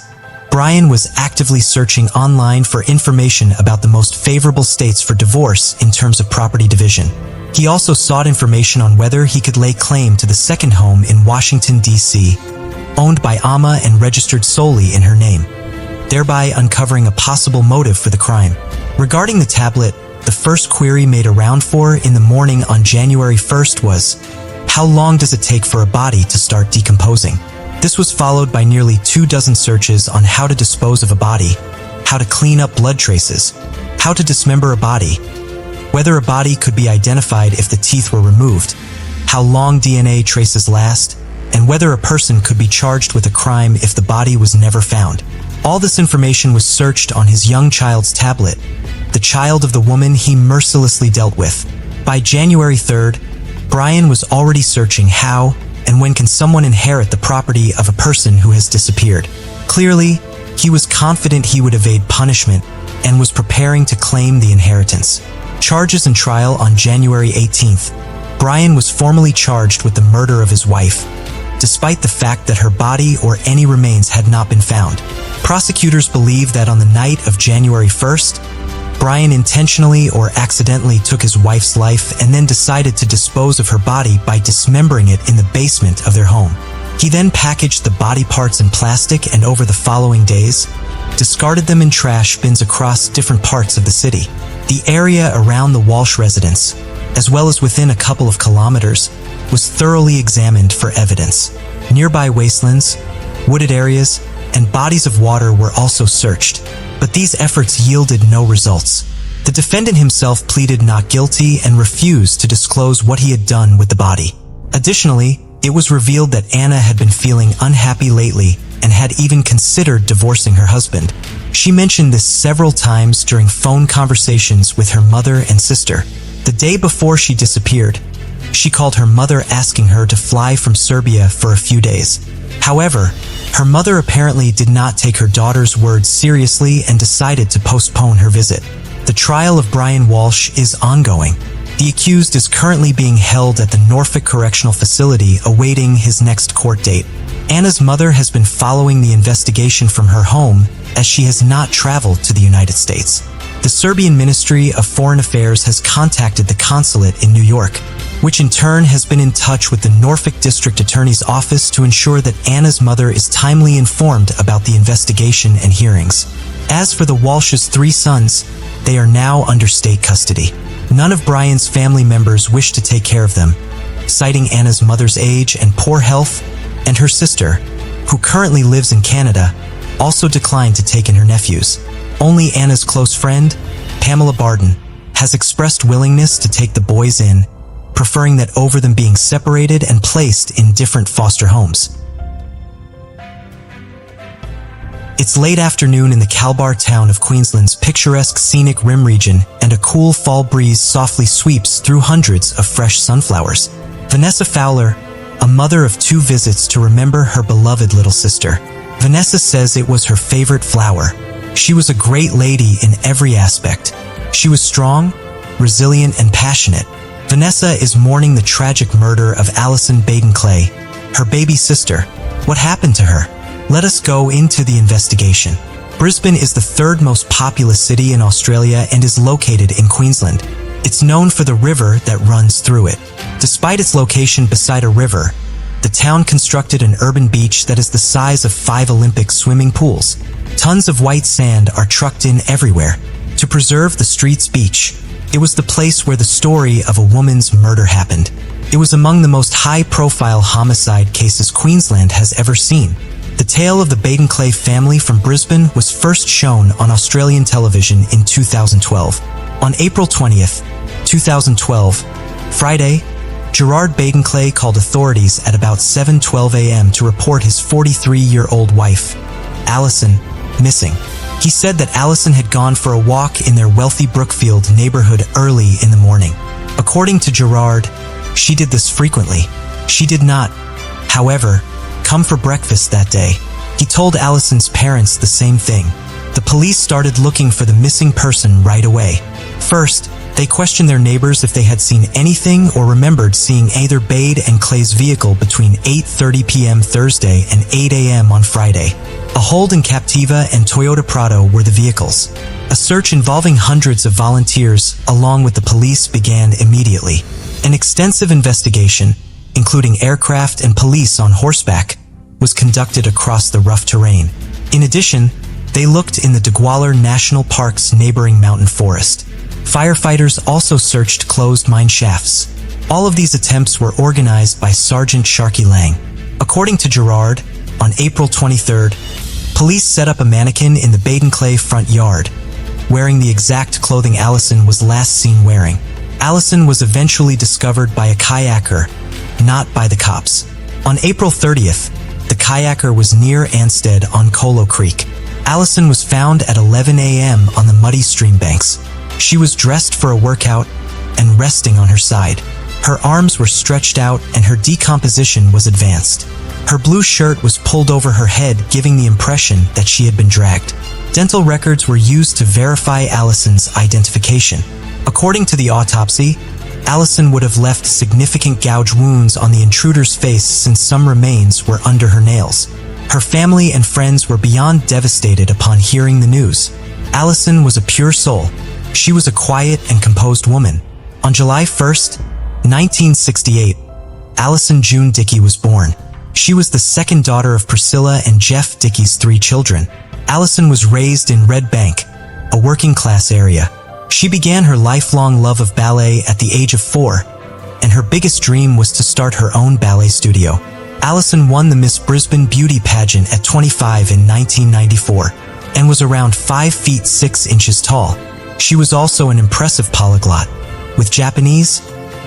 Brian was actively searching online for information about the most favorable states for divorce in terms of property division. He also sought information on whether he could lay claim to the second home in Washington, D.C., owned by Amma and registered solely in her name, thereby uncovering a possible motive for the crime. Regarding the tablet, the first query made around in the morning on January 1st was, how long does it take for a body to start decomposing? This was followed by nearly 24 searches on how to dispose of a body, how to clean up blood traces, how to dismember a body, whether a body could be identified if the teeth were removed, how long DNA traces last, and whether a person could be charged with a crime if the body was never found. All this information was searched on his young child's tablet, the child of the woman he mercilessly dealt with. By January 3rd, Brian was already searching how and when can someone inherit the property of a person who has disappeared. Clearly, he was confident he would evade punishment and was preparing to claim the inheritance. Charges and trial on January 18th. Brian was formally charged with the murder of his wife, despite the fact that her body or any remains had not been found. Prosecutors believe that on the night of January 1st, Brian intentionally or accidentally took his wife's life and then decided to dispose of her body by dismembering it in the basement of their home. He then packaged the body parts in plastic and over the following days, discarded them in trash bins across different parts of the city. The area around the Walsh residence, as well as within a couple of kilometers, was thoroughly examined for evidence. Nearby wastelands, wooded areas, and bodies of water were also searched, but these efforts yielded no results. The defendant himself pleaded not guilty and refused to disclose what he had done with the body. Additionally, it was revealed that Anna had been feeling unhappy lately and had even considered divorcing her husband. She mentioned this several times during phone conversations with her mother and sister. The day before she disappeared, she called her mother asking her to fly from Serbia for a few days. However, her mother apparently did not take her daughter's words seriously and decided to postpone her visit. The trial of Brian Walsh is ongoing. The accused is currently being held at the Norfolk Correctional Facility awaiting his next court date. Anna's mother has been following the investigation from her home as she has not traveled to the United States. The Serbian Ministry of Foreign Affairs has contacted the consulate in New York, which in turn has been in touch with the Norfolk District Attorney's Office to ensure that Anna's mother is timely informed about the investigation and hearings. As for the Walsh's 3 sons, they are now under state custody. None of Brian's family members wish to take care of them, citing Anna's mother's age and poor health, and her sister, who currently lives in Canada, also declined to take in her nephews. Only Anna's close friend, Pamela Barden, has expressed willingness to take the boys in, preferring that over them being separated and placed in different foster homes. It's late afternoon in the Calbar town of Queensland's picturesque scenic rim region, and a cool fall breeze softly sweeps through hundreds of fresh sunflowers. Vanessa Fowler, a mother of 2 visits to remember her beloved little sister. Vanessa says it was her favorite flower. She was a great lady in every aspect. She was strong, resilient, and passionate. Vanessa is mourning the tragic murder of Alison Baden-Clay, her baby sister. What happened to her? Let us go into the investigation. Brisbane is the 3rd most populous city in Australia and is located in Queensland. It's known for the river that runs through it. Despite its location beside a river, the town constructed an urban beach that is the size of 5 Olympic swimming pools. Tons of white sand are trucked in everywhere to preserve the street's beach. It was the place where the story of a woman's murder happened. It was among the most high-profile homicide cases Queensland has ever seen. The tale of the Baden-Clay family from Brisbane was first shown on Australian television in 2012. On April 20th, 2012, Friday, Gerard Baden-Clay called authorities at about 7:12 a.m. to report his 43-year-old wife, Alison, missing. He said that Alison had gone for a walk in their wealthy Brookfield neighborhood early in the morning. According to Gerard, she did this frequently. She did not, however, come for breakfast that day. He told Alison's parents the same thing. The police started looking for the missing person right away. First, they questioned their neighbors if they had seen anything or remembered seeing either Bade and Clay's vehicle between 8:30 p.m. Thursday and 8 a.m. on Friday. A Holden Captiva and Toyota Prado were the vehicles. A search involving hundreds of volunteers, along with the police, began immediately. An extensive investigation, including aircraft and police on horseback, was conducted across the rough terrain. In addition, they looked in the Dugwaller National Park's neighboring mountain forest. Firefighters also searched closed mine shafts. All of these attempts were organized by Sergeant Sharky Lang. According to Gerard, on April 23rd, police set up a mannequin in the Baden-Clay front yard, wearing the exact clothing Alison was last seen wearing. Alison was eventually discovered by a kayaker, not by the cops. On April 30th, the kayaker was near Anstead on Colo Creek. Alison was found at 11 a.m. on the muddy stream banks. She was dressed for a workout and resting on her side. Her arms were stretched out and her decomposition was advanced. Her blue shirt was pulled over her head, giving the impression that she had been dragged. Dental records were used to verify Alison's identification. According to the autopsy, Alison would have left significant gouge wounds on the intruder's face since some remains were under her nails. Her family and friends were beyond devastated upon hearing the news. Alison was a pure soul. She was a quiet and composed woman. On July 1st, 1968, Alison June Dickey was born. She was the second daughter of Priscilla and Jeff Dickey's 3 children. Alison was raised in Red Bank, a working-class area. She began her lifelong love of ballet at the age of 4, and her biggest dream was to start her own ballet studio. Alison won the Miss Brisbane Beauty pageant at 25 in 1994, and was around 5 feet 6 inches tall. She was also an impressive polyglot, with Japanese,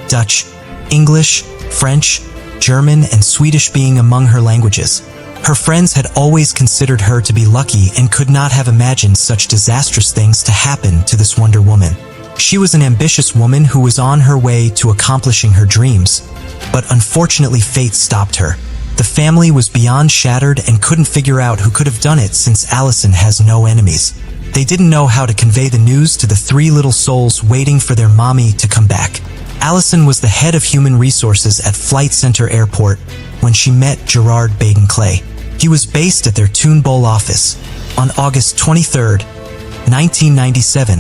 Dutch, English, French, German, and Swedish being among her languages. Her friends had always considered her to be lucky and could not have imagined such disastrous things to happen to this Wonder Woman. She was an ambitious woman who was on her way to accomplishing her dreams, but unfortunately fate stopped her. The family was beyond shattered and couldn't figure out who could have done it since Alison has no enemies. They didn't know how to convey the news to the 3 little souls waiting for their mommy to come back. Alison was the head of human resources at Flight Center Airport when she met Gerard Baden-Clay. He was based at their Toon Bowl office. On August 23, 1997,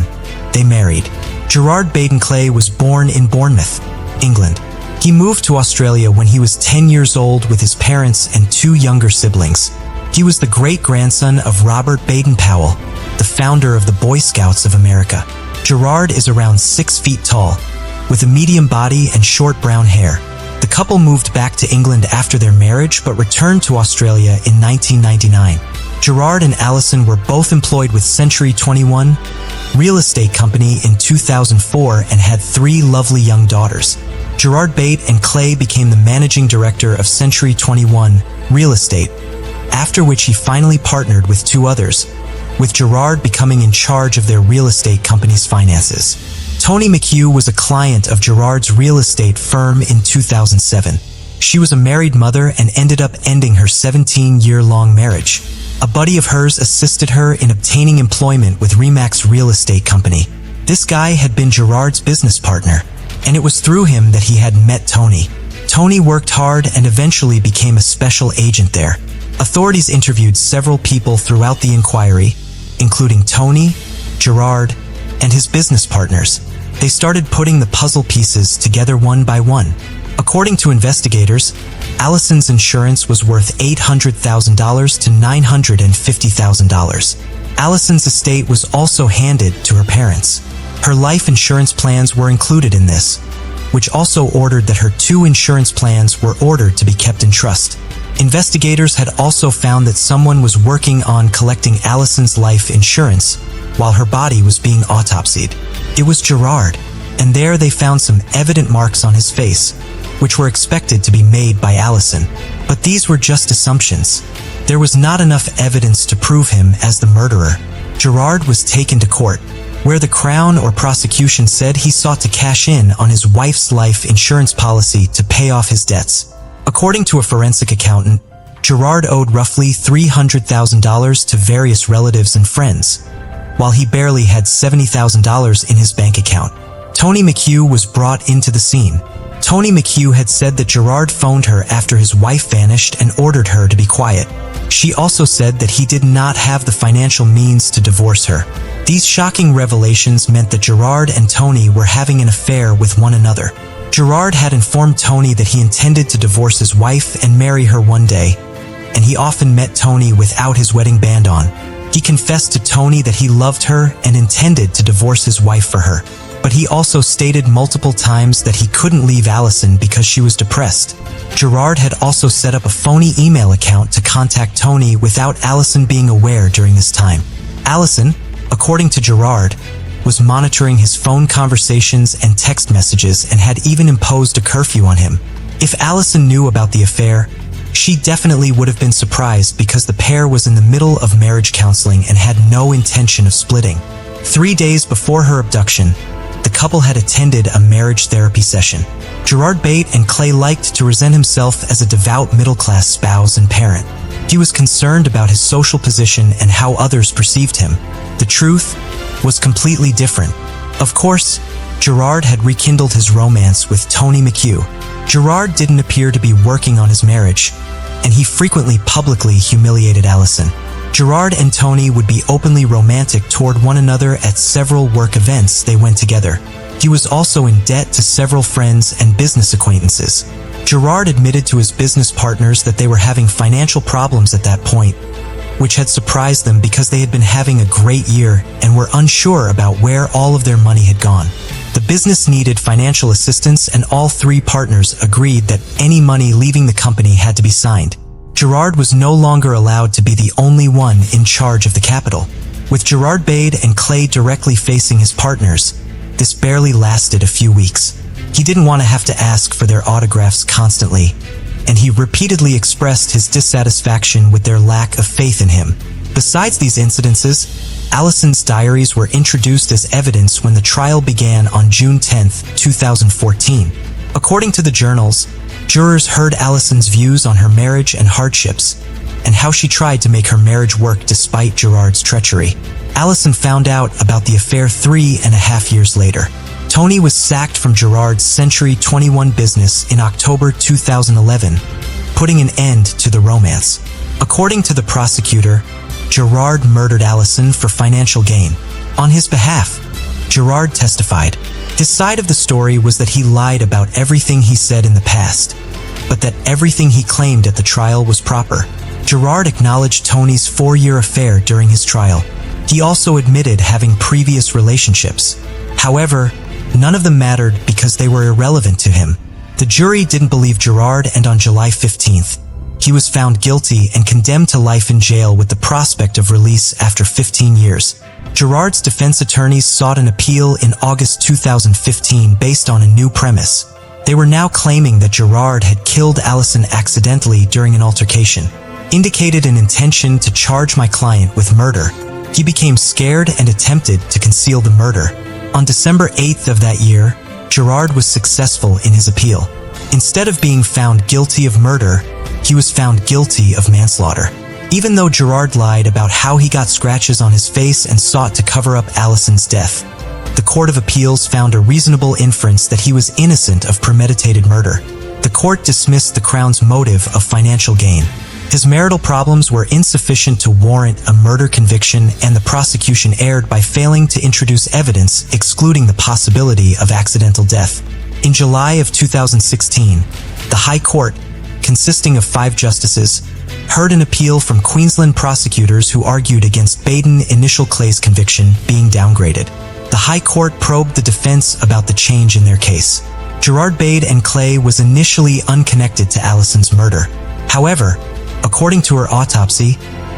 they married. Gerard Baden-Clay was born in Bournemouth, England. He moved to Australia when he was 10 years old with his parents and 2 younger siblings. He was the great-grandson of Robert Baden-Powell, the founder of the Boy Scouts of America. Gerard is around 6 feet tall, with a medium body and short brown hair. The couple moved back to England after their marriage but returned to Australia in 1999. Gerard and Alison were both employed with Century 21 real estate company in 2004 and had 3 lovely young daughters. Gerard Baden-Clay became the managing director of Century 21 Real Estate, after which he finally partnered with 2 others, with Gerard becoming in charge of their real estate company's finances. Tony McHugh was a client of Gerard's real estate firm in 2007. She was a married mother and ended up ending her 17-year-long marriage. A buddy of hers assisted her in obtaining employment with Remax Real Estate Company. This guy had been Gerard's business partner, and it was through him that he had met Tony. Tony worked hard and eventually became a special agent there. Authorities interviewed several people throughout the inquiry, including Tony, Gerard, and his business partners. They started putting the puzzle pieces together one by one. According to investigators, Allison's insurance was worth $800,000 to $950,000. Allison's estate was also handed to her parents. Her life insurance plans were included in this, which also ordered that her 2 insurance plans were ordered to be kept in trust. Investigators had also found that someone was working on collecting Allison's life insurance while her body was being autopsied. It was Gerard, and there they found some evident marks on his face, which were expected to be made by Allison. But these were just assumptions. There was not enough evidence to prove him as the murderer. Gerard was taken to court, where the Crown or prosecution said he sought to cash in on his wife's life insurance policy to pay off his debts. According to a forensic accountant, Gerard owed roughly $300,000 to various relatives and friends, while he barely had $70,000 in his bank account. Tony McHugh was brought into the scene. Tony McHugh had said that Gerard phoned her after his wife vanished and ordered her to be quiet. She also said that he did not have the financial means to divorce her. These shocking revelations meant that Gerard and Tony were having an affair with one another. Gerard had informed Tony that he intended to divorce his wife and marry her one day, and he often met Tony without his wedding band on. He confessed to Tony that he loved her and intended to divorce his wife for her. But he also stated multiple times that he couldn't leave Allison because she was depressed. Gerard had also set up a phony email account to contact Tony without Allison being aware during this time. Allison, according to Gerard, was monitoring his phone conversations and text messages and had even imposed a curfew on him. If Allison knew about the affair, she definitely would have been surprised because the pair was in the middle of marriage counseling and had no intention of splitting. 3 days before her abduction, the couple had attended a marriage therapy session. Gerard Bate and Clay liked to present himself as a devout middle-class spouse and parent. He was concerned about his social position and how others perceived him. The truth was completely different. Of course, Gerard had rekindled his romance with Tony McHugh. Gerard didn't appear to be working on his marriage, and he frequently publicly humiliated Allison. Gerard and Tony would be openly romantic toward one another at several work events they went together. He was also in debt to several friends and business acquaintances. Gerard admitted to his business partners that they were having financial problems at that point, which had surprised them because they had been having a great year and were unsure about where all of their money had gone. The business needed financial assistance, and all 3 partners agreed that any money leaving the company had to be signed. Gerard was no longer allowed to be the only one in charge of the capital. With Gerard Bade and Clay directly facing his partners, this barely lasted a few weeks. He didn't want to have to ask for their autographs constantly, and he repeatedly expressed his dissatisfaction with their lack of faith in him. Besides these incidences, Allison's diaries were introduced as evidence when the trial began on June 10, 2014. According to the journals, jurors heard Allison's views on her marriage and hardships, and how she tried to make her marriage work despite Gerard's treachery. Allison found out about the affair 3.5 years later. Tony was sacked from Gerard's Century 21 business in October 2011, putting an end to the romance. According to the prosecutor, Gerard murdered Allison for financial gain. On his behalf, Gerard testified. His side of the story was that he lied about everything he said in the past, but that everything he claimed at the trial was proper. Gerard acknowledged Tony's 4-year affair during his trial. He also admitted having previous relationships. However, none of them mattered because they were irrelevant to him. The jury didn't believe Gerard, and on July 15th, he was found guilty and condemned to life in jail with the prospect of release after 15 years. Gerard's defense attorneys sought an appeal in August 2015 based on a new premise. They were now claiming that Gerard had killed Allison accidentally during an altercation. Indicated an intention to charge my client with murder. He became scared and attempted to conceal the murder. On December 8th of that year, Gerard was successful in his appeal. Instead of being found guilty of murder, he was found guilty of manslaughter. Even though Gerard lied about how he got scratches on his face and sought to cover up Allison's death, the Court of Appeals found a reasonable inference that he was innocent of premeditated murder. The court dismissed the Crown's motive of financial gain. His marital problems were insufficient to warrant a murder conviction, and the prosecution erred by failing to introduce evidence excluding the possibility of accidental death. In July of 2016, the High Court, consisting of 5 justices, heard an appeal from Queensland prosecutors who argued against Baden Initial Clay's conviction being downgraded. The High Court probed the defense about the change in their case. Gerard Bade and Clay was initially unconnected to Allison's murder. However, according to her autopsy,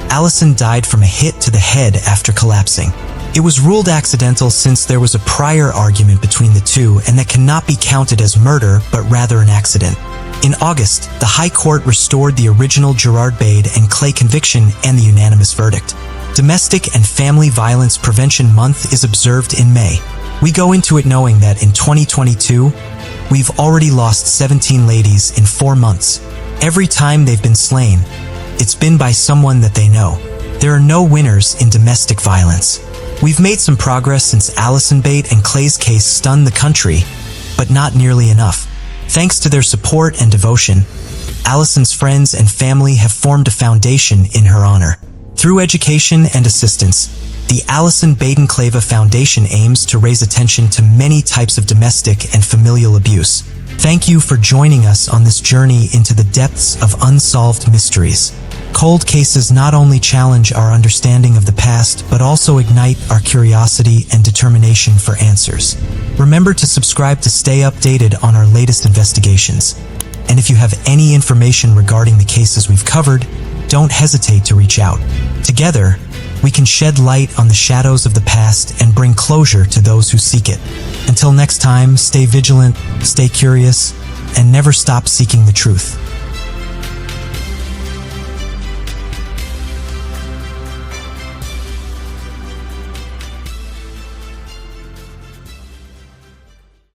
Allison died from a hit to the head after collapsing. It was ruled accidental since there was a prior argument between the two, and that cannot be counted as murder but rather an accident. In August, the High Court restored the original Gerard Bade and Clay conviction and the unanimous verdict. Domestic and Family Violence Prevention Month is observed in May. We go into it knowing that in 2022, we've already lost 17 ladies in 4 months. Every time they've been slain, it's been by someone that they know. There are no winners in domestic violence. We've made some progress since Allison Bade and Clay's case stunned the country, but not nearly enough. Thanks to their support and devotion, Allison's friends and family have formed a foundation in her honor. Through education and assistance, the Allison Baden-Clava Foundation aims to raise attention to many types of domestic and familial abuse. Thank you for joining us on this journey into the depths of unsolved mysteries. Cold cases not only challenge our understanding of the past, but also ignite our curiosity and determination for answers. Remember to subscribe to stay updated on our latest investigations. And if you have any information regarding the cases we've covered, don't hesitate to reach out. Together, we can shed light on the shadows of the past and bring closure to those who seek it. Until next time, stay vigilant, stay curious, and never stop seeking the truth.